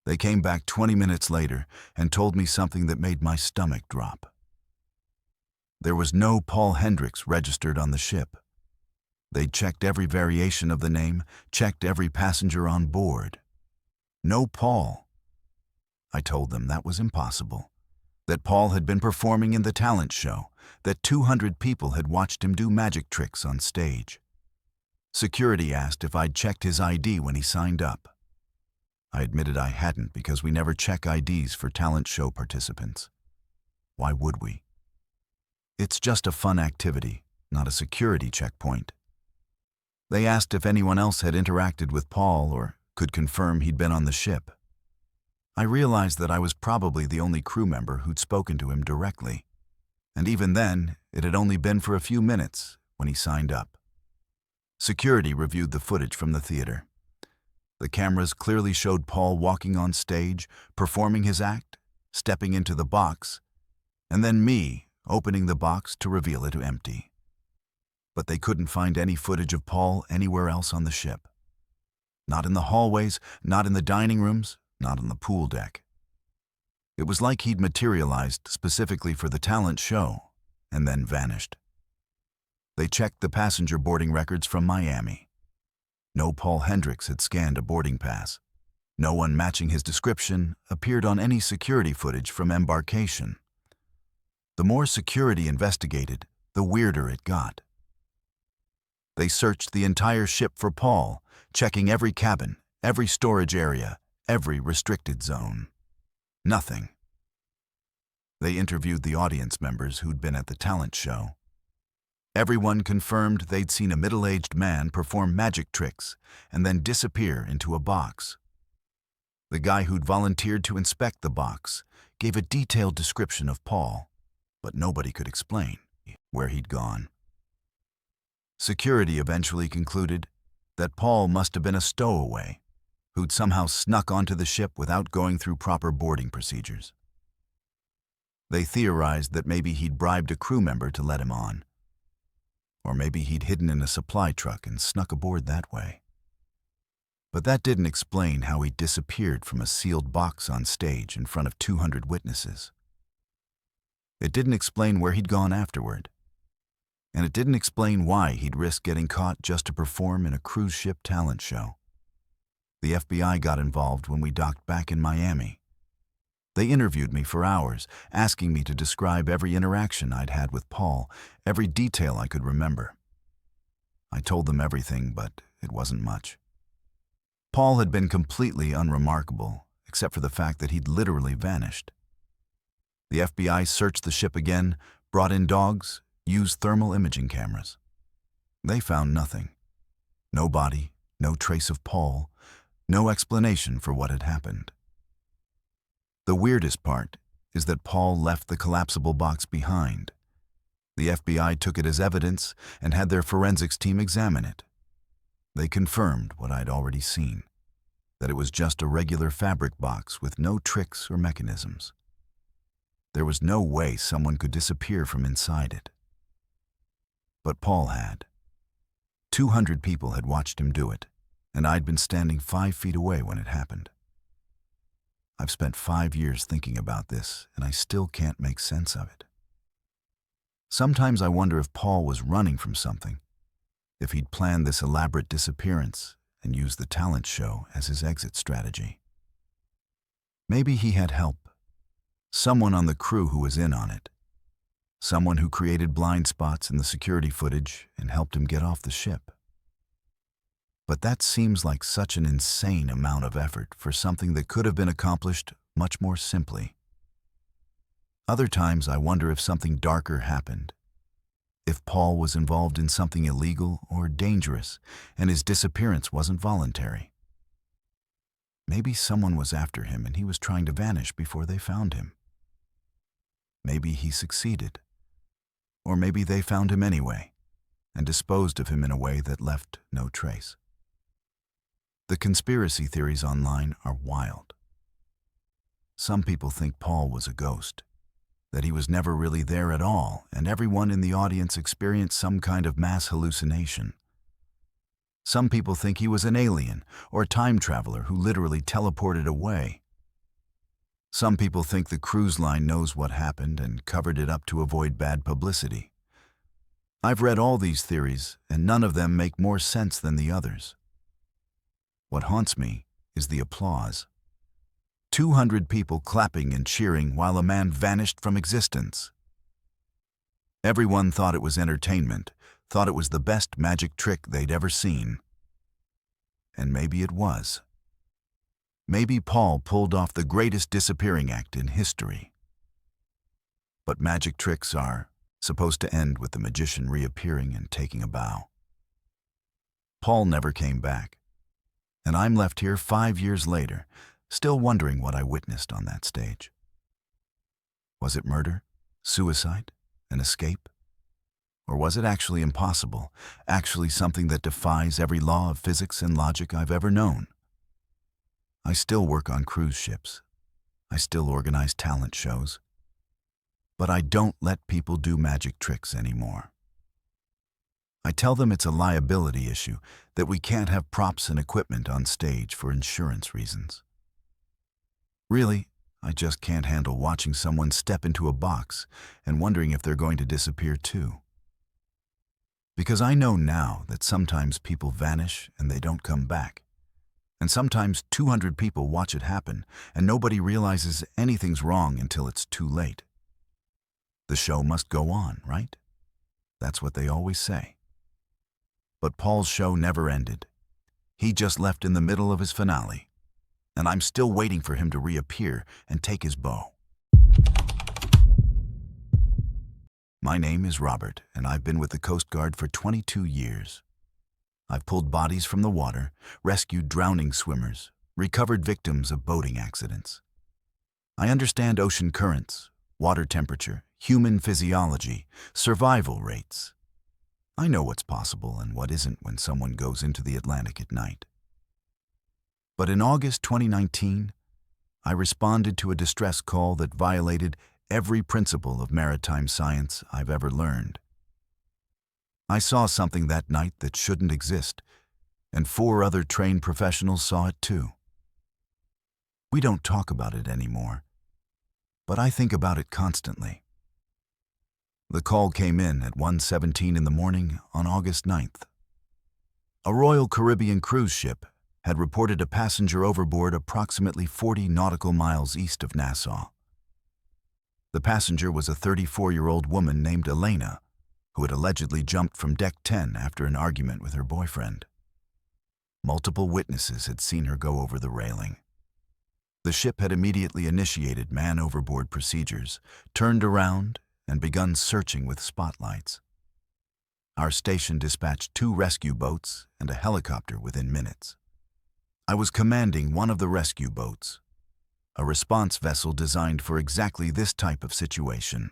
They came back 20 minutes later and told me something that made my stomach drop. There was no Paul Hendricks registered on the ship. They'd checked every variation of the name, checked every passenger on board. No Paul. I told them that was impossible, that Paul had been performing in the talent show, that 200 people had watched him do magic tricks on stage. Security asked if I'd checked his ID when he signed up. I admitted I hadn't because we never check IDs for talent show participants. Why would we? It's just a fun activity, not a security checkpoint. They asked if anyone else had interacted with Paul or could confirm he'd been on the ship. I realized that I was probably the only crew member who'd spoken to him directly, and even then, it had only been for a few minutes when he signed up. Security reviewed the footage from the theater. The cameras clearly showed Paul walking on stage, performing his act, stepping into the box, and then me opening the box to reveal it empty. But they couldn't find any footage of Paul anywhere else on the ship. Not in the hallways, not in the dining rooms, not on the pool deck. It was like he'd materialized specifically for the talent show and then vanished. They checked the passenger boarding records from Miami. No Paul Hendricks had scanned a boarding pass. No one matching his description appeared on any security footage from embarkation. The more security investigated, the weirder it got. They searched the entire ship for Paul, checking every cabin, every storage area, every restricted zone. Nothing. They interviewed the audience members who'd been at the talent show. Everyone confirmed they'd seen a middle-aged man perform magic tricks and then disappear into a box. The guy who'd volunteered to inspect the box gave a detailed description of Paul, but nobody could explain where he'd gone. Security eventually concluded that Paul must have been a stowaway who'd somehow snuck onto the ship without going through proper boarding procedures. They theorized that maybe he'd bribed a crew member to let him on, or maybe he'd hidden in a supply truck and snuck aboard that way. But that didn't explain how he disappeared from a sealed box on stage in front of 200 witnesses. It didn't explain where he'd gone afterward. And it didn't explain why he'd risk getting caught just to perform in a cruise ship talent show. The FBI got involved when we docked back in Miami. They interviewed me for hours, asking me to describe every interaction I'd had with Paul, every detail I could remember. I told them everything, but it wasn't much. Paul had been completely unremarkable, except for the fact that he'd literally vanished. The FBI searched the ship again, brought in dogs, used thermal imaging cameras. They found nothing. No body, no trace of Paul, no explanation for what had happened. The weirdest part is that Paul left the collapsible box behind. The FBI took it as evidence and had their forensics team examine it. They confirmed what I'd already seen, that it was just a regular fabric box with no tricks or mechanisms. There was no way someone could disappear from inside it. But Paul had. 200 people had watched him do it, and I'd been standing 5 feet away when it happened. I've spent 5 years thinking about this, and I still can't make sense of it. Sometimes I wonder if Paul was running from something, if he'd planned this elaborate disappearance and used the talent show as his exit strategy. Maybe he had help, someone on the crew who was in on it, someone who created blind spots in the security footage and helped him get off the ship. But that seems like such an insane amount of effort for something that could have been accomplished much more simply. Other times I wonder if something darker happened, if Paul was involved in something illegal or dangerous and his disappearance wasn't voluntary. Maybe someone was after him and he was trying to vanish before they found him. Maybe he succeeded. Or maybe they found him anyway and disposed of him in a way that left no trace. The conspiracy theories online are wild. Some people think Paul was a ghost, that he was never really there at all, and everyone in the audience experienced some kind of mass hallucination. Some people think he was an alien or a time traveler who literally teleported away. Some people think the cruise line knows what happened and covered it up to avoid bad publicity. I've read all these theories, and none of them make more sense than the others. What haunts me is the applause. 200 people clapping and cheering while a man vanished from existence. Everyone thought it was entertainment, thought it was the best magic trick they'd ever seen. And maybe it was. Maybe Paul pulled off the greatest disappearing act in history. But magic tricks are supposed to end with the magician reappearing and taking a bow. Paul never came back, and I'm left here 5 years later, still wondering what I witnessed on that stage. Was it murder, suicide, an escape? Or was it actually impossible, actually something that defies every law of physics and logic I've ever known? I still work on cruise ships. I still organize talent shows. But I don't let people do magic tricks anymore. I tell them it's a liability issue, that we can't have props and equipment on stage for insurance reasons. Really, I just can't handle watching someone step into a box and wondering if they're going to disappear too. Because I know now that sometimes people vanish and they don't come back. And sometimes 200 people watch it happen and nobody realizes anything's wrong until it's too late. The show must go on, right? That's what they always say. But Paul's show never ended. He just left in the middle of his finale. And I'm still waiting for him to reappear and take his bow. My name is Robert, and I've been with the Coast Guard for 22 years. I've pulled bodies from the water, rescued drowning swimmers, recovered victims of boating accidents. I understand ocean currents, water temperature, human physiology, survival rates. I know what's possible and what isn't when someone goes into the Atlantic at night. But in August 2019, I responded to a distress call that violated every principle of maritime science I've ever learned. I saw something that night that shouldn't exist, and 4 other trained professionals saw it too. We don't talk about it anymore, but I think about it constantly. The call came in at 1:17 in the morning on August 9th. A Royal Caribbean cruise ship had reported a passenger overboard approximately 40 nautical miles east of Nassau. The passenger was a 34-year-old woman named Elena, who had allegedly jumped from deck 10 after an argument with her boyfriend. Multiple witnesses had seen her go over the railing. The ship had immediately initiated man-overboard procedures, turned around, and begun searching with spotlights. Our station dispatched 2 rescue boats and a helicopter within minutes. I was commanding one of the rescue boats, a response vessel designed for exactly this type of situation.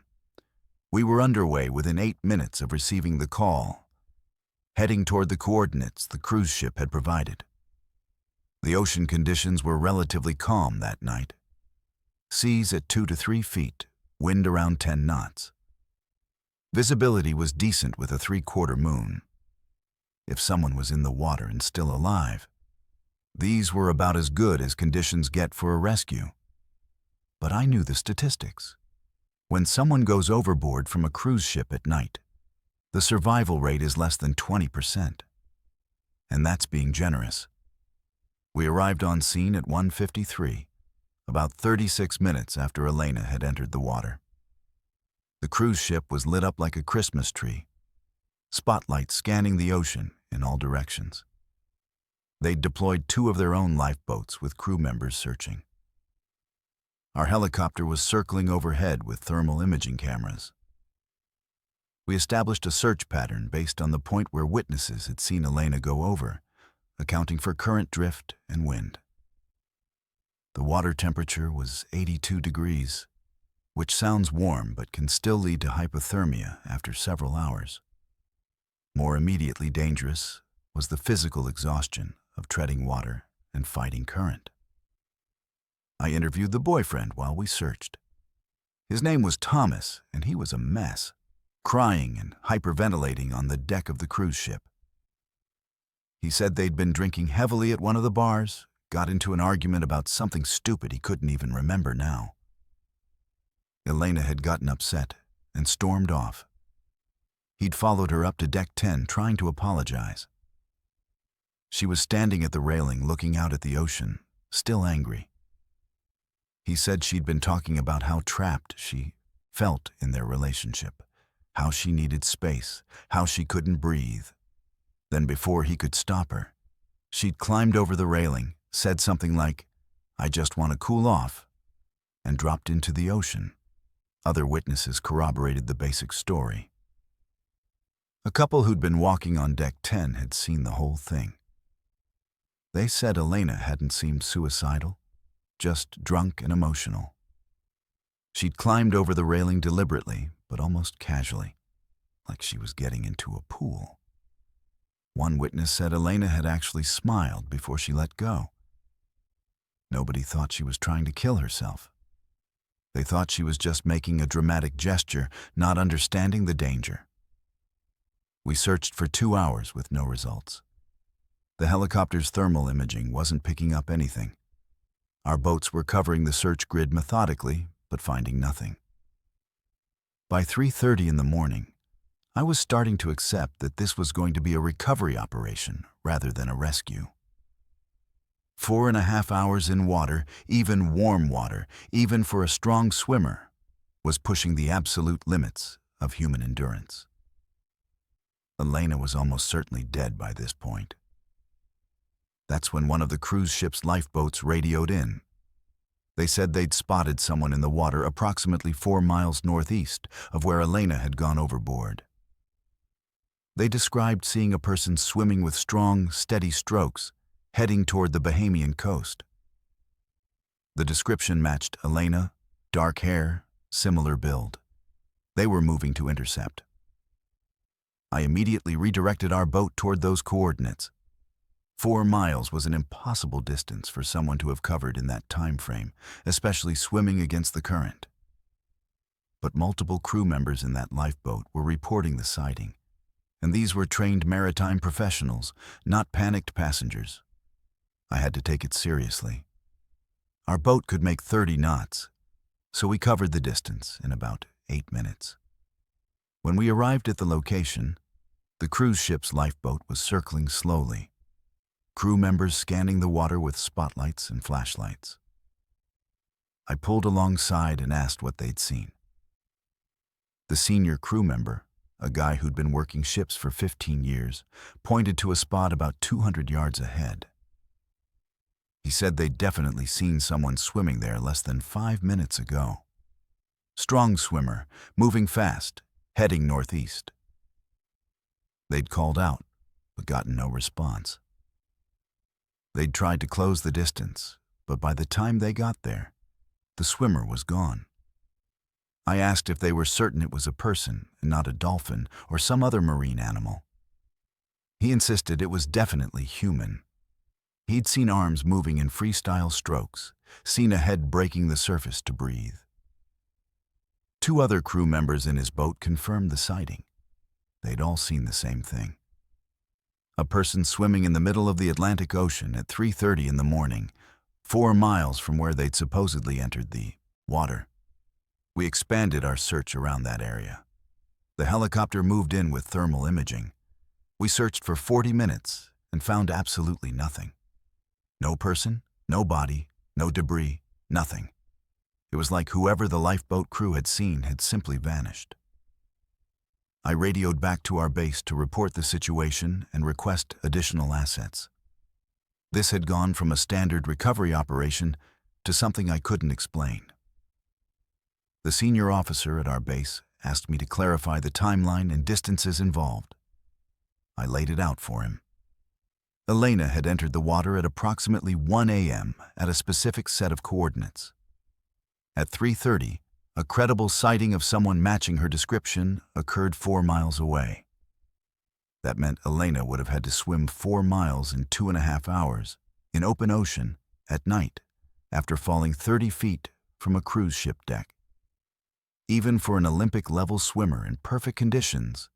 We were underway within 8 minutes of receiving the call, heading toward the coordinates the cruise ship had provided. The ocean conditions were relatively calm that night. Seas at 2 to 3 feet, wind around 10 knots. Visibility was decent with a 3/4 moon. If someone was in the water and still alive, these were about as good as conditions get for a rescue. But I knew the statistics. When someone goes overboard from a cruise ship at night, the survival rate is less than 20%. And that's being generous. We arrived on scene at 1:53, about 36 minutes after Elena had entered the water. The cruise ship was lit up like a Christmas tree, spotlights scanning the ocean in all directions. They'd deployed 2 of their own lifeboats with crew members searching. Our helicopter was circling overhead with thermal imaging cameras. We established a search pattern based on the point where witnesses had seen Elena go over, accounting for current drift and wind. The water temperature was 82 degrees, which sounds warm but can still lead to hypothermia after several hours. More immediately dangerous was the physical exhaustion of treading water and fighting current. I interviewed the boyfriend while we searched. His name was Thomas, and he was a mess, crying and hyperventilating on the deck of the cruise ship. He said they'd been drinking heavily at one of the bars, got into an argument about something stupid he couldn't even remember now. Elena had gotten upset and stormed off. He'd followed her up to deck 10 trying to apologize. She was standing at the railing looking out at the ocean, still angry. He said she'd been talking about how trapped she felt in their relationship, how she needed space, how she couldn't breathe. Then before he could stop her, she'd climbed over the railing, said something like, "I just want to cool off," and dropped into the ocean. Other witnesses corroborated the basic story. A couple who'd been walking on deck 10 had seen the whole thing. They said Elena hadn't seemed suicidal, just drunk and emotional. She'd climbed over the railing deliberately, but almost casually, like she was getting into a pool. One witness said Elena had actually smiled before she let go. Nobody thought she was trying to kill herself. They thought she was just making a dramatic gesture, not understanding the danger. We searched for 2 hours with no results. The helicopter's thermal imaging wasn't picking up anything. Our boats were covering the search grid methodically, but finding nothing. By 3:30 in the morning, I was starting to accept that this was going to be a recovery operation rather than a rescue. 4.5 hours in water, even warm water, even for a strong swimmer, was pushing the absolute limits of human endurance. Elena was almost certainly dead by this point. That's when one of the cruise ship's lifeboats radioed in. They said they'd spotted someone in the water approximately 4 miles northeast of where Elena had gone overboard. They described seeing a person swimming with strong, steady strokes, heading toward the Bahamian coast. The description matched Elena, dark hair, similar build. They were moving to intercept. I immediately redirected our boat toward those coordinates. 4 miles was an impossible distance for someone to have covered in that time frame, especially swimming against the current. But multiple crew members in that lifeboat were reporting the sighting, and these were trained maritime professionals, not panicked passengers. I had to take it seriously. Our boat could make 30 knots, so we covered the distance in about 8 minutes. When we arrived at the location, the cruise ship's lifeboat was circling slowly, crew members scanning the water with spotlights and flashlights. I pulled alongside and asked what they'd seen. The senior crew member, a guy who'd been working ships for 15 years, pointed to a spot about 200 yards ahead. He said they'd definitely seen someone swimming there less than 5 minutes ago. Strong swimmer, moving fast, heading northeast. They'd called out, but gotten no response. They'd tried to close the distance, but by the time they got there, the swimmer was gone. I asked if they were certain it was a person and not a dolphin or some other marine animal. He insisted it was definitely human. He'd seen arms moving in freestyle strokes, seen a head breaking the surface to breathe. 2 other crew members in his boat confirmed the sighting. They'd all seen the same thing. A person swimming in the middle of the Atlantic Ocean at 3:30 in the morning, 4 miles from where they'd supposedly entered the water. We expanded our search around that area. The helicopter moved in with thermal imaging. We searched for 40 minutes and found absolutely nothing. No person, no body, no debris, nothing. It was like whoever the lifeboat crew had seen had simply vanished. I radioed back to our base to report the situation and request additional assets. This had gone from a standard recovery operation to something I couldn't explain. The senior officer at our base asked me to clarify the timeline and distances involved. I laid it out for him. Elena had entered the water at approximately 1 a.m. at a specific set of coordinates. At 3:30, a credible sighting of someone matching her description occurred 4 miles away. That meant Elena would have had to swim 4 miles in 2.5 hours in open ocean at night after falling 30 feet from a cruise ship deck. Even for an Olympic-level swimmer in perfect conditions,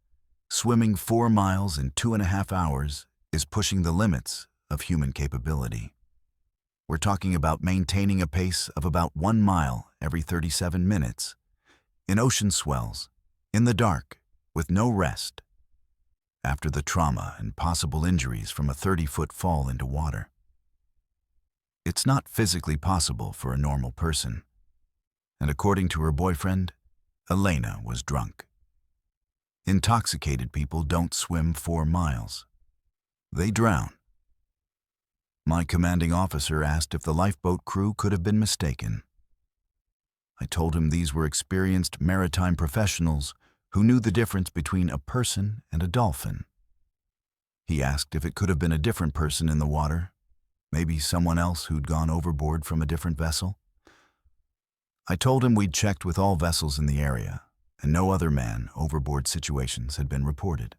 swimming 4 miles in 2.5 hours is pushing the limits of human capability. We're talking about maintaining a pace of about 1 mile every 37 minutes, in ocean swells, in the dark, with no rest, after the trauma and possible injuries from a 30-foot fall into water. It's not physically possible for a normal person, and according to her boyfriend, Elena was drunk. Intoxicated people don't swim 4 miles. They drown. My commanding officer asked if the lifeboat crew could have been mistaken. I told him these were experienced maritime professionals who knew the difference between a person and a dolphin. He asked if it could have been a different person in the water, maybe someone else who'd gone overboard from a different vessel. I told him we'd checked with all vessels in the area, and no other man overboard situations had been reported.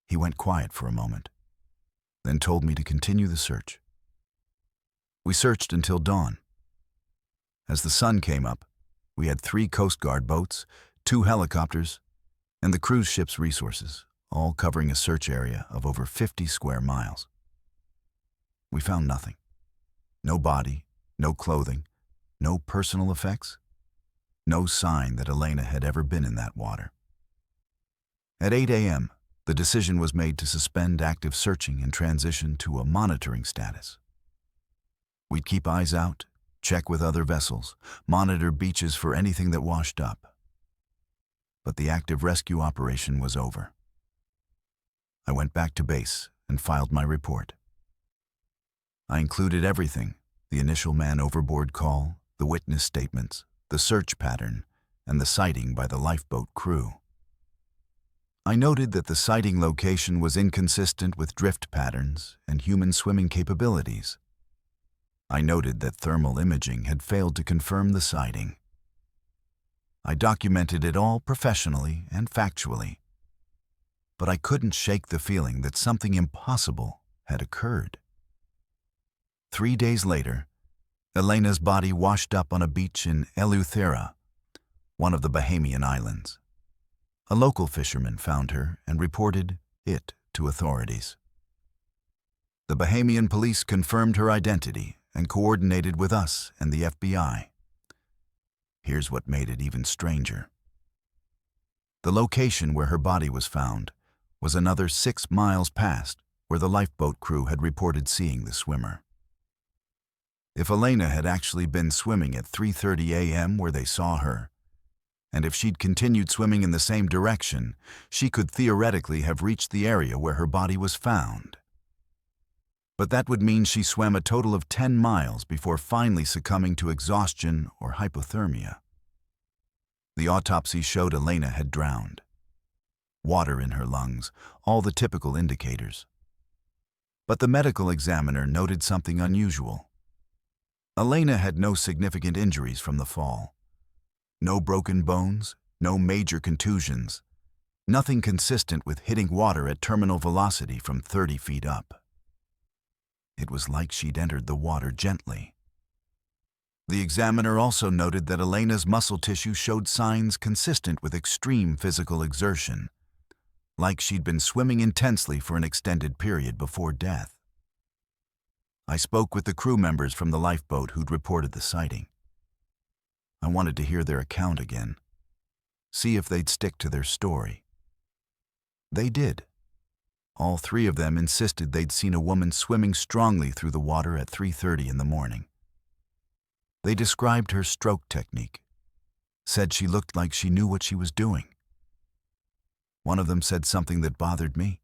He went quiet for a moment, then told me to continue the search. We searched until dawn. As the sun came up, we had 3 Coast Guard boats, 2 helicopters, and the cruise ship's resources, all covering a search area of over 50 square miles. We found nothing. No body, no clothing, no personal effects, no sign that Elena had ever been in that water. At 8 a.m., the decision was made to suspend active searching and transition to a monitoring status. We'd keep eyes out, check with other vessels, monitor beaches for anything that washed up. But the active rescue operation was over. I went back to base and filed my report. I included everything: the initial man overboard call, the witness statements, the search pattern, and the sighting by the lifeboat crew. I noted that the sighting location was inconsistent with drift patterns and human swimming capabilities. I noted that thermal imaging had failed to confirm the sighting. I documented it all professionally and factually, but I couldn't shake the feeling that something impossible had occurred. 3 days later, Elena's body washed up on a beach in Eleuthera, one of the Bahamian islands. A local fisherman found her and reported it to authorities. The Bahamian police confirmed her identity and coordinated with us and the FBI. Here's what made it even stranger. The location where her body was found was another 6 miles past where the lifeboat crew had reported seeing the swimmer. If Elena had actually been swimming at 3:30 a.m. where they saw her, and if she'd continued swimming in the same direction, she could theoretically have reached the area where her body was found. But that would mean she swam a total of 10 miles before finally succumbing to exhaustion or hypothermia. The autopsy showed Elena had drowned. Water in her lungs, all the typical indicators. But the medical examiner noted something unusual. Elena had no significant injuries from the fall. No broken bones, no major contusions, nothing consistent with hitting water at terminal velocity from 30 feet up. It was like she'd entered the water gently. The examiner also noted that Elena's muscle tissue showed signs consistent with extreme physical exertion, like she'd been swimming intensely for an extended period before death. I spoke with the crew members from the lifeboat who'd reported the sighting. I wanted to hear their account again, see if they'd stick to their story. They did. All three of them insisted they'd seen a woman swimming strongly through the water at 3:30 in the morning. They described her stroke technique, said she looked like she knew what she was doing. One of them said something that bothered me.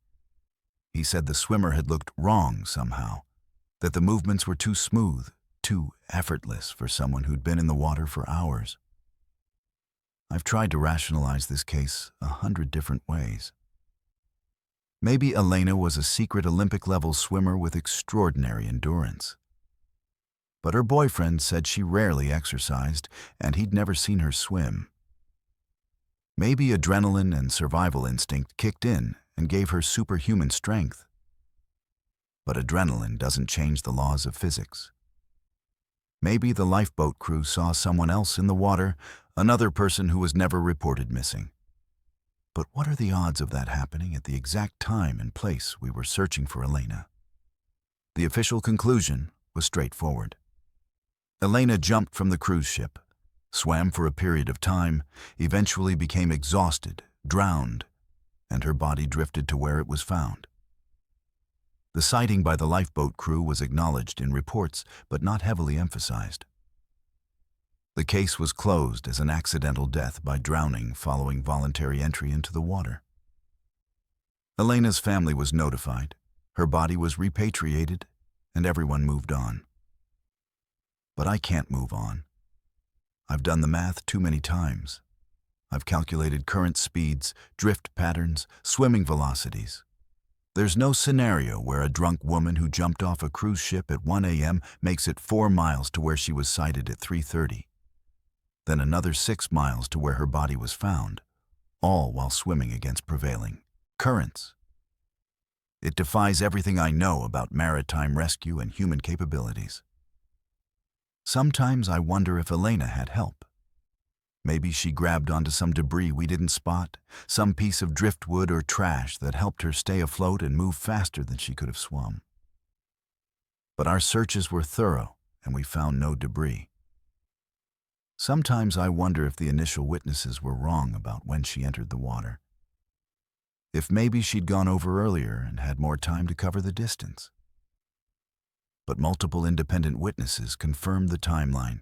He said the swimmer had looked wrong somehow, that the movements were too smooth, too effortless for someone who'd been in the water for hours. I've tried to rationalize this case 100 different ways. Maybe Elena was a secret Olympic-level swimmer with extraordinary endurance. But her boyfriend said she rarely exercised, and he'd never seen her swim. Maybe adrenaline and survival instinct kicked in and gave her superhuman strength. But adrenaline doesn't change the laws of physics. Maybe the lifeboat crew saw someone else in the water, another person who was never reported missing. But what are the odds of that happening at the exact time and place we were searching for Elena? The official conclusion was straightforward. Elena jumped from the cruise ship, swam for a period of time, eventually became exhausted, drowned, and her body drifted to where it was found. The sighting by the lifeboat crew was acknowledged in reports, but not heavily emphasized. The case was closed as an accidental death by drowning following voluntary entry into the water. Elena's family was notified, her body was repatriated, and everyone moved on. But I can't move on. I've done the math too many times. I've calculated current speeds, drift patterns, swimming velocities. There's no scenario where a drunk woman who jumped off a cruise ship at 1 a.m. makes it 4 miles to where she was sighted at 3:30. Then another 6 miles to where her body was found, all while swimming against prevailing currents. It defies everything I know about maritime rescue and human capabilities. Sometimes I wonder if Elena had help. Maybe she grabbed onto some debris we didn't spot, some piece of driftwood or trash that helped her stay afloat and move faster than she could have swum. But our searches were thorough, and we found no debris. Sometimes I wonder if the initial witnesses were wrong about when she entered the water. If maybe she'd gone over earlier and had more time to cover the distance. But multiple independent witnesses confirmed the timeline,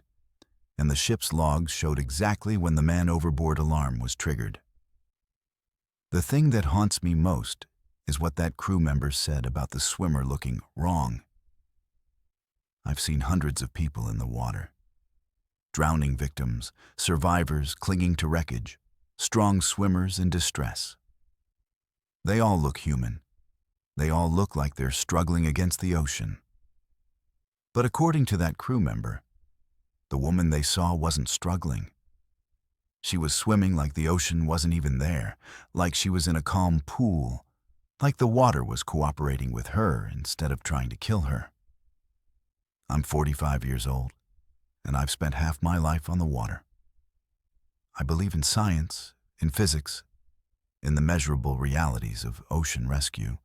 and the ship's logs showed exactly when the man overboard alarm was triggered. The thing that haunts me most is what that crew member said about the swimmer looking wrong. I've seen hundreds of people in the water. Drowning victims, survivors clinging to wreckage, strong swimmers in distress. They all look human. They all look like they're struggling against the ocean. But according to that crew member, the woman they saw wasn't struggling. She was swimming like the ocean wasn't even there, like she was in a calm pool, like the water was cooperating with her instead of trying to kill her. I'm 45 years old, and I've spent half my life on the water. I believe in science, in physics, in the measurable realities of ocean rescue.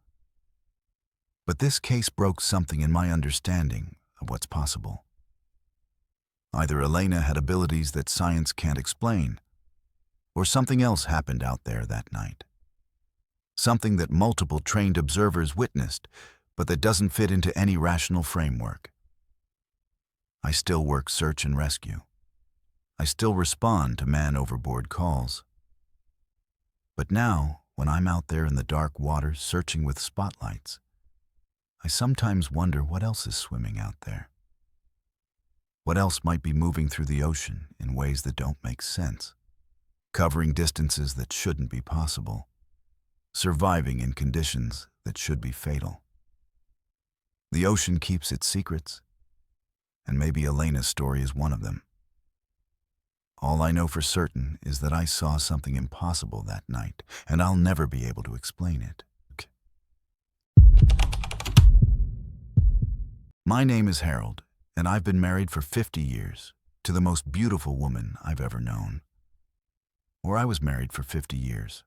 But this case broke something in my understanding of what's possible. Either Elena had abilities that science can't explain, or something else happened out there that night. Something that multiple trained observers witnessed, but that doesn't fit into any rational framework. I still work search and rescue. I still respond to man overboard calls. But now, when I'm out there in the dark water searching with spotlights, I sometimes wonder what else is swimming out there. What else might be moving through the ocean in ways that don't make sense, covering distances that shouldn't be possible, surviving in conditions that should be fatal. The ocean keeps its secrets, and maybe Elena's story is one of them. All I know for certain is that I saw something impossible that night, and I'll never be able to explain it. My name is Harold, and I've been married for 50 years to the most beautiful woman I've ever known. Or I was married for 50 years.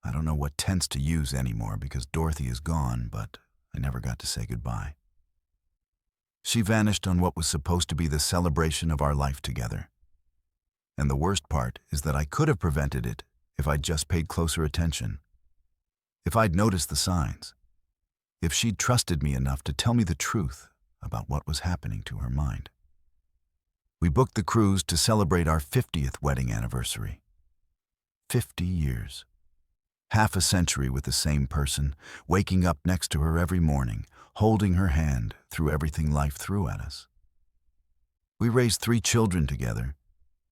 I don't know what tense to use anymore because Dorothy is gone, but I never got to say goodbye. She vanished on what was supposed to be the celebration of our life together. And the worst part is that I could have prevented it if I'd just paid closer attention. If I'd noticed the signs. If she'd trusted me enough to tell me the truth about what was happening to her mind. We booked the cruise to celebrate our 50th wedding anniversary. 50 years. Half a century with the same person, waking up next to her every morning, holding her hand through everything life threw at us. We raised 3 children together,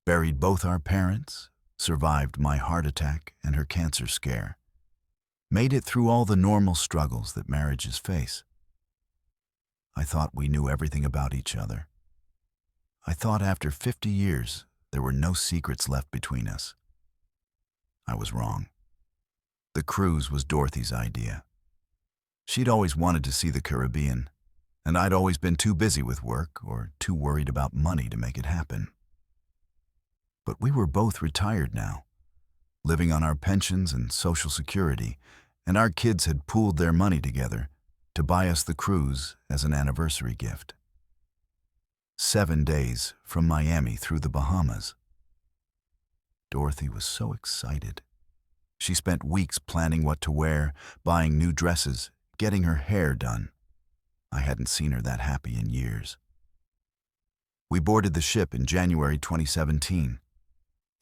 buried both our parents, survived my heart attack and her cancer scare, made it through all the normal struggles that marriages face. I thought we knew everything about each other. I thought after 50 years there were no secrets left between us. I was wrong. The cruise was Dorothy's idea. She'd always wanted to see the Caribbean, and I'd always been too busy with work or too worried about money to make it happen. But we were both retired now, living on our pensions and Social Security, and our kids had pooled their money together to buy us the cruise as an anniversary gift. 7 days from Miami through the Bahamas. Dorothy was so excited. She spent weeks planning what to wear, buying new dresses, getting her hair done. I hadn't seen her that happy in years. We boarded the ship in January 2017.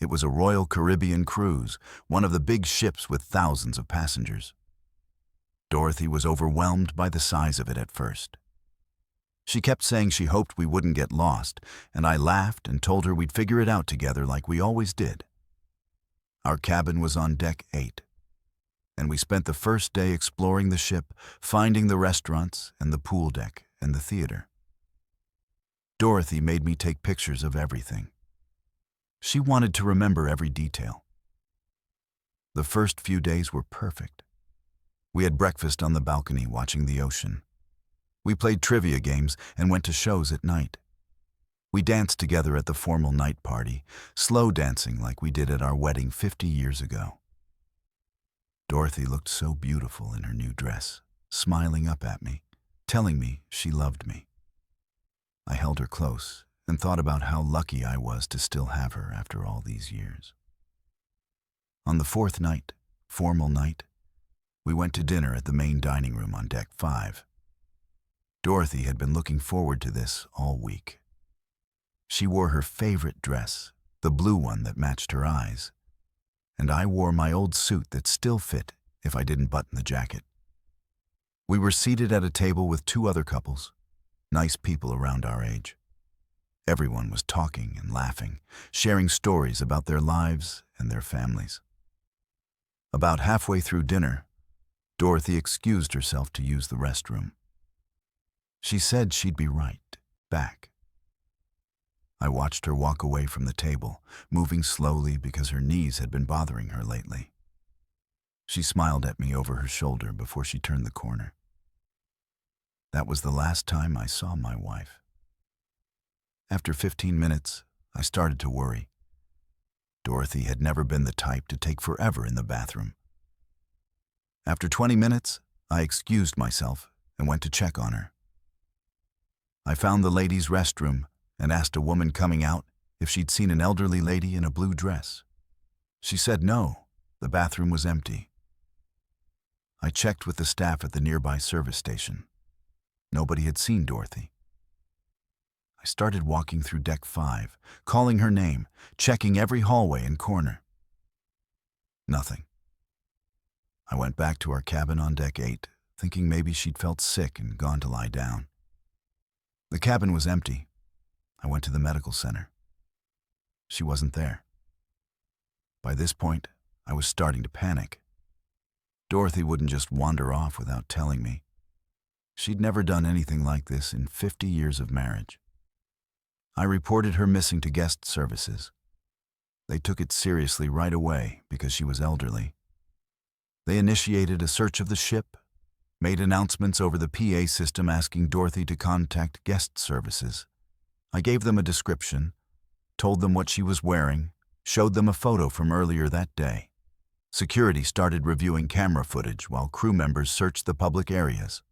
It was a Royal Caribbean cruise, one of the big ships with thousands of passengers. Dorothy was overwhelmed by the size of it at first. She kept saying she hoped we wouldn't get lost, and I laughed and told her we'd figure it out together like we always did. Our cabin was on deck 8, and we spent the first day exploring the ship, finding the restaurants and the pool deck and the theater. Dorothy made me take pictures of everything. She wanted to remember every detail. The first few days were perfect. We had breakfast on the balcony watching the ocean. We played trivia games and went to shows at night. We danced together at the formal night party, slow dancing like we did at our wedding 50 years ago. Dorothy looked so beautiful in her new dress, smiling up at me, telling me she loved me. I held her close and thought about how lucky I was to still have her after all these years. On the 4th night, formal night, we went to dinner at the main dining room on deck 5. Dorothy had been looking forward to this all week. She wore her favorite dress, the blue one that matched her eyes, and I wore my old suit that still fit if I didn't button the jacket. We were seated at a table with 2 other couples, nice people around our age. Everyone was talking and laughing, sharing stories about their lives and their families. About halfway through dinner, Dorothy excused herself to use the restroom. She said she'd be right back. I watched her walk away from the table, moving slowly because her knees had been bothering her lately. She smiled at me over her shoulder before she turned the corner. That was the last time I saw my wife. After 15 minutes, I started to worry. Dorothy had never been the type to take forever in the bathroom. After 20 minutes, I excused myself and went to check on her. I found the ladies' restroom and asked a woman coming out if she'd seen an elderly lady in a blue dress. She said no, the bathroom was empty. I checked with the staff at the nearby service station. Nobody had seen Dorothy. I started walking through deck 5, calling her name, checking every hallway and corner. Nothing. I went back to our cabin on deck 8, thinking maybe she'd felt sick and gone to lie down. The cabin was empty. I went to the medical center. She wasn't there. By this point, I was starting to panic. Dorothy wouldn't just wander off without telling me. She'd never done anything like this in 50 years of marriage. I reported her missing to guest services. They took it seriously right away because she was elderly. They initiated a search of the ship, made announcements over the PA system asking Dorothy to contact guest services. I gave them a description, told them what she was wearing, showed them a photo from earlier that day. Security started reviewing camera footage while crew members searched the public areas.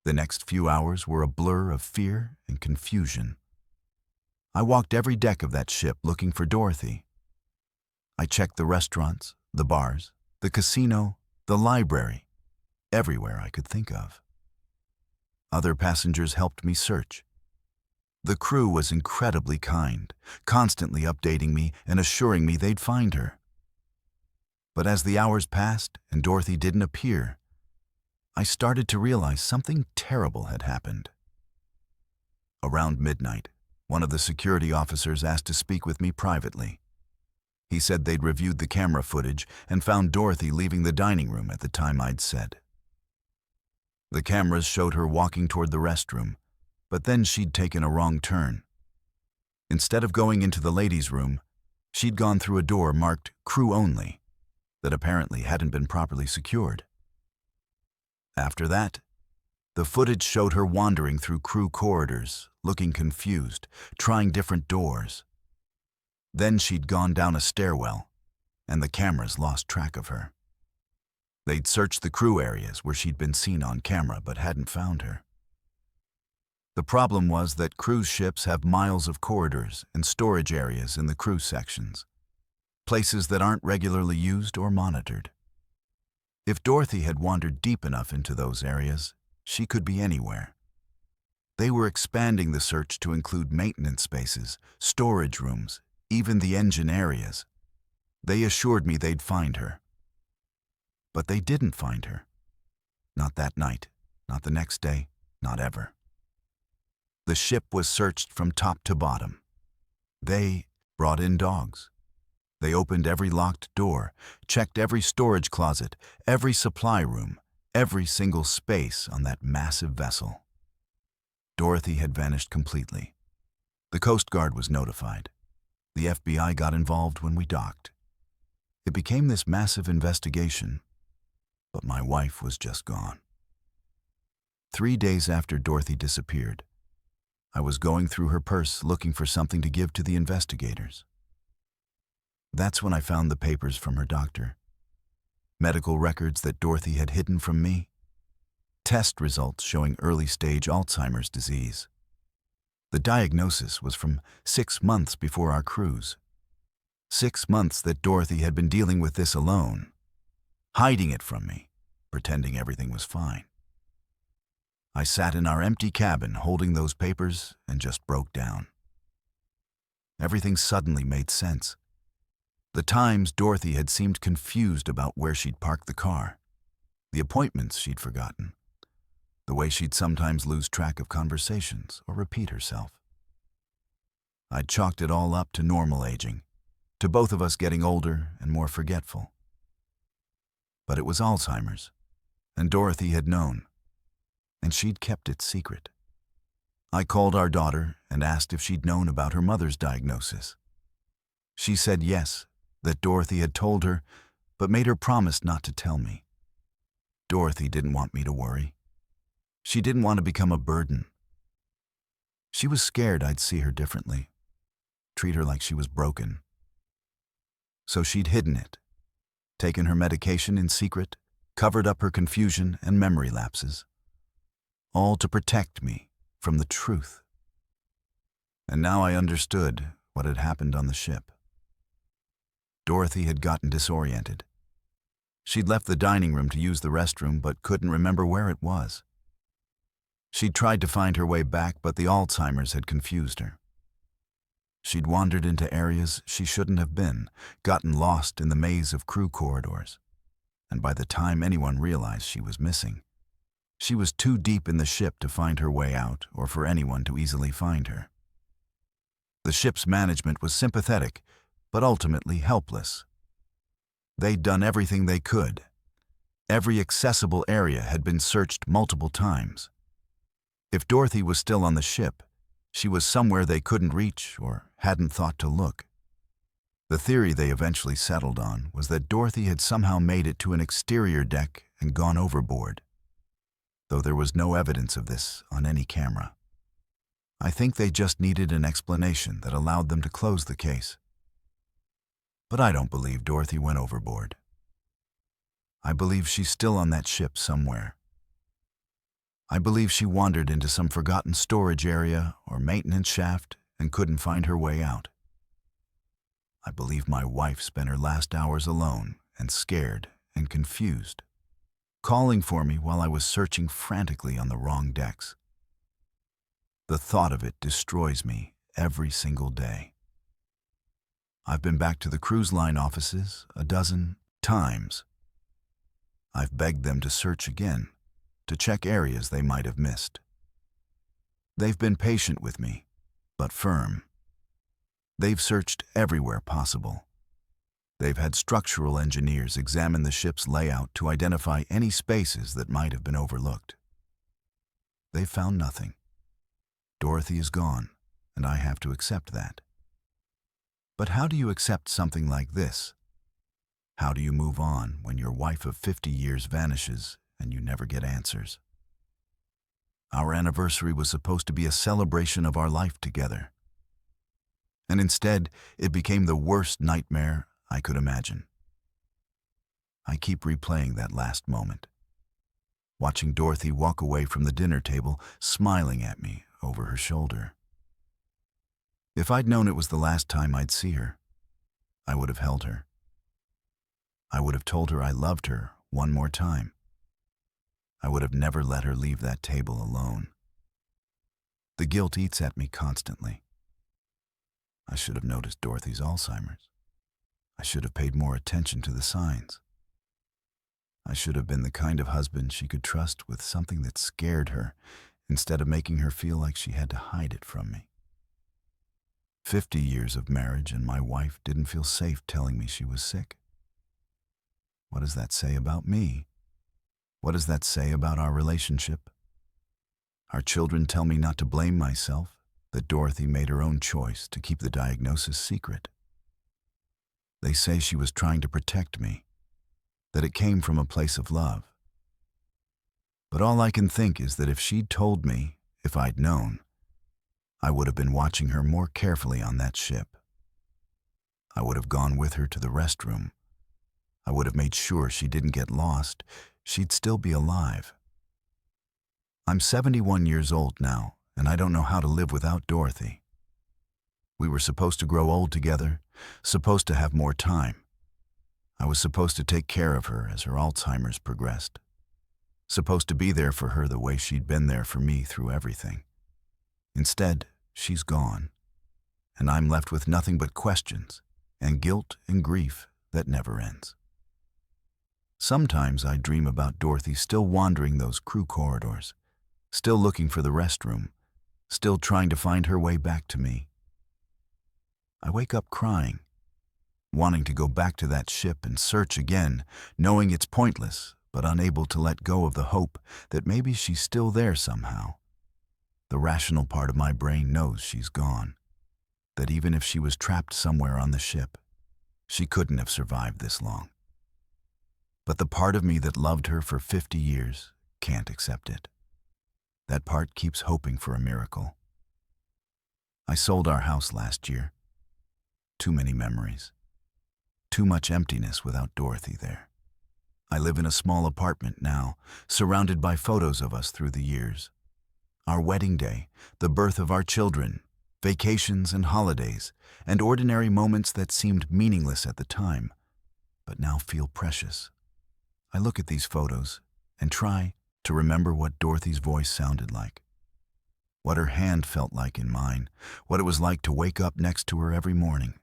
The next few hours were a blur of fear and confusion. I walked every deck of that ship looking for Dorothy. I checked the restaurants, the bars, the casino, the library, everywhere I could think of. Other passengers helped me search. The crew was incredibly kind, constantly updating me and assuring me they'd find her. But as the hours passed and Dorothy didn't appear, I started to realize something terrible had happened. Around midnight, one of the security officers asked to speak with me privately. He said they'd reviewed the camera footage and found Dorothy leaving the dining room at the time I'd said. The cameras showed her walking toward the restroom, but then she'd taken a wrong turn. Instead of going into the ladies' room, she'd gone through a door marked "Crew Only" that apparently hadn't been properly secured. After that, the footage showed her wandering through crew corridors, looking confused, trying different doors. Then she'd gone down a stairwell, and the cameras lost track of her. They'd searched the crew areas where she'd been seen on camera but hadn't found her. The problem was that cruise ships have miles of corridors and storage areas in the crew sections, places that aren't regularly used or monitored. If Dorothy had wandered deep enough into those areas, she could be anywhere. They were expanding the search to include maintenance spaces, storage rooms, even the engine areas. They assured me they'd find her. But they didn't find her. Not that night, not the next day, not ever. The ship was searched from top to bottom. They brought in dogs. They opened every locked door, checked every storage closet, every supply room, every single space on that massive vessel. Dorothy had vanished completely. The Coast Guard was notified. The FBI got involved when we docked. It became this massive investigation, but my wife was just gone. 3 days after Dorothy disappeared, I was going through her purse looking for something to give to the investigators. That's when I found the papers from her doctor. Medical records that Dorothy had hidden from me. Test results showing early-stage Alzheimer's disease. The diagnosis was from 6 months before our cruise. 6 months that Dorothy had been dealing with this alone, hiding it from me, pretending everything was fine. I sat in our empty cabin holding those papers and just broke down. Everything suddenly made sense. The times Dorothy had seemed confused about where she'd parked the car, the appointments she'd forgotten, the way she'd sometimes lose track of conversations or repeat herself. I'd chalked it all up to normal aging, to both of us getting older and more forgetful. But it was Alzheimer's, and Dorothy had known, and she'd kept it secret. I called our daughter and asked if she'd known about her mother's diagnosis. She said yes, that Dorothy had told her, but made her promise not to tell me. Dorothy didn't want me to worry. She didn't want to become a burden. She was scared I'd see her differently, treat her like she was broken. So she'd hidden it, taken her medication in secret, covered up her confusion and memory lapses, all to protect me from the truth. And now I understood what had happened on the ship. Dorothy had gotten disoriented. She'd left the dining room to use the restroom but couldn't remember where it was. She'd tried to find her way back, but the Alzheimer's had confused her. She'd wandered into areas she shouldn't have been, gotten lost in the maze of crew corridors. And by the time anyone realized she was missing, she was too deep in the ship to find her way out or for anyone to easily find her. The ship's management was sympathetic, but ultimately helpless. They'd done everything they could. Every accessible area had been searched multiple times. If Dorothy was still on the ship, She was somewhere they couldn't reach or hadn't thought to look. The theory they eventually settled on was that Dorothy had somehow made it to an exterior deck and gone overboard, though there was no evidence of this on any camera. I think they just needed an explanation that allowed them to close the case. But I don't believe Dorothy went overboard. I believe she's still on that ship somewhere. I believe she wandered into some forgotten storage area or maintenance shaft and couldn't find her way out. I believe my wife spent her last hours alone and scared and confused, calling for me while I was searching frantically on the wrong decks. The thought of it destroys me every single day. I've been back to the cruise line offices a dozen times. I've begged them to search again, to check areas they might have missed. They've been patient with me, but firm. They've searched everywhere possible. They've had structural engineers examine the ship's layout to identify any spaces that might have been overlooked. They've found nothing. Dorothy is gone, and I have to accept that. But how do you accept something like this? How do you move on when your wife of 50 years vanishes and you never get answers? Our anniversary was supposed to be a celebration of our life together. And instead, it became the worst nightmare I could imagine. I keep replaying that last moment, watching Dorothy walk away from the dinner table, smiling at me over her shoulder. If I'd known it was the last time I'd see her, I would have held her. I would have told her I loved her one more time. I would have never let her leave that table alone. The guilt eats at me constantly. I should have noticed Dorothy's Alzheimer's. I should have paid more attention to the signs. I should have been the kind of husband she could trust with something that scared her, instead of making her feel like she had to hide it from me. 50 years of marriage and my wife didn't feel safe telling me she was sick. What does that say about me? What does that say about our relationship? Our children tell me not to blame myself, that Dorothy made her own choice to keep the diagnosis secret. They say she was trying to protect me, that it came from a place of love. But all I can think is that if she'd told me, if I'd known, I would have been watching her more carefully on that ship. I would have gone with her to the restroom. I would have made sure she didn't get lost. She'd still be alive. I'm 71 years old now, and I don't know how to live without Dorothy. We were supposed to grow old together, supposed to have more time. I was supposed to take care of her as her Alzheimer's progressed. Supposed to be there for her the way she'd been there for me through everything. Instead, she's gone, and I'm left with nothing but questions and guilt and grief that never ends. Sometimes I dream about Dorothy still wandering those crew corridors, still looking for the restroom, still trying to find her way back to me. I wake up crying, wanting to go back to that ship and search again, knowing it's pointless, but unable to let go of the hope that maybe she's still there somehow. The rational part of my brain knows she's gone, that even if she was trapped somewhere on the ship, she couldn't have survived this long. But the part of me that loved her for 50 years can't accept it. That part keeps hoping for a miracle. I sold our house last year. Too many memories. Too much emptiness without Dorothy there. I live in a small apartment now, surrounded by photos of us through the years. Our wedding day, the birth of our children, vacations and holidays, and ordinary moments that seemed meaningless at the time, but now feel precious. I look at these photos and try to remember what Dorothy's voice sounded like, what her hand felt like in mine, what it was like to wake up next to her every morning.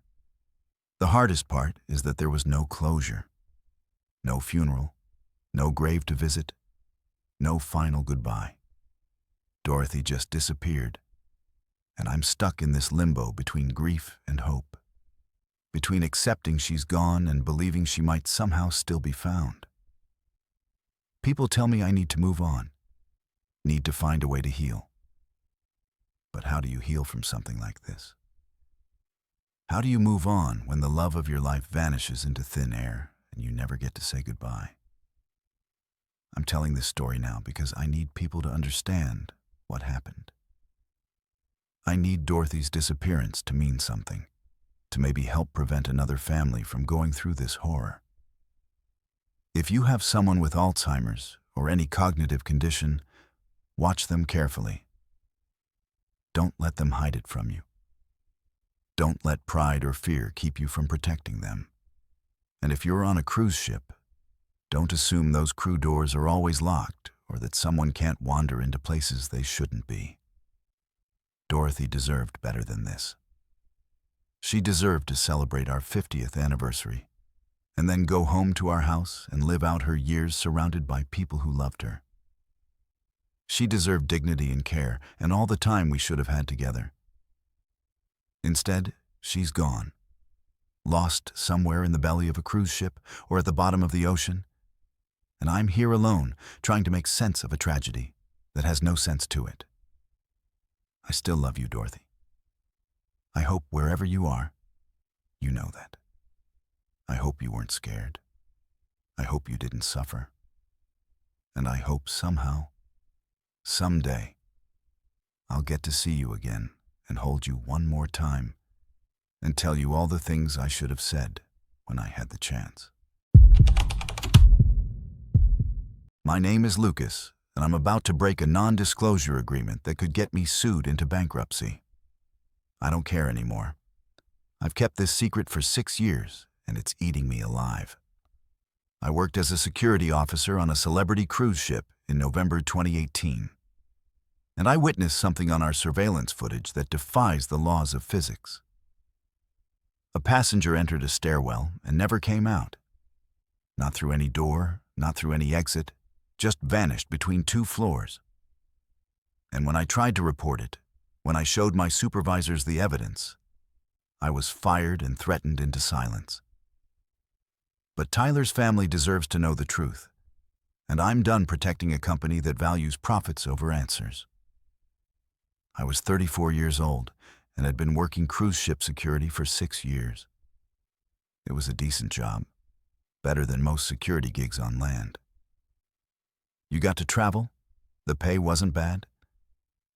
The hardest part is that there was no closure, no funeral, no grave to visit, no final goodbye. Dorothy just disappeared, and I'm stuck in this limbo between grief and hope, between accepting she's gone and believing she might somehow still be found. People tell me I need to move on, need to find a way to heal. But how do you heal from something like this? How do you move on when the love of your life vanishes into thin air and you never get to say goodbye? I'm telling this story now because I need people to understand what happened. I need Dorothy's disappearance to mean something, to maybe help prevent another family from going through this horror. If you have someone with Alzheimer's or any cognitive condition, watch them carefully. Don't let them hide it from you. Don't let pride or fear keep you from protecting them. And if you're on a cruise ship, don't assume those crew doors are always locked or that someone can't wander into places they shouldn't be. Dorothy deserved better than this. She deserved to celebrate our 50th anniversary and then go home to our house and live out her years surrounded by people who loved her. She deserved dignity and care and all the time we should have had together. Instead, she's gone, lost somewhere in the belly of a cruise ship or at the bottom of the ocean, and I'm here alone trying to make sense of a tragedy that has no sense to it. I still love you, Dorothy. I hope wherever you are, you know that. I hope you weren't scared. I hope you didn't suffer. And I hope somehow, someday, I'll get to see you again and hold you one more time and tell you all the things I should have said when I had the chance. My name is Lucas, and I'm about to break a non-disclosure agreement that could get me sued into bankruptcy. I don't care anymore. I've kept this secret for 6 years, and it's eating me alive. I worked as a security officer on a celebrity cruise ship in November 2018. And I witnessed something on our surveillance footage that defies the laws of physics. A passenger entered a stairwell and never came out. Not through any door, not through any exit, just vanished between 2 floors. And when I tried to report it, when I showed my supervisors the evidence, I was fired and threatened into silence. But Tyler's family deserves to know the truth, and I'm done protecting a company that values profits over answers. I was 34 years old and had been working cruise ship security for 6 years. It was a decent job, better than most security gigs on land. You got to travel, the pay wasn't bad,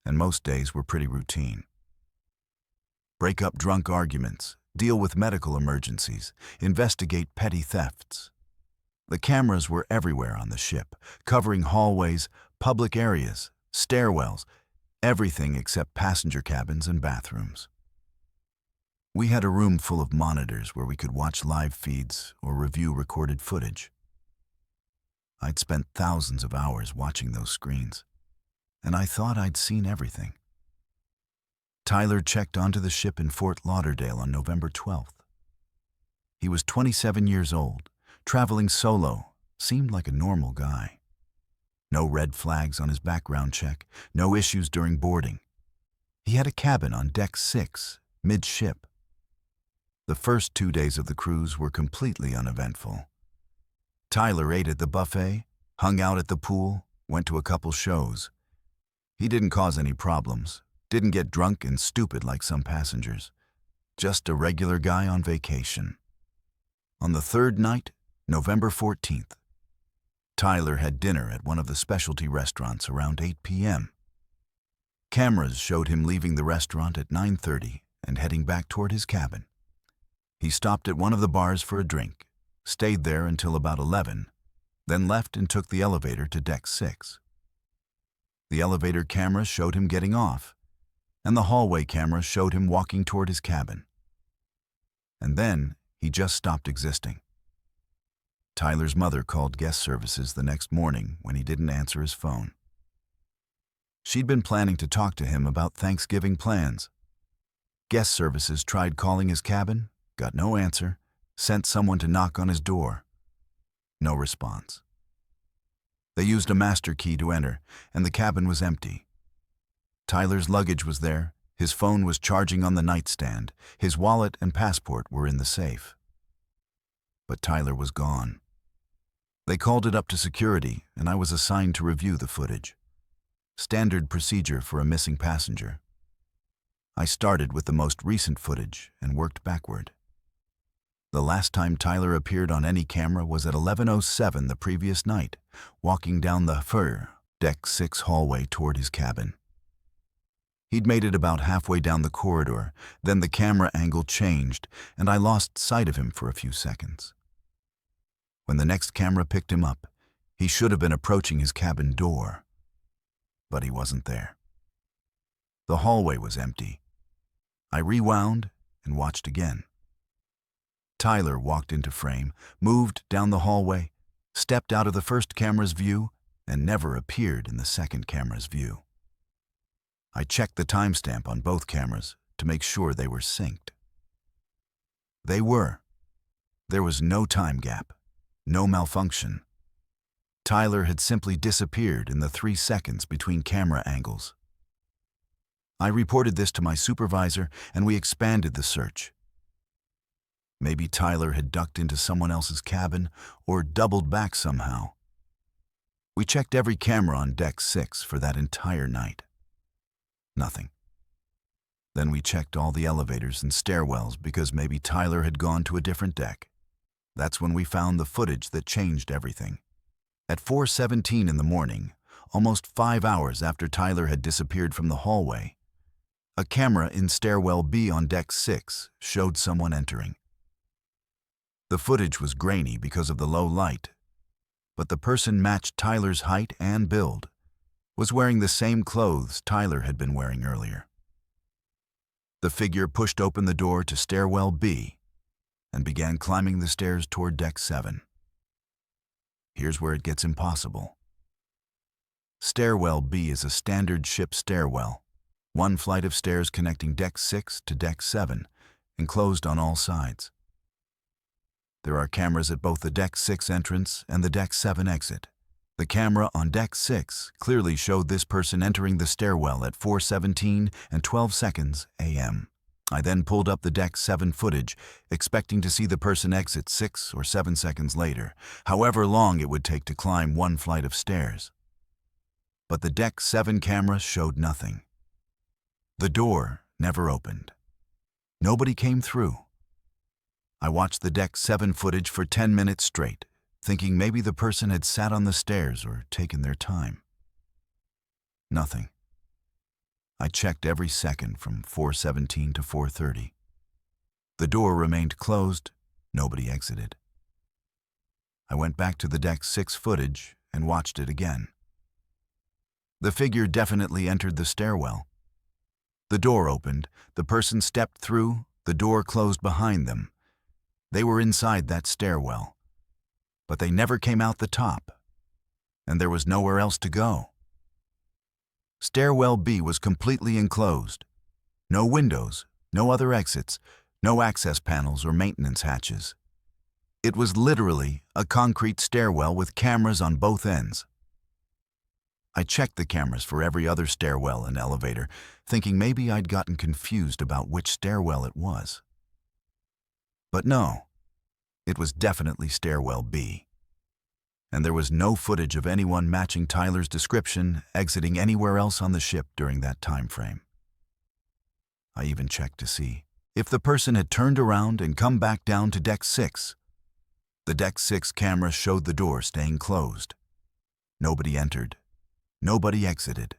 and most days were pretty routine. Break up drunk arguments, deal with medical emergencies, investigate petty thefts. The cameras were everywhere on the ship, covering hallways, public areas, stairwells, everything except passenger cabins and bathrooms. We had a room full of monitors where we could watch live feeds or review recorded footage. I'd spent thousands of hours watching those screens, and I thought I'd seen everything. Tyler checked onto the ship in Fort Lauderdale on November 12th. He was 27 years old, traveling solo, seemed like a normal guy. No red flags on his background check, no issues during boarding. He had a cabin on deck 6, mid-ship. The first 2 days of the cruise were completely uneventful. Tyler ate at the buffet, hung out at the pool, went to a couple shows. He didn't cause any problems, didn't get drunk and stupid like some passengers. Just a regular guy on vacation. On the 3rd night, November 14th, Tyler had dinner at one of the specialty restaurants around 8 p.m. Cameras showed him leaving the restaurant at 9:30 and heading back toward his cabin. He stopped at one of the bars for a drink, stayed there until about 11, then left and took the elevator to deck 6. The elevator camera showed him getting off, and the hallway camera showed him walking toward his cabin. And then he just stopped existing. Tyler's mother called guest services the next morning when he didn't answer his phone. She'd been planning to talk to him about Thanksgiving plans. Guest services tried calling his cabin, got no answer, sent someone to knock on his door. No response. They used a master key to enter, and the cabin was empty. Tyler's luggage was there, his phone was charging on the nightstand, his wallet and passport were in the safe. But Tyler was gone. They called it up to security, and I was assigned to review the footage. Standard procedure for a missing passenger. I started with the most recent footage and worked backward. The last time Tyler appeared on any camera was at 11:07 the previous night, walking down the deck 6 hallway toward his cabin. He'd made it about halfway down the corridor, then the camera angle changed, and I lost sight of him for a few seconds. When the next camera picked him up, he should have been approaching his cabin door, but he wasn't there. The hallway was empty. I rewound and watched again. Tyler walked into frame, moved down the hallway, stepped out of the first camera's view, and never appeared in the second camera's view. I checked the timestamp on both cameras to make sure they were synced. They were. There was no time gap, no malfunction. Tyler had simply disappeared in the 3 seconds between camera angles. I reported this to my supervisor, and we expanded the search. Maybe Tyler had ducked into someone else's cabin or doubled back somehow. We checked every camera on deck 6 for that entire night. Nothing. Then we checked all the elevators and stairwells because maybe Tyler had gone to a different deck. That's when we found the footage that changed everything. At 4:17 in the morning, almost 5 hours after Tyler had disappeared from the hallway, a camera in stairwell B on deck 6 showed someone entering. The footage was grainy because of the low light, but the person matched Tyler's height and build, was wearing the same clothes Tyler had been wearing earlier. The figure pushed open the door to stairwell B and began climbing the stairs toward deck 7. Here's where it gets impossible. Stairwell B is a standard ship stairwell, one flight of stairs connecting deck 6 to deck 7, enclosed on all sides. There are cameras at both the deck 6 entrance and the deck 7 exit. The camera on deck 6 clearly showed this person entering the stairwell at 4:17 and 12 seconds a.m. I then pulled up the deck 7 footage, expecting to see the person exit 6 or 7 seconds later, however long it would take to climb one flight of stairs. But the deck 7 camera showed nothing. The door never opened. Nobody came through. I watched the deck 7 footage for 10 minutes straight, thinking maybe the person had sat on the stairs or taken their time. Nothing. I checked every second from 4:17 to 4:30. The door remained closed, nobody exited. I went back to the deck 6 footage and watched it again. The figure definitely entered the stairwell. The door opened, the person stepped through, the door closed behind them. They were inside that stairwell, but they never came out the top, and there was nowhere else to go. Stairwell B was completely enclosed. No windows, no other exits, no access panels or maintenance hatches. It was literally a concrete stairwell with cameras on both ends. I checked the cameras for every other stairwell and elevator, thinking maybe I'd gotten confused about which stairwell it was. But no, it was definitely stairwell B. And there was no footage of anyone matching Tyler's description exiting anywhere else on the ship during that time frame. I even checked to see if the person had turned around and come back down to deck 6. The deck 6 camera showed the door staying closed. Nobody entered. Nobody exited.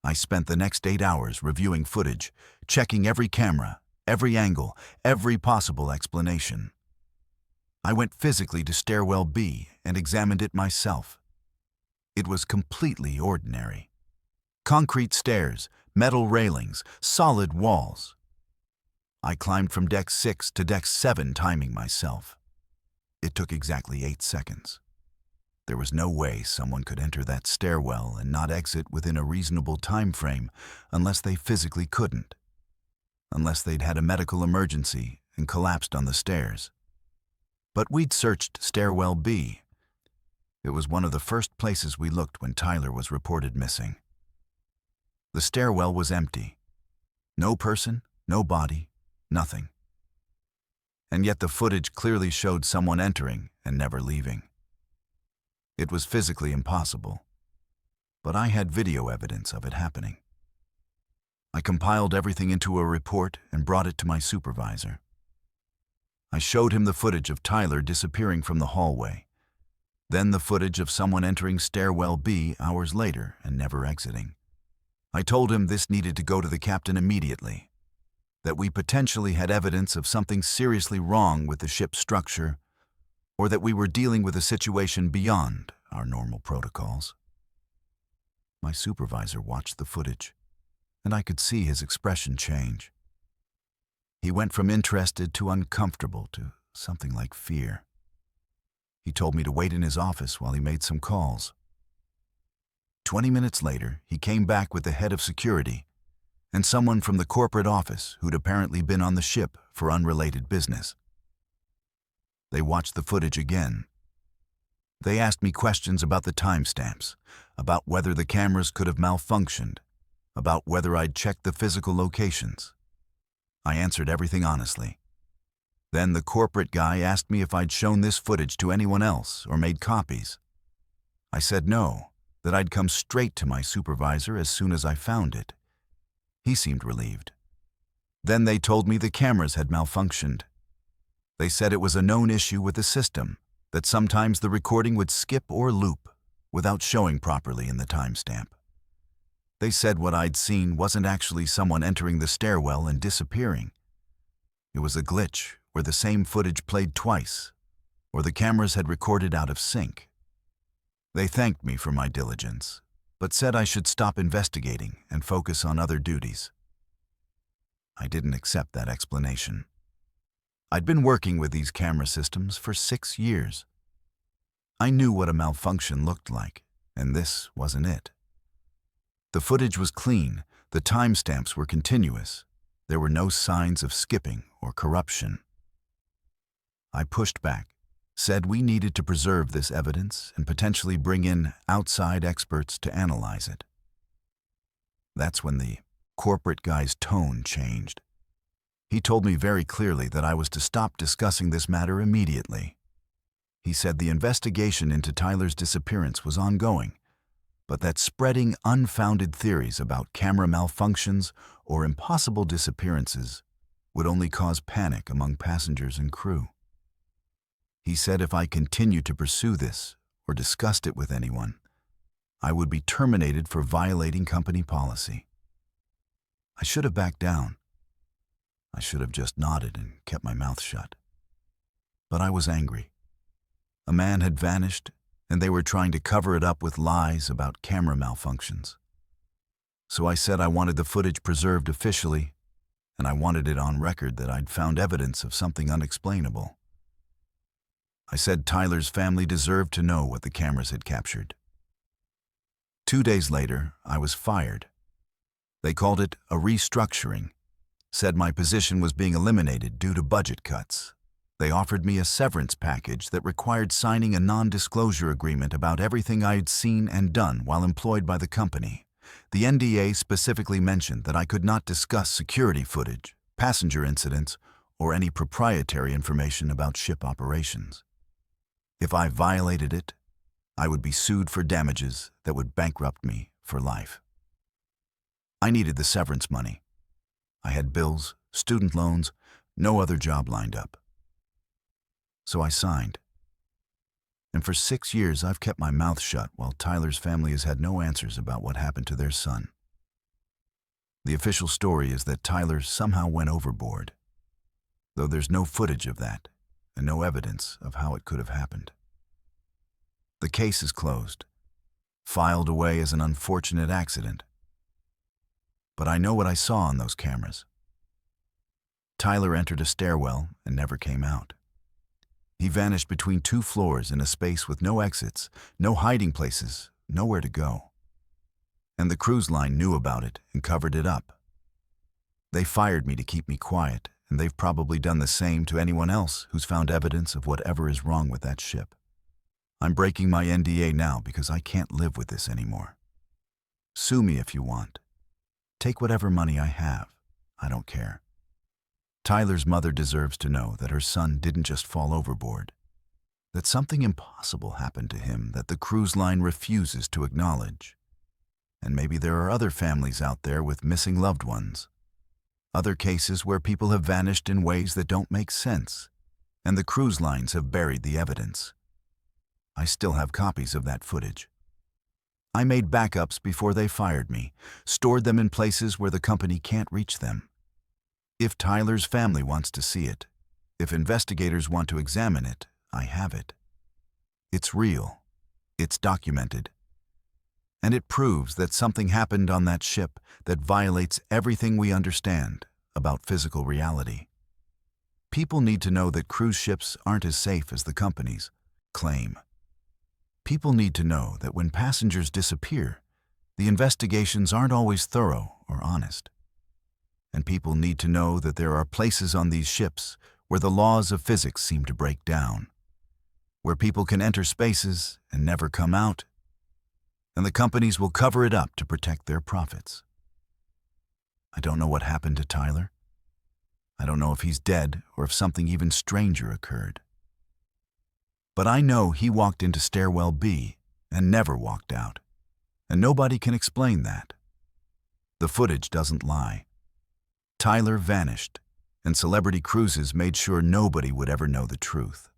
I spent the next 8 hours reviewing footage, checking every camera, every angle, every possible explanation. I went physically to stairwell B and examined it myself. It was completely ordinary. Concrete stairs, metal railings, solid walls. I climbed from deck 6 to deck 7, timing myself. It took exactly 8 seconds. There was no way someone could enter that stairwell and not exit within a reasonable time frame unless they physically couldn't. Unless they'd had a medical emergency and collapsed on the stairs. But we'd searched stairwell B. It was one of the first places we looked when Tyler was reported missing. The stairwell was empty. No person, no body, nothing. And yet the footage clearly showed someone entering and never leaving. It was physically impossible, but I had video evidence of it happening. I compiled everything into a report and brought it to my supervisor. I showed him the footage of Tyler disappearing from the hallway, then the footage of someone entering stairwell B hours later and never exiting. I told him this needed to go to the captain immediately, that we potentially had evidence of something seriously wrong with the ship's structure, or that we were dealing with a situation beyond our normal protocols. My supervisor watched the footage, and I could see his expression change. He went from interested to uncomfortable to something like fear. He told me to wait in his office while he made some calls. 20 minutes later, he came back with the head of security and someone from the corporate office who'd apparently been on the ship for unrelated business. They watched the footage again. They asked me questions about the timestamps, about whether the cameras could have malfunctioned, about whether I'd checked the physical locations. I answered everything honestly. Then the corporate guy asked me if I'd shown this footage to anyone else or made copies. I said no, that I'd come straight to my supervisor as soon as I found it. He seemed relieved. Then they told me the cameras had malfunctioned. They said it was a known issue with the system, that sometimes the recording would skip or loop without showing properly in the timestamp. They said what I'd seen wasn't actually someone entering the stairwell and disappearing. It was a glitch where the same footage played twice, or the cameras had recorded out of sync. They thanked me for my diligence, but said I should stop investigating and focus on other duties. I didn't accept that explanation. I'd been working with these camera systems for 6 years. I knew what a malfunction looked like, and this wasn't it. The footage was clean, the timestamps were continuous, there were no signs of skipping or corruption. I pushed back, said we needed to preserve this evidence and potentially bring in outside experts to analyze it. That's when the corporate guy's tone changed. He told me very clearly that I was to stop discussing this matter immediately. He said the investigation into Tyler's disappearance was ongoing, but that spreading unfounded theories about camera malfunctions or impossible disappearances would only cause panic among passengers and crew. He said if I continued to pursue this or discussed it with anyone, I would be terminated for violating company policy. I should have backed down. I should have just nodded and kept my mouth shut. But I was angry. A man had vanished, and they were trying to cover it up with lies about camera malfunctions. So I said I wanted the footage preserved officially, and I wanted it on record that I'd found evidence of something unexplainable. I said Tyler's family deserved to know what the cameras had captured. 2 days later, I was fired. They called it a restructuring, said my position was being eliminated due to budget cuts. They offered me a severance package that required signing a non-disclosure agreement about everything I had seen and done while employed by the company. The NDA specifically mentioned that I could not discuss security footage, passenger incidents, or any proprietary information about ship operations. If I violated it, I would be sued for damages that would bankrupt me for life. I needed the severance money. I had bills, student loans, no other job lined up. So I signed. And for 6 years I've kept my mouth shut while Tyler's family has had no answers about what happened to their son. The official story is that Tyler somehow went overboard, though there's no footage of that and no evidence of how it could have happened. The case is closed, filed away as an unfortunate accident. But I know what I saw on those cameras. Tyler entered a stairwell and never came out. He vanished between 2 floors in a space with no exits, no hiding places, nowhere to go. And the cruise line knew about it and covered it up. They fired me to keep me quiet, and they've probably done the same to anyone else who's found evidence of whatever is wrong with that ship. I'm breaking my NDA now because I can't live with this anymore. Sue me if you want. Take whatever money I have. I don't care. Tyler's mother deserves to know that her son didn't just fall overboard, that something impossible happened to him that the cruise line refuses to acknowledge. And maybe there are other families out there with missing loved ones. Other cases where people have vanished in ways that don't make sense, and the cruise lines have buried the evidence. I still have copies of that footage. I made backups before they fired me, stored them in places where the company can't reach them. If Tyler's family wants to see it, if investigators want to examine it, I have it. It's real. It's documented. And it proves that something happened on that ship that violates everything we understand about physical reality. People need to know that cruise ships aren't as safe as the companies claim. People need to know that when passengers disappear, the investigations aren't always thorough or honest. And people need to know that there are places on these ships where the laws of physics seem to break down, where people can enter spaces and never come out, and the companies will cover it up to protect their profits. I don't know what happened to Tyler. I don't know if he's dead or if something even stranger occurred. But I know he walked into Stairwell B and never walked out, and nobody can explain that. The footage doesn't lie. Tyler vanished, and Celebrity Cruises made sure nobody would ever know the truth.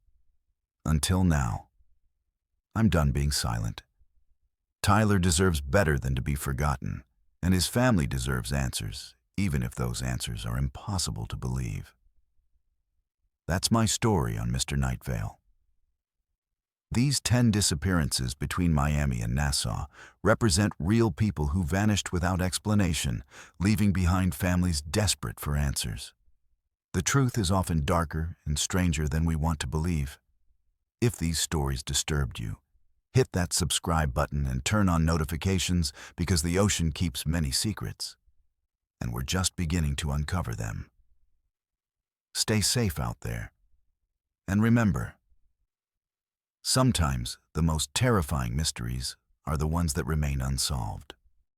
Until now. I'm done being silent. Tyler deserves better than to be forgotten, and his family deserves answers, even if those answers are impossible to believe. That's my story on Mr. Nightveil. These 10 disappearances between Miami and Nassau represent real people who vanished without explanation, leaving behind families desperate for answers. The truth is often darker and stranger than we want to believe. If these stories disturbed you, hit that subscribe button and turn on notifications, because the ocean keeps many secrets, and we're just beginning to uncover them. Stay safe out there. And remember, sometimes the most terrifying mysteries are the ones that remain unsolved.